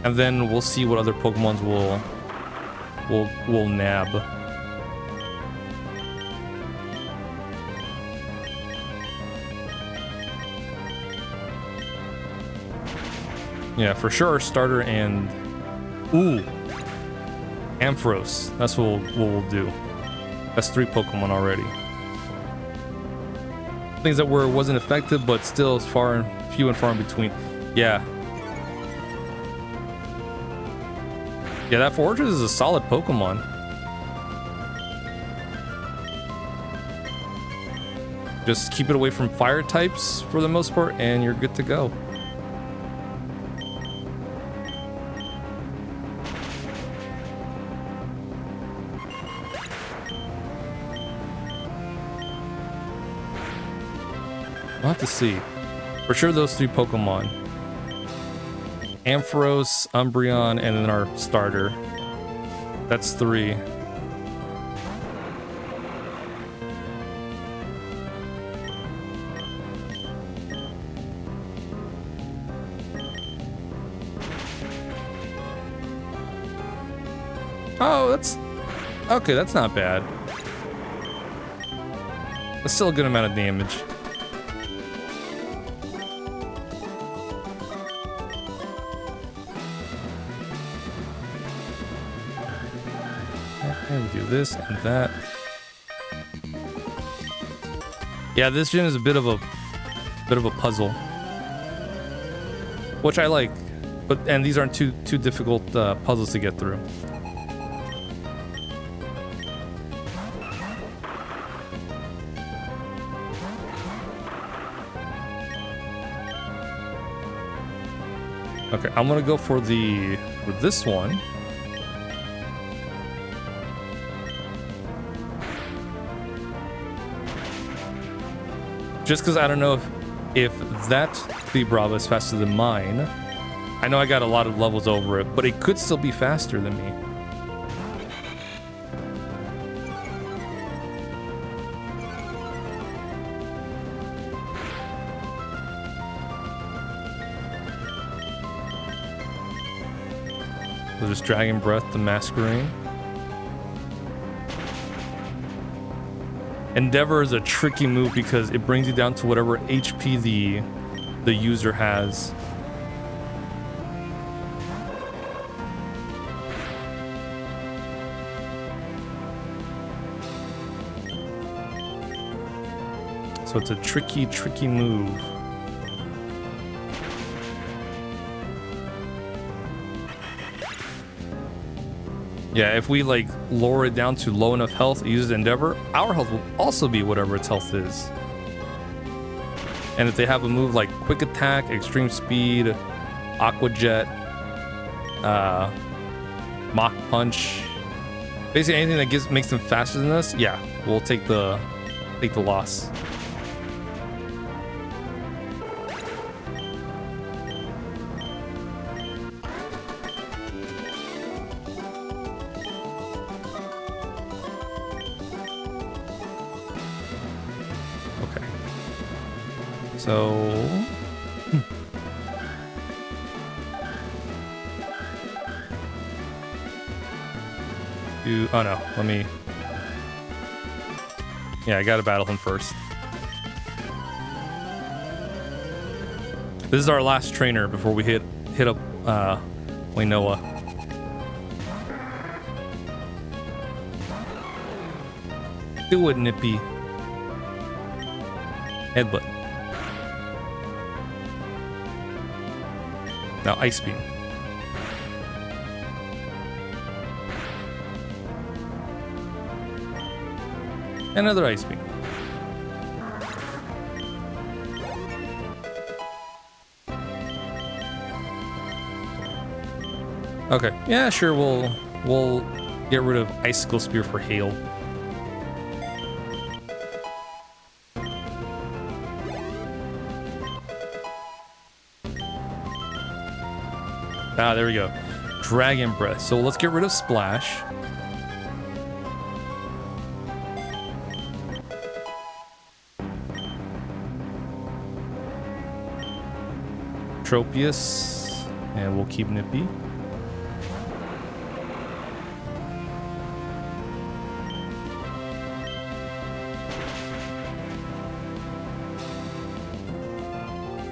A: And then we'll see what other Pokemons we'll nab. Yeah, for sure, starter and Ampharos. That's what we'll do. That's 3 Pokemon already. Things that wasn't effective, but still few and far in between. Yeah. Yeah, that Fortress is a solid Pokemon. Just keep it away from fire types for the most part, and you're good to go. We'll have to see. For sure, those 3 Pokemon. Ampharos, Umbreon, and then our starter. That's 3. Oh, that's... Okay, that's not bad. That's still a good amount of damage. Do this and that. Yeah, this gym is a bit of a puzzle, which I like, and these aren't too difficult puzzles to get through. Okay, I'm gonna go for this one. Just because I don't know if that Brava is faster than mine. I know I got a lot of levels over it, but it could still be faster than me. We'll just Dragon Breath the Masquerain. Endeavor is a tricky move because it brings you down to whatever HP the user has. So it's a tricky, tricky move. Yeah, if we like lower it down to low enough health, it uses Endeavor, our health will also be whatever its health is. And if they have a move like Quick Attack, Extreme Speed, Aqua Jet, Mach Punch, basically anything that makes them faster than us, yeah, we'll take the loss. So, oh no, let me, yeah, I gotta battle him first. This is our last trainer before we hit up, Wainoa. Do it, Nippy. Headbutt. Now Ice Beam. Another Ice Beam. Okay, yeah, sure, we'll get rid of Icicle Spear for Hail. Ah, there we go. Dragon Breath. So let's get rid of Splash. Tropius. And we'll keep Nippy.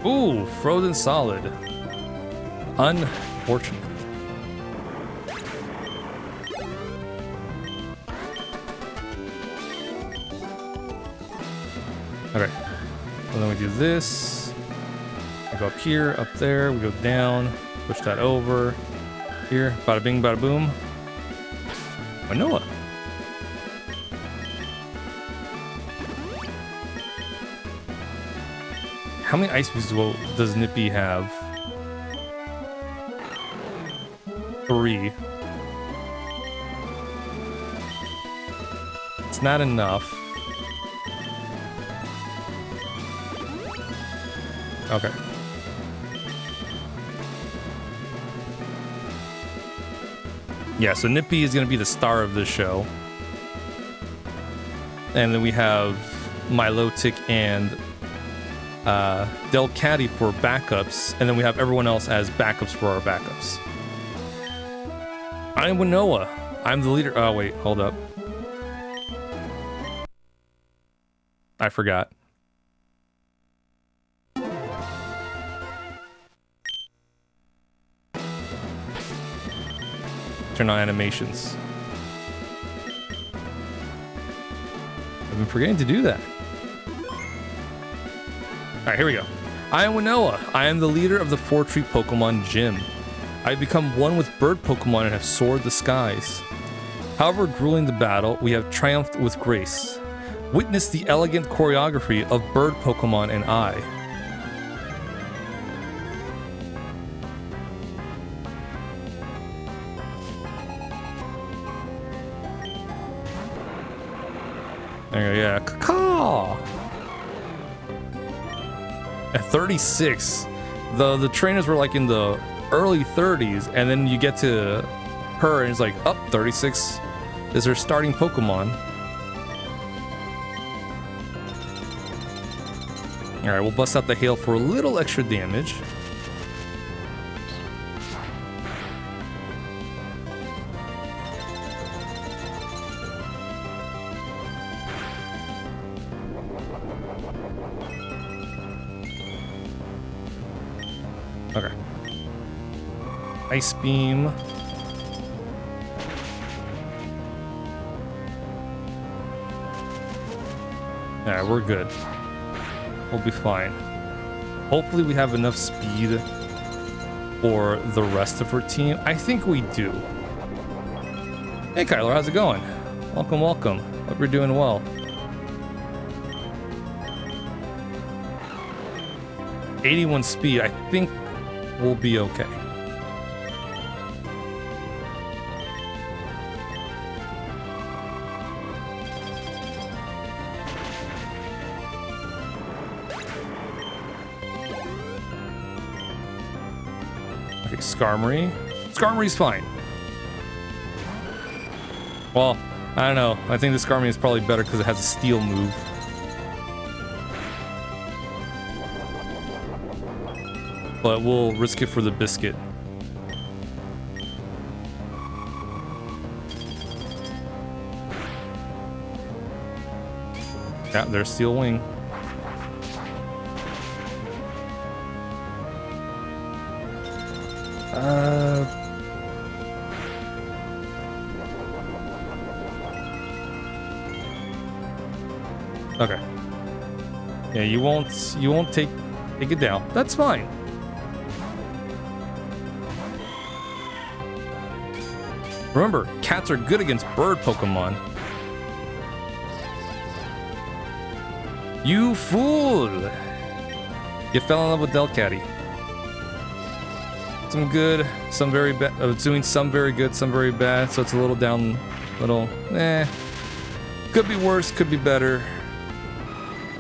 A: Ooh, Frozen Solid. Unfortunate. Okay. So then we do this. We go up here, up there. We go down. Push that over. Here. Bada bing, bada boom. Wainoa. How many ice beams does Nippy have? 3. It's not enough. Okay. Yeah, so Nippy is going to be the star of this show. And then we have Milotic and Delcatty for backups. And then we have everyone else as backups for our backups. I'm Wainoa. I'm the leader. Oh, wait, hold up. I forgot. Turn on animations. I've been forgetting to do that. Alright, here we go. I am Wainoa. I am the leader of the Fortree Pokemon Gym. I have become one with bird Pokemon and have soared the skies. However grueling the battle, we have triumphed with grace. Witness the elegant choreography of bird Pokemon and I. There you go, yeah. Caw! At 36, the trainers were like in the early 30s, and then you get to her and it's like, up 36 is her starting Pokemon. Alright, we'll bust out the Hail for a little extra damage. Okay. Ice Beam. Alright, we're good. we'll be fine. Hopefully we have enough speed for the rest of her team. I think we do. Hey Kyler, how's it going? Welcome, welcome. Hope you're doing well. 81 speed, I think we'll be okay. Okay, Skarmory. Skarmory's fine. Well, I don't know. I think the Skarmory is probably better because it has a steel move. But we'll risk it for the biscuit. Yeah, there's Steel Wing. Okay. Yeah, you won't take it down. That's fine. Remember, cats are good against bird Pokemon. You fool! You fell in love with Delcatty. Some good, some very bad. Doing some very good, some very bad. So it's a little down, little eh. Could be worse, could be better.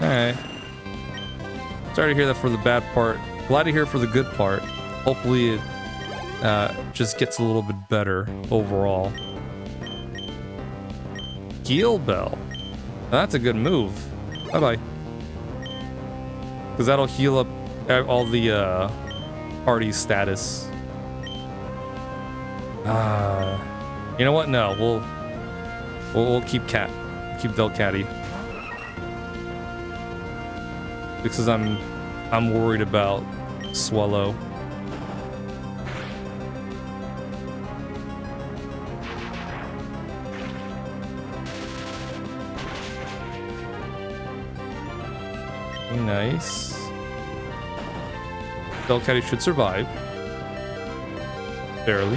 A: All right. Sorry to hear that for the bad part. Glad to hear it for the good part. Hopefully it just gets a little bit better overall. Heal Bell. That's a good move. Bye bye. Because that'll heal up all the party status. You know what? No, we'll keep Cat. Keep Delcatty. Because I'm worried about Swallow. Nice. Delcatty should survive. Barely.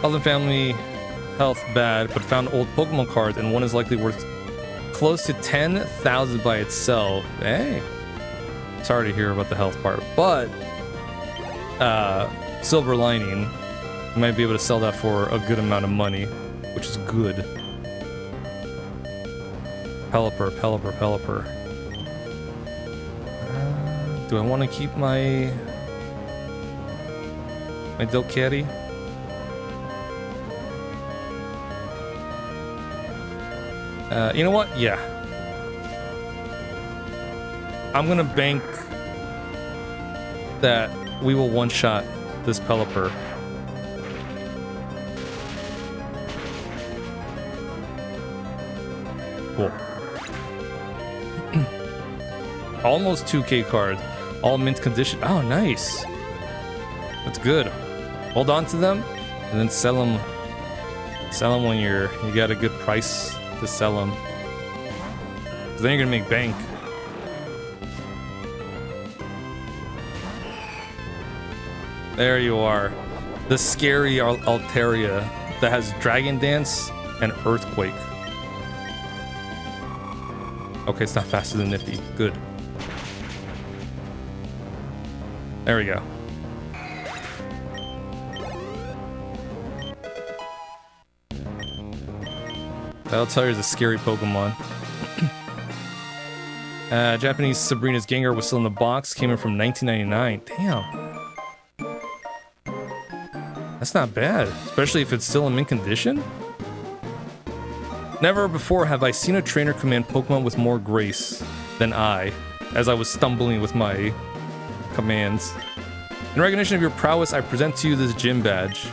A: Health and family health bad, but found old Pokemon cards, and one is likely worth close to 10,000 by itself. Hey. Sorry to hear about the health part, but silver lining, you might be able to sell that for a good amount of money, which is good. Pelipper. Do I want to keep my Delcatty? You know what? Yeah. I'm gonna bank that we will one-shot this Pelipper. Cool. Almost 2K cards. All mint condition. Oh, nice. That's good. Hold on to them and then sell them. Sell them when you got a good price to sell them. 'Cause then you're gonna make bank. There you are. The scary Altaria that has Dragon Dance and Earthquake. Okay, it's not faster than Nippy. Good. There we go. Altaria is a scary Pokemon. Japanese Sabrina's Gengar was still in the box. Came in from 1999. Damn. That's not bad. Especially if it's still in mint condition. Never before have I seen a trainer command Pokemon with more grace than I, as I was stumbling with my commands. In recognition of your prowess, I present to you this gym badge.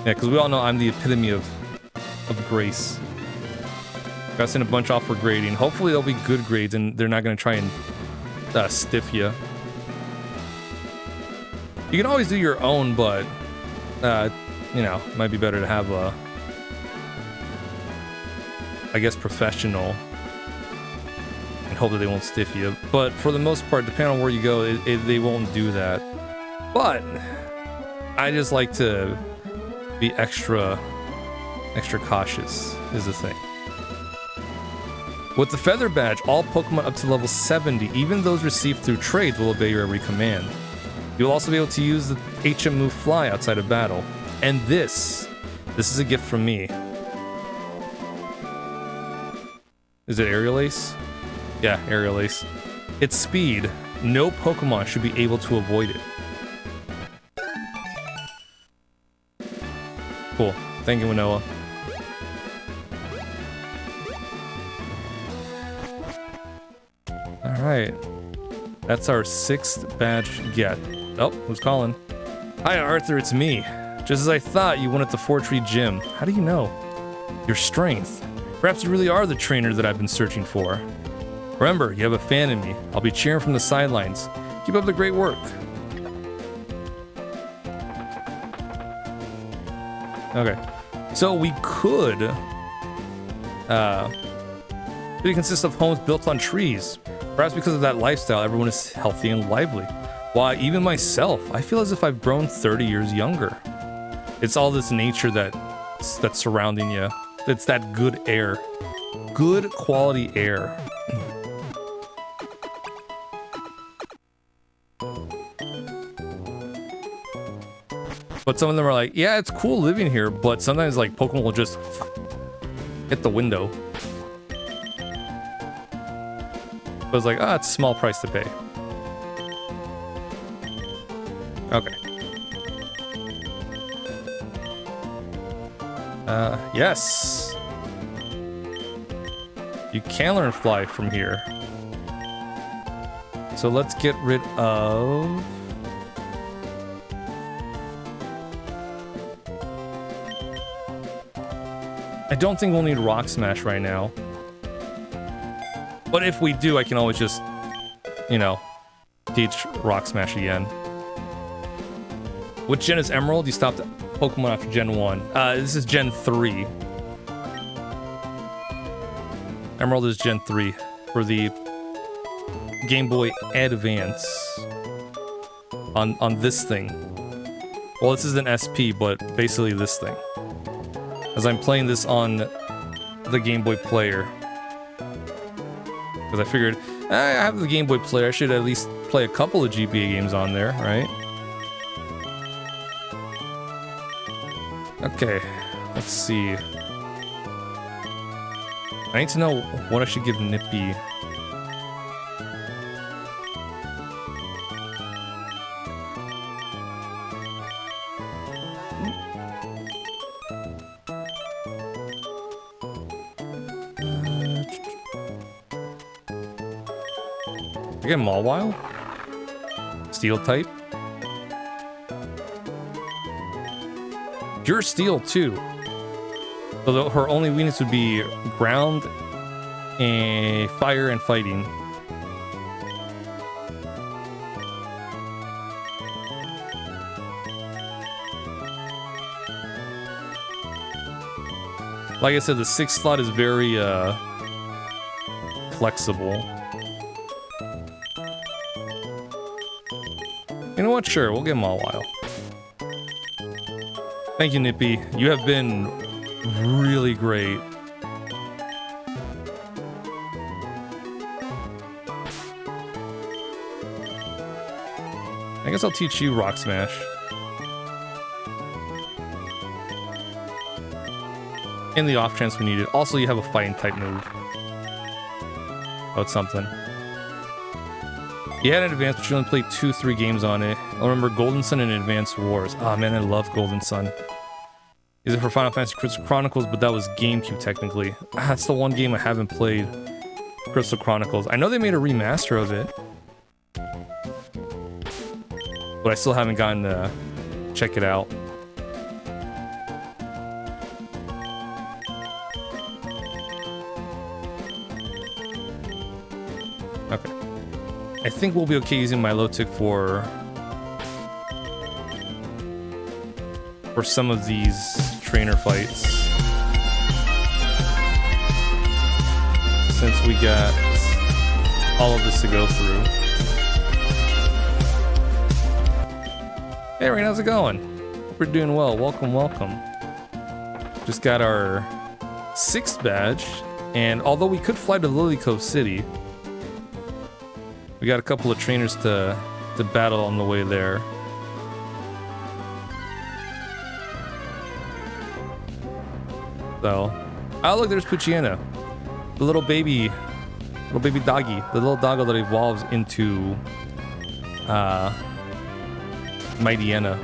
A: Yeah, because we all know I'm the epitome of grace. Gotta send a bunch off for grading. Hopefully they'll be good grades and they're not gonna try and stiff you. You can always do your own, but you know, it might be better to have I guess, professional and hope that they won't stiff you. But for the most part, depending on where you go, they won't do that. But I just like to be extra cautious is the thing. With the Feather Badge, all Pokemon up to level 70, even those received through trades, will obey your every command. You'll also be able to use the HM move Fly outside of battle. And this is a gift from me. Is it Aerial Ace? Yeah, Aerial Ace. Its speed, no Pokemon should be able to avoid it. Cool. Thank you, Manoa. Alright. That's our 6th badge get. Oh, who's calling? Hi, Arthur, it's me. Just as I thought, you won at the Fortree gym. How do you know? Your strength. Perhaps you really are the trainer that I've been searching for. Remember, you have a fan in me. I'll be cheering from the sidelines. Keep up the great work. Okay. So we could... it consists of homes built on trees. Perhaps because of that lifestyle, everyone is healthy and lively. Why, even myself, I feel as if I've grown 30 years younger. It's all this nature that's surrounding you. It's that good air. Good quality air. But some of them are like, yeah, it's cool living here, but sometimes like Pokemon will just hit the window. But it's like, ah, it's a small price to pay. Okay. Yes. You can learn Fly from here. So let's get rid of... I don't think we'll need Rock Smash right now. But if we do, I can always just, you know, teach Rock Smash again. Which gen is Emerald? You stopped Pokemon after Gen 1. This is Gen 3. Emerald is Gen 3 for the Game Boy Advance. On this thing. Well, this is an SP, but basically this thing. As I'm playing this on the Game Boy Player. Because I figured, I have the Game Boy Player, I should at least play a couple of GBA games on there, right? Okay, let's see. I need to know what I should give Nippy. I get Mawile? Steel type? Pure Steel too. Although her only weakness would be ground and fire and fighting. Like I said, the 6th slot is very flexible. You know what? Sure, we'll give him all a while. Thank you, Nippy. You have been really great. I guess I'll teach you Rock Smash. In the off chance we need it. Also, you have a fighting type move. Oh, it's something. You had an Advance, but you only played 2-3 games on it. I remember Golden Sun and Advance Wars. Oh man, I love Golden Sun. Is it for Final Fantasy Crystal Chronicles? But that was GameCube technically. That's the one game I haven't played. Crystal Chronicles. I know they made a remaster of it. But I still haven't gotten to check it out. Okay. I think we'll be okay using Milotic for some of these trainer fights. since we got all of this to go through. Hey, Rain, how's it going? We're doing well. Welcome, welcome. Just got our 6th badge, and although we could fly to Lily Cove City, we got a couple of trainers to battle on the way there. So, oh look, there's Puchiana, the little baby doggy, the little doggo that evolves into Mightyena.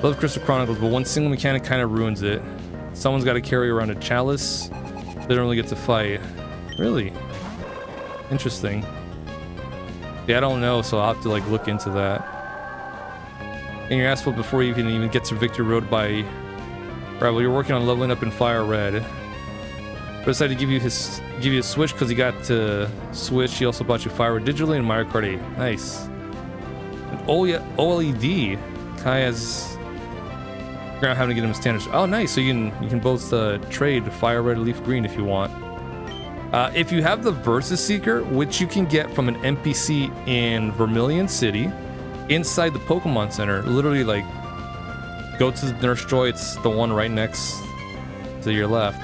A: Love Crystal Chronicles, but one single mechanic kind of ruins it. Someone's got to carry around a chalice. They don't really get to fight. Really? Interesting. Yeah, I don't know, so I'll have to like look into that. And you're asked for before you can even get to Victory Road by... Right, well, you're working on leveling up in Fire Red. But decided to give you a Switch because he got to Switch. He also bought you Fire Red digitally and Mario Kart 8. Nice. And OLED. Kai has... Figure out how to get him a standard. Oh, nice. So you can both trade Fire Red and Leaf Green if you want. If you have the Versus Seeker, which you can get from an NPC in Vermilion City, inside the Pokemon Center, literally like go to the Nurse Joy. It's the one right next to your left,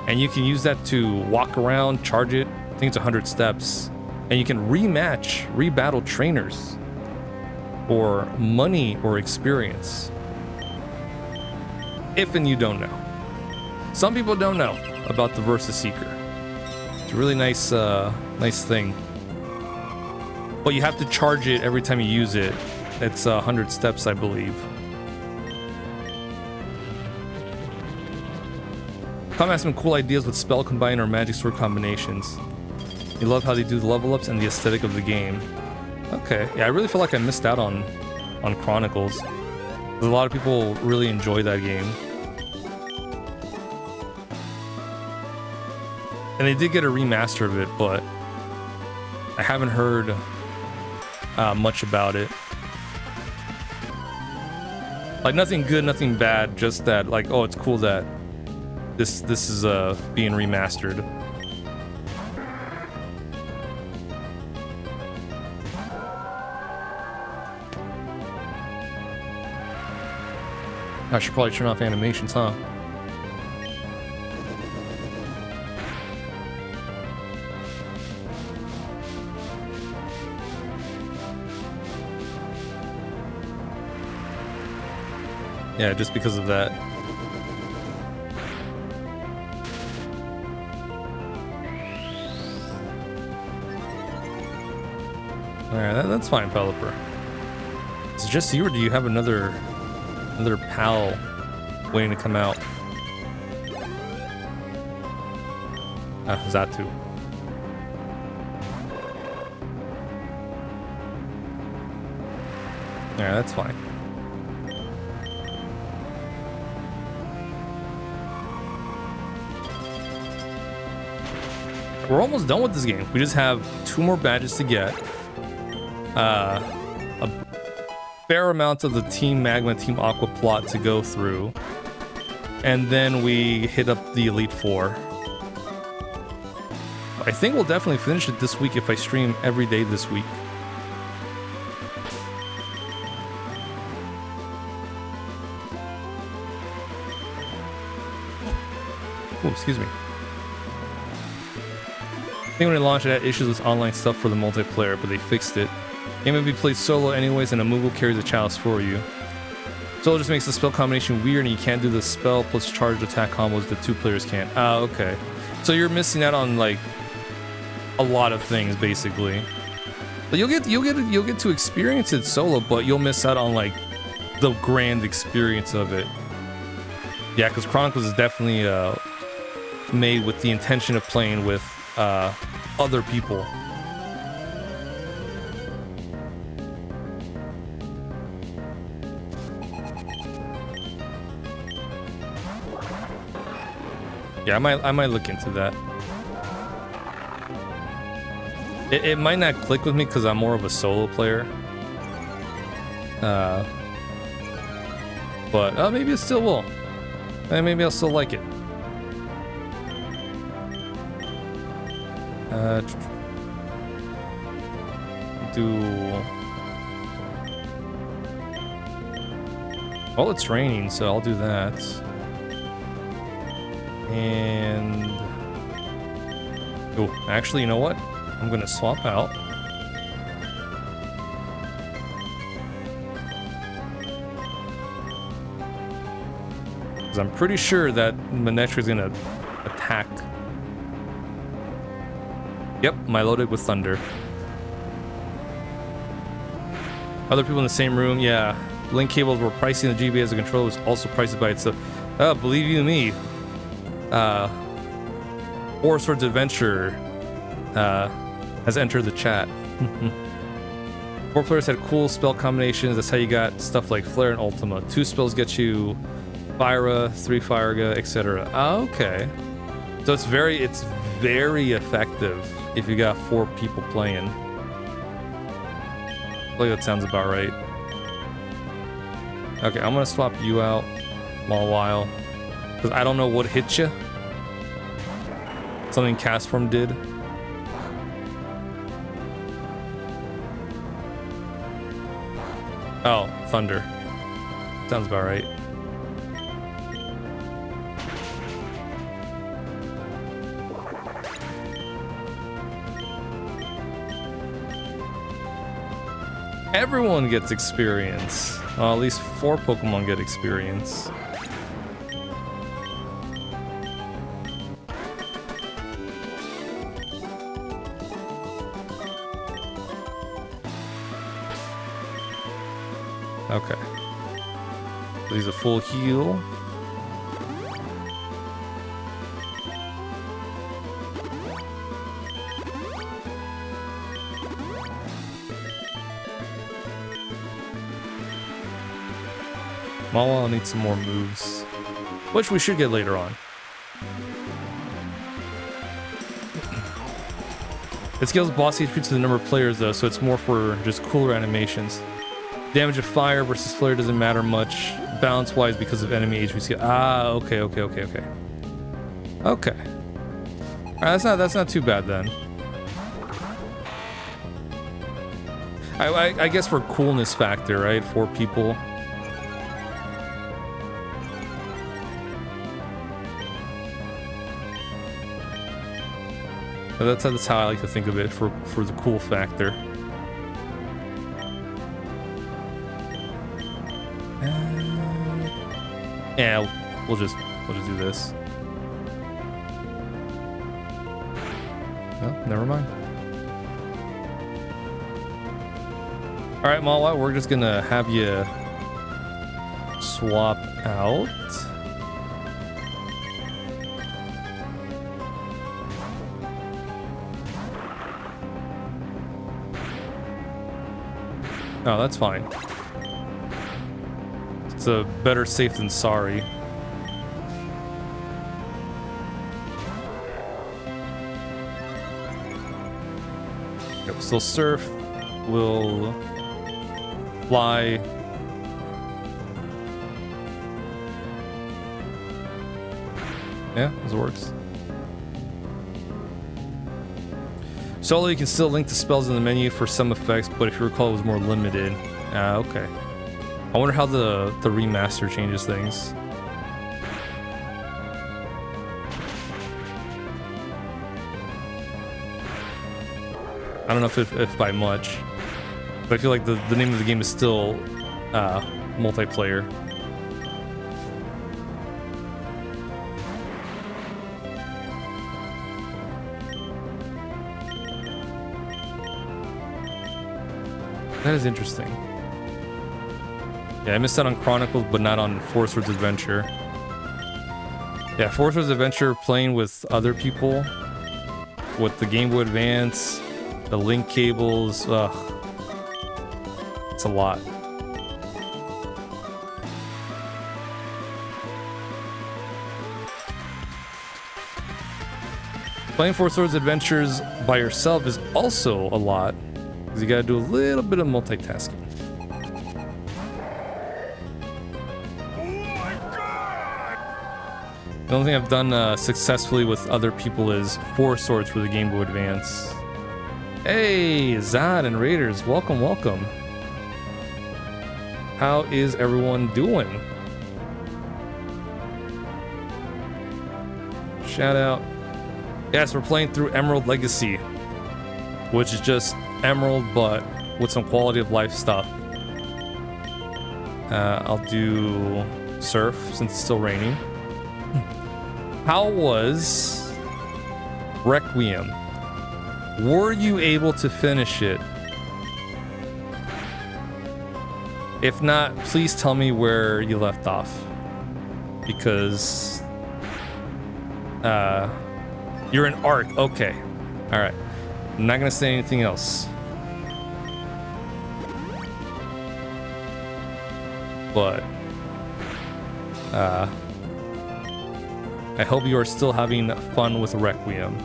A: and you can use that to walk around, charge it. I think it's 100 steps, and you can rebattle trainers for money or experience. If and you don't know. Some people don't know about the Versus Seeker. It's a really nice thing. But you have to charge it every time you use it. It's 100 steps, I believe. Tom has some cool ideas with spell combine or magic sword combinations. You love how they do the level ups and the aesthetic of the game. Okay, yeah, I really feel like I missed out on Chronicles. A lot of people really enjoy that game. And they did get a remaster of it, but I haven't heard much about it. Like nothing good, nothing bad, just that like, oh, it's cool that this is being remastered. I should probably turn off animations, huh? Yeah, just because of that. Alright, that's fine, Pelipper. Is it just you, or do you have another pal waiting to come out? Zatu. Yeah, that's fine. We're almost done with this game. We just have 2 more badges to get. A fair amount of the Team Magma, Team Aqua plot to go through. And then we hit up the Elite Four. I think we'll definitely finish it this week if I stream every day this week. Oh, excuse me. I think when it launched, it had issues with online stuff for the multiplayer, but they fixed it. Game may be played solo anyways, and a Moogle carries a chalice for you. Solo just makes the spell combination weird, and you can't do the spell plus charged attack combos that 2 players can't. Ah, okay. So you're missing out on like a lot of things, basically. But you'll get to experience it solo, but you'll miss out on like the grand experience of it. Yeah, because Chronicles is definitely made with the intention of playing with other people. Yeah, I might look into that. It might not click with me because I'm more of a solo player. But maybe it still will. And maybe I'll still like it. Well, it's raining, so I'll do that. And oh, actually, you know what? I'm gonna swap out. Because I'm pretty sure that Manectra is gonna attack. Yep, Milotic with Thunder. Other people in the same room, yeah. Link cables were pricey, and the GBA as a controller was also priced by itself. Believe you me. Four Swords Adventure has entered the chat. 4 players had cool spell combinations. That's how you got stuff like Flare and Ultima. 2 spells get you Fyra, 3 Firega, etc. Okay. So it's very effective if you got 4 people playing. I believe that sounds about right. Okay, I'm gonna swap you out a while. Because I don't know what hit you. Something Castform did. Oh, Thunder. Sounds about right. Everyone gets experience. Well, at least 4 Pokemon get experience. Okay. So he's a full heal. Mawile needs some more moves, which we should get later on. It scales boss HP to the number of players though, so it's more for just cooler animations. Damage of fire versus flare doesn't matter much balance wise because of enemy HP scale. Ah, okay. Okay. Alright, that's not too bad then. I guess for coolness factor, right? 4 people. That's how I like to think of it for the cool factor. Yeah, we'll just do this. No, never mind. All right, Mawile, we're just gonna have you swap out. Oh, that's fine. It's a better safe than sorry. Yep, so Surf will fly. Yeah, this works. Solo, you can still link the spells in the menu for some effects, but if you recall, it was more limited. Okay. I wonder how the remaster changes things. I don't know if by much, but I feel like the name of the game is still multiplayer. That is interesting. Yeah, I missed out on Chronicles, but not on Four Swords Adventure. Yeah, Four Swords Adventure playing with other people, with the Game Boy Advance, the link cables, ugh. It's a lot. Playing Four Swords Adventures by yourself is also a lot, because you gotta do a little bit of multitasking. The only thing I've done successfully with other people is 4 Swords for the Game Boy Advance. Hey, Zod and Raiders, welcome, welcome. How is everyone doing? Shout out. Yes, we're playing through Emerald Legacy, which is just Emerald, but with some quality of life stuff. I'll do Surf since it's still raining. How was Requiem? Were you able to finish it? If not, please tell me where you left off. Because you're an Arc. Okay. All right. I'm not gonna say anything else. But I hope you are still having fun with Requiem.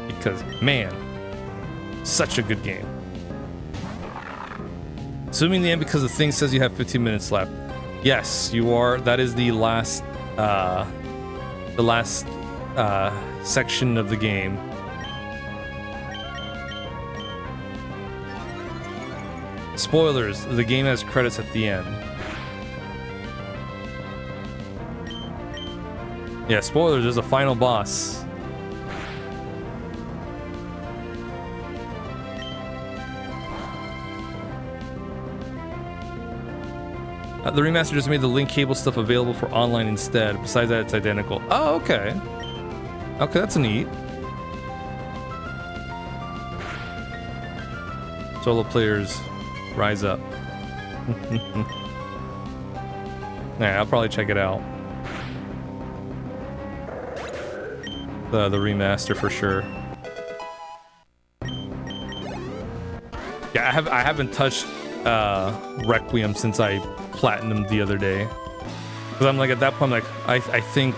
A: Because, man, such a good game. Assuming the end because the thing says you have 15 minutes left. Yes, you are. That is the last section of the game. Spoilers, the game has credits at the end. Yeah, spoilers, there's a final boss. The remaster just made the link cable stuff available for online instead. Besides that, it's identical. Oh, okay. Okay, that's neat. Solo players, rise up. Yeah, I'll probably check it out. The remaster for sure. Yeah, I haven't touched Requiem since I platinumed the other day. Because I'm like, at that point, I'm like, I think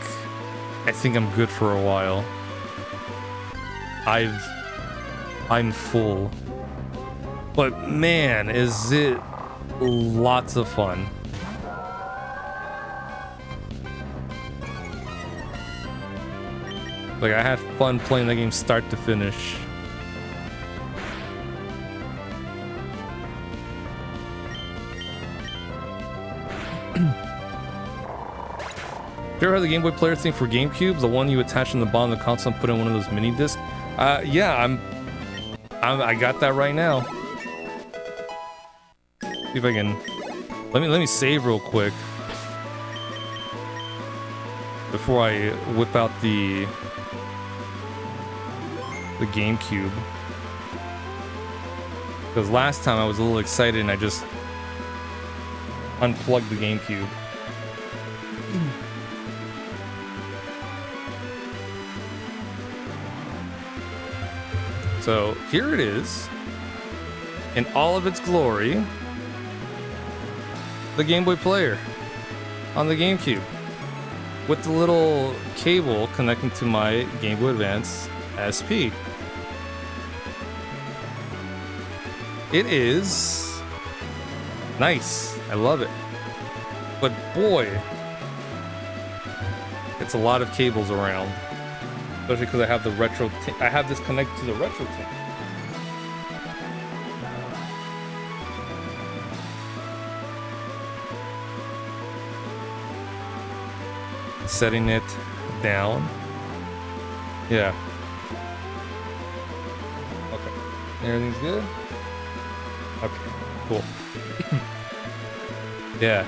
A: I'm good for a while. I'm full. But man, is it lots of fun. Like, I had fun playing that game start to finish. You ever heard the Game Boy Player thing for GameCube? The one you attach in the bottom of the console and put in one of those mini discs? Yeah, I got that right now. See if I can... Let me save real quick. Before I whip out the GameCube. Because last time I was a little excited and I just unplugged the GameCube. So here it is, in all of its glory, the Game Boy Player on the GameCube with the little cable connecting to my Game Boy Advance SP. It is nice. I love it. But boy, it's a lot of cables around. Especially because I have the retro. I have this connected to the retro tin. Setting it down. Yeah. Okay. Everything's good. Okay. Cool. Yeah.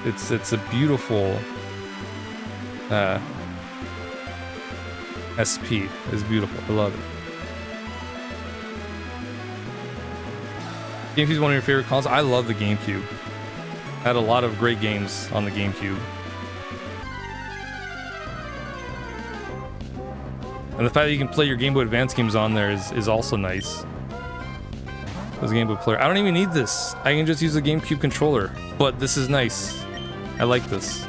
A: It's a beautiful. SP is beautiful. I love it. GameCube is one of your favorite consoles. I love the GameCube. I had a lot of great games on the GameCube. And the fact that you can play your Game Boy Advance games on there is also nice. As a Game Boy player. I don't even need this. I can just use the GameCube controller. But this is nice. I like this.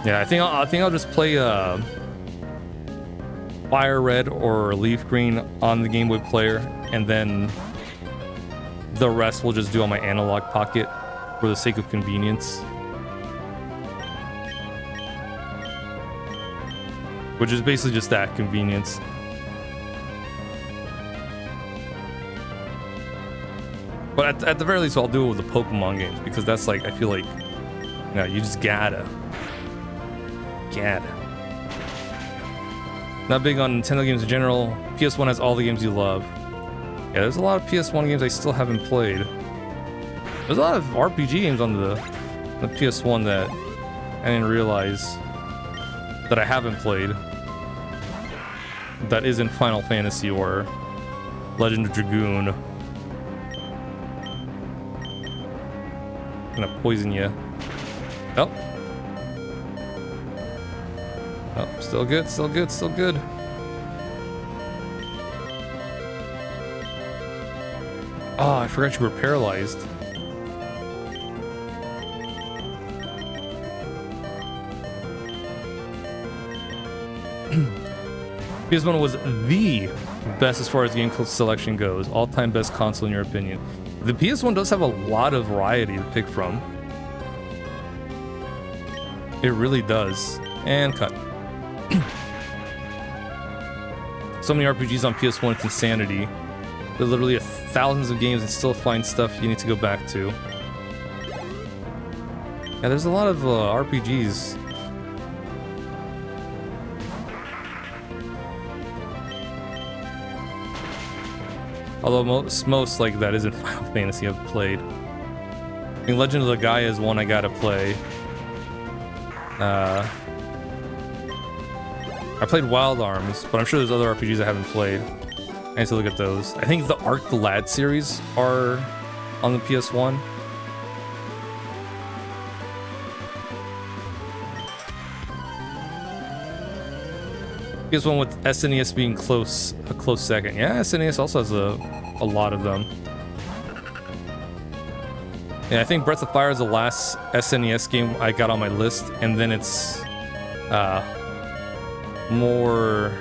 A: Yeah, I think I'll just play Fire Red or Leaf Green on the Game Boy Player, and then the rest will just do on my analog pocket for the sake of convenience. Which is basically just that, convenience. But at the very least, I'll do it with the Pokemon games, because that's like, I feel like, you know, you just gotta. Not big on Nintendo games in general. PS1 has all the games you love. Yeah, there's a lot of PS1 games I still haven't played. There's a lot of RPG games on the PS1 that I didn't realize that I haven't played. That isn't Final Fantasy or Legend of Dragoon. Gonna poison you. Oh. Oh, still good, still good, still good. Oh, I forgot you were paralyzed. PS1 was the best as far as game selection goes. All-time best console in your opinion. The PS1 does have a lot of variety to pick from. It really does. And cut. So many RPGs on PS1, it's insanity. There are literally thousands of games and still find stuff you need to go back to. Yeah, there's a lot of RPGs. Although most like that isn't Final Fantasy I've played. I think Legend of the Gaia is one I gotta play. I played Wild Arms, but I'm sure there's other RPGs I haven't played. I need to look at those. I think the Arc the Lad series are on the PS1. PS1 with SNES being a close second. Yeah, SNES also has a lot of them. Yeah, I think Breath of Fire is the last SNES game I got on my list, and then it's more.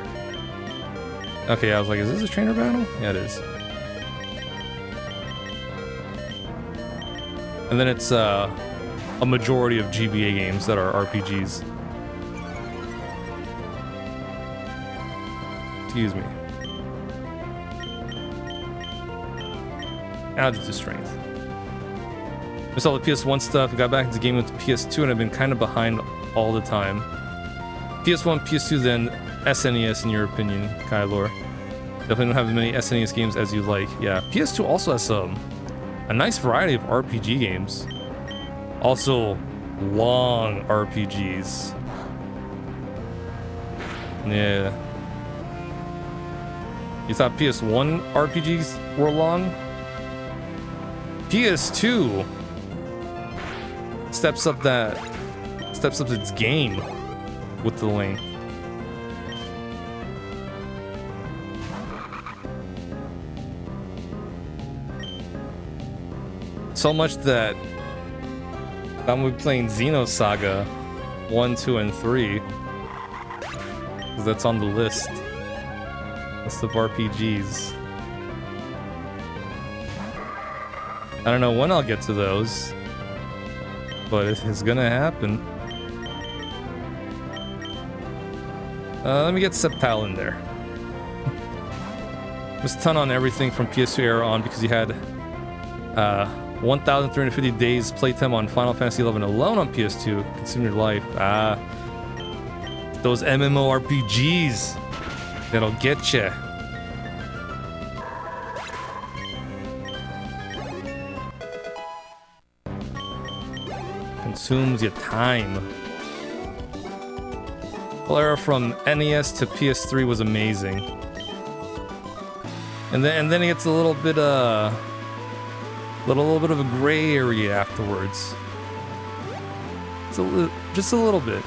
A: Okay, I was like, is this a trainer battle? Yeah, it is. And then it's a majority of GBA games that are RPGs. Excuse me. Now just strength. Missed all the PS1 stuff, got back into gaming with the PS2, and I've been kind of behind all the time. PS1, PS2, then SNES in your opinion, Kylor? Definitely don't have as many SNES games as you like. Yeah, PS2 also has a nice variety of RPG games. Also, long RPGs. Yeah. You thought PS1 RPGs were long? PS2 steps up its game with the length. So much that I'm gonna be playing Xenosaga 1, 2, and 3. Because that's on the list. List of RPGs. I don't know when I'll get to those, but it's gonna happen. Let me get Sceptile in there. Missed a ton on everything from PS2 era on because you had 1,350 days playtime on Final Fantasy XI alone on PS2. Consume your life. Those MMORPGs that'll get you. Consumes your time. The era from NES to PS3 was amazing. And then it gets a little bit of a gray area afterwards. It's just a little bit.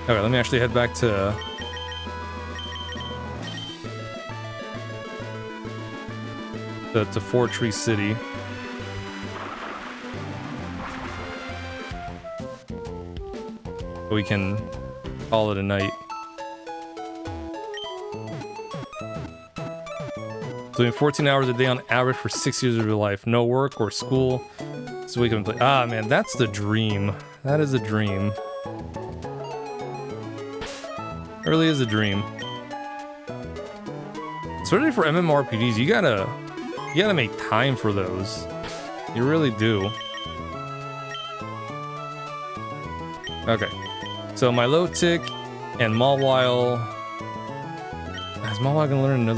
A: Okay, let me actually head back to Fortree City. We can call it a night. Doing 14 hours a day on average for 6 years of your life. No work or school. So we can play. Ah, man, that's the dream. That is a dream. It really is a dream. Especially for MMORPGs, you gotta make time for those. You really do. Okay. So my low tick and Mawile. Is Mawile gonna learn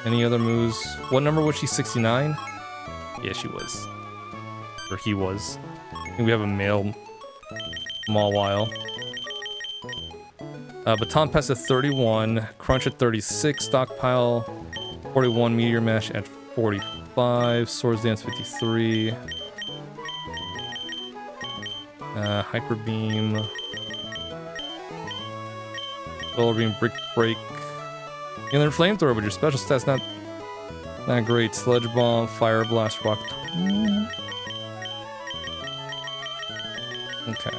A: any other moves? What number was she? 69? Yeah, she was. Or he was. I think we have a male Mawile. Baton Pass at 31, Crunch at 36, Stockpile 41, Meteor Mash at 45, Swords Dance 53, Hyper Beam, Solar Beam, Brick Break. You can learn Flamethrower, but your special stats not great. Sludge Bomb, Fire Blast, Rock. Okay.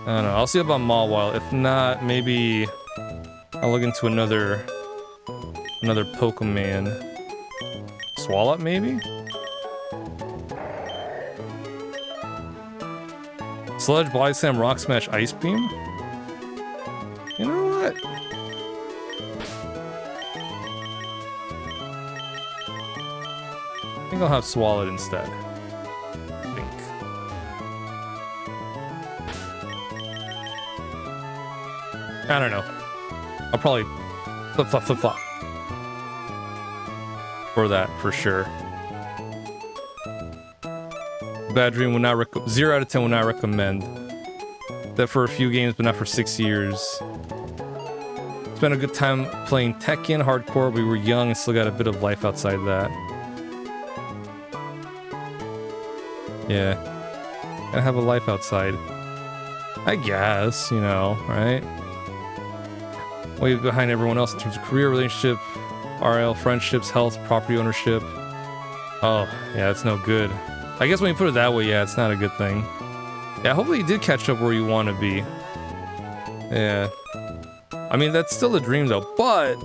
A: I don't know. I'll see about Mawile. If not, maybe I'll look into another Pokemon. Swallow, maybe? Sludge, Body Slam, Rock Smash, Ice Beam? You know what? I think I'll have Swallowed instead. I don't know. I'll probably flip-flop for that, for sure. Bad Dream would not 0 out of 10 would not recommend. That for a few games, but not for 6 years. Spent a good time playing Tekken hardcore. We were young and still got a bit of life outside that. Yeah. Gotta have a life outside. I guess, you know, right? Way behind everyone else in terms of career, relationship, RL, friendships, health, property ownership. Oh, yeah, that's no good. I guess when you put it that way, yeah, it's not a good thing. Yeah, hopefully you did catch up where you want to be. Yeah. I mean, that's still a dream, though. But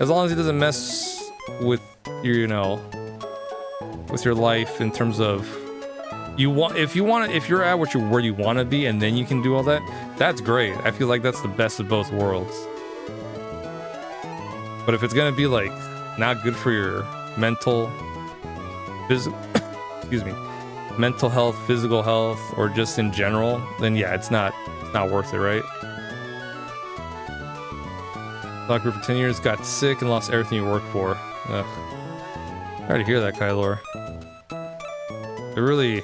A: as long as it doesn't mess with your, you know, with your life in terms of if you're at where you want to be and then you can do all that, that's great. I feel like that's the best of both worlds. But if it's gonna be like not good for your mental, mental health, physical health, or just in general, then yeah, it's not worth it, right? Locked for 10 years, got sick, and lost everything you worked for. Ugh. Sorry to hear that, Kylor. It really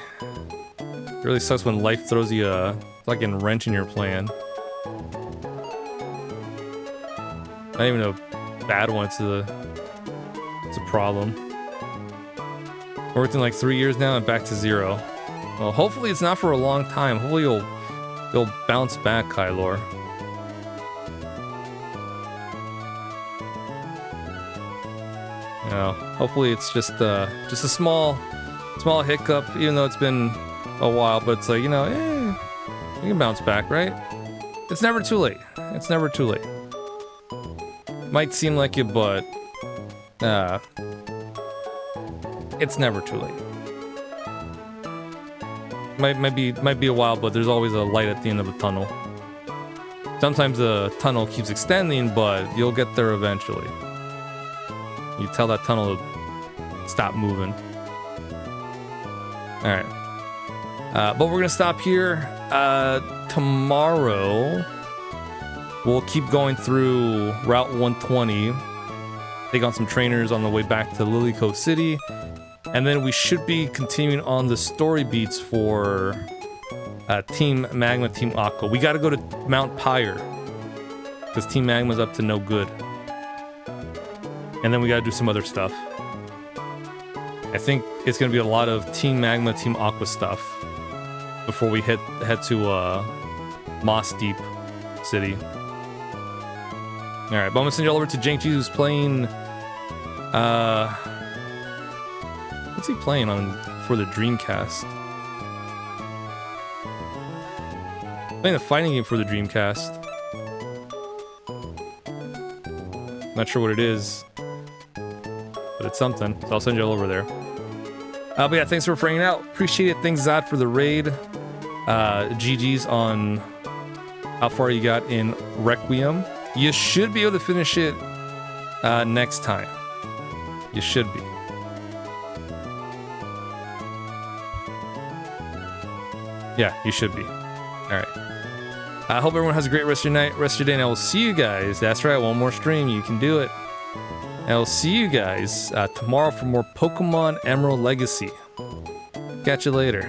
A: sucks when life throws you a fucking wrench in your plan. Not even a bad one, it's a problem. Worked in like 3 years now and back to 0. Well, hopefully it's not for a long time. Hopefully you'll bounce back, Kylor. You know, hopefully it's just a small hiccup, even though it's been a while, but it's like, you know, you can bounce back, right? It's never too late. It's never too late. Might seem like it, but it's never too late. Might be a while, but there's always a light at the end of the tunnel. Sometimes the tunnel keeps extending, but you'll get there eventually. You tell that tunnel to stop moving. All right. But we're gonna stop here. Tomorrow we'll keep going through Route 120, take on some trainers on the way back to Lily Cove City, and then we should be continuing on the story beats for Team Magma, Team Aqua. We got to go to Mount Pyre because Team Magma's up to no good, and then we got to do some other stuff. I think it's gonna be a lot of Team Magma, Team Aqua stuff before we head to Moss Deep City. All right, but I'm gonna send you all over to Jank G, who's playing. What's he playing on for the Dreamcast? Playing a fighting game for the Dreamcast. Not sure what it is, but it's something. So I'll send you all over there. But yeah, thanks for hanging out. Appreciate it. Thanks, Zod, for the raid. GG's on how far you got in Requiem. You should be able to finish it next time. You should be. Yeah, you should be. All right. I hope everyone has a great rest of your night, rest of your day, and I will see you guys. That's right, one more stream. You can do it. And I'll see you guys tomorrow for more Pokemon Emerald Legacy. Catch you later.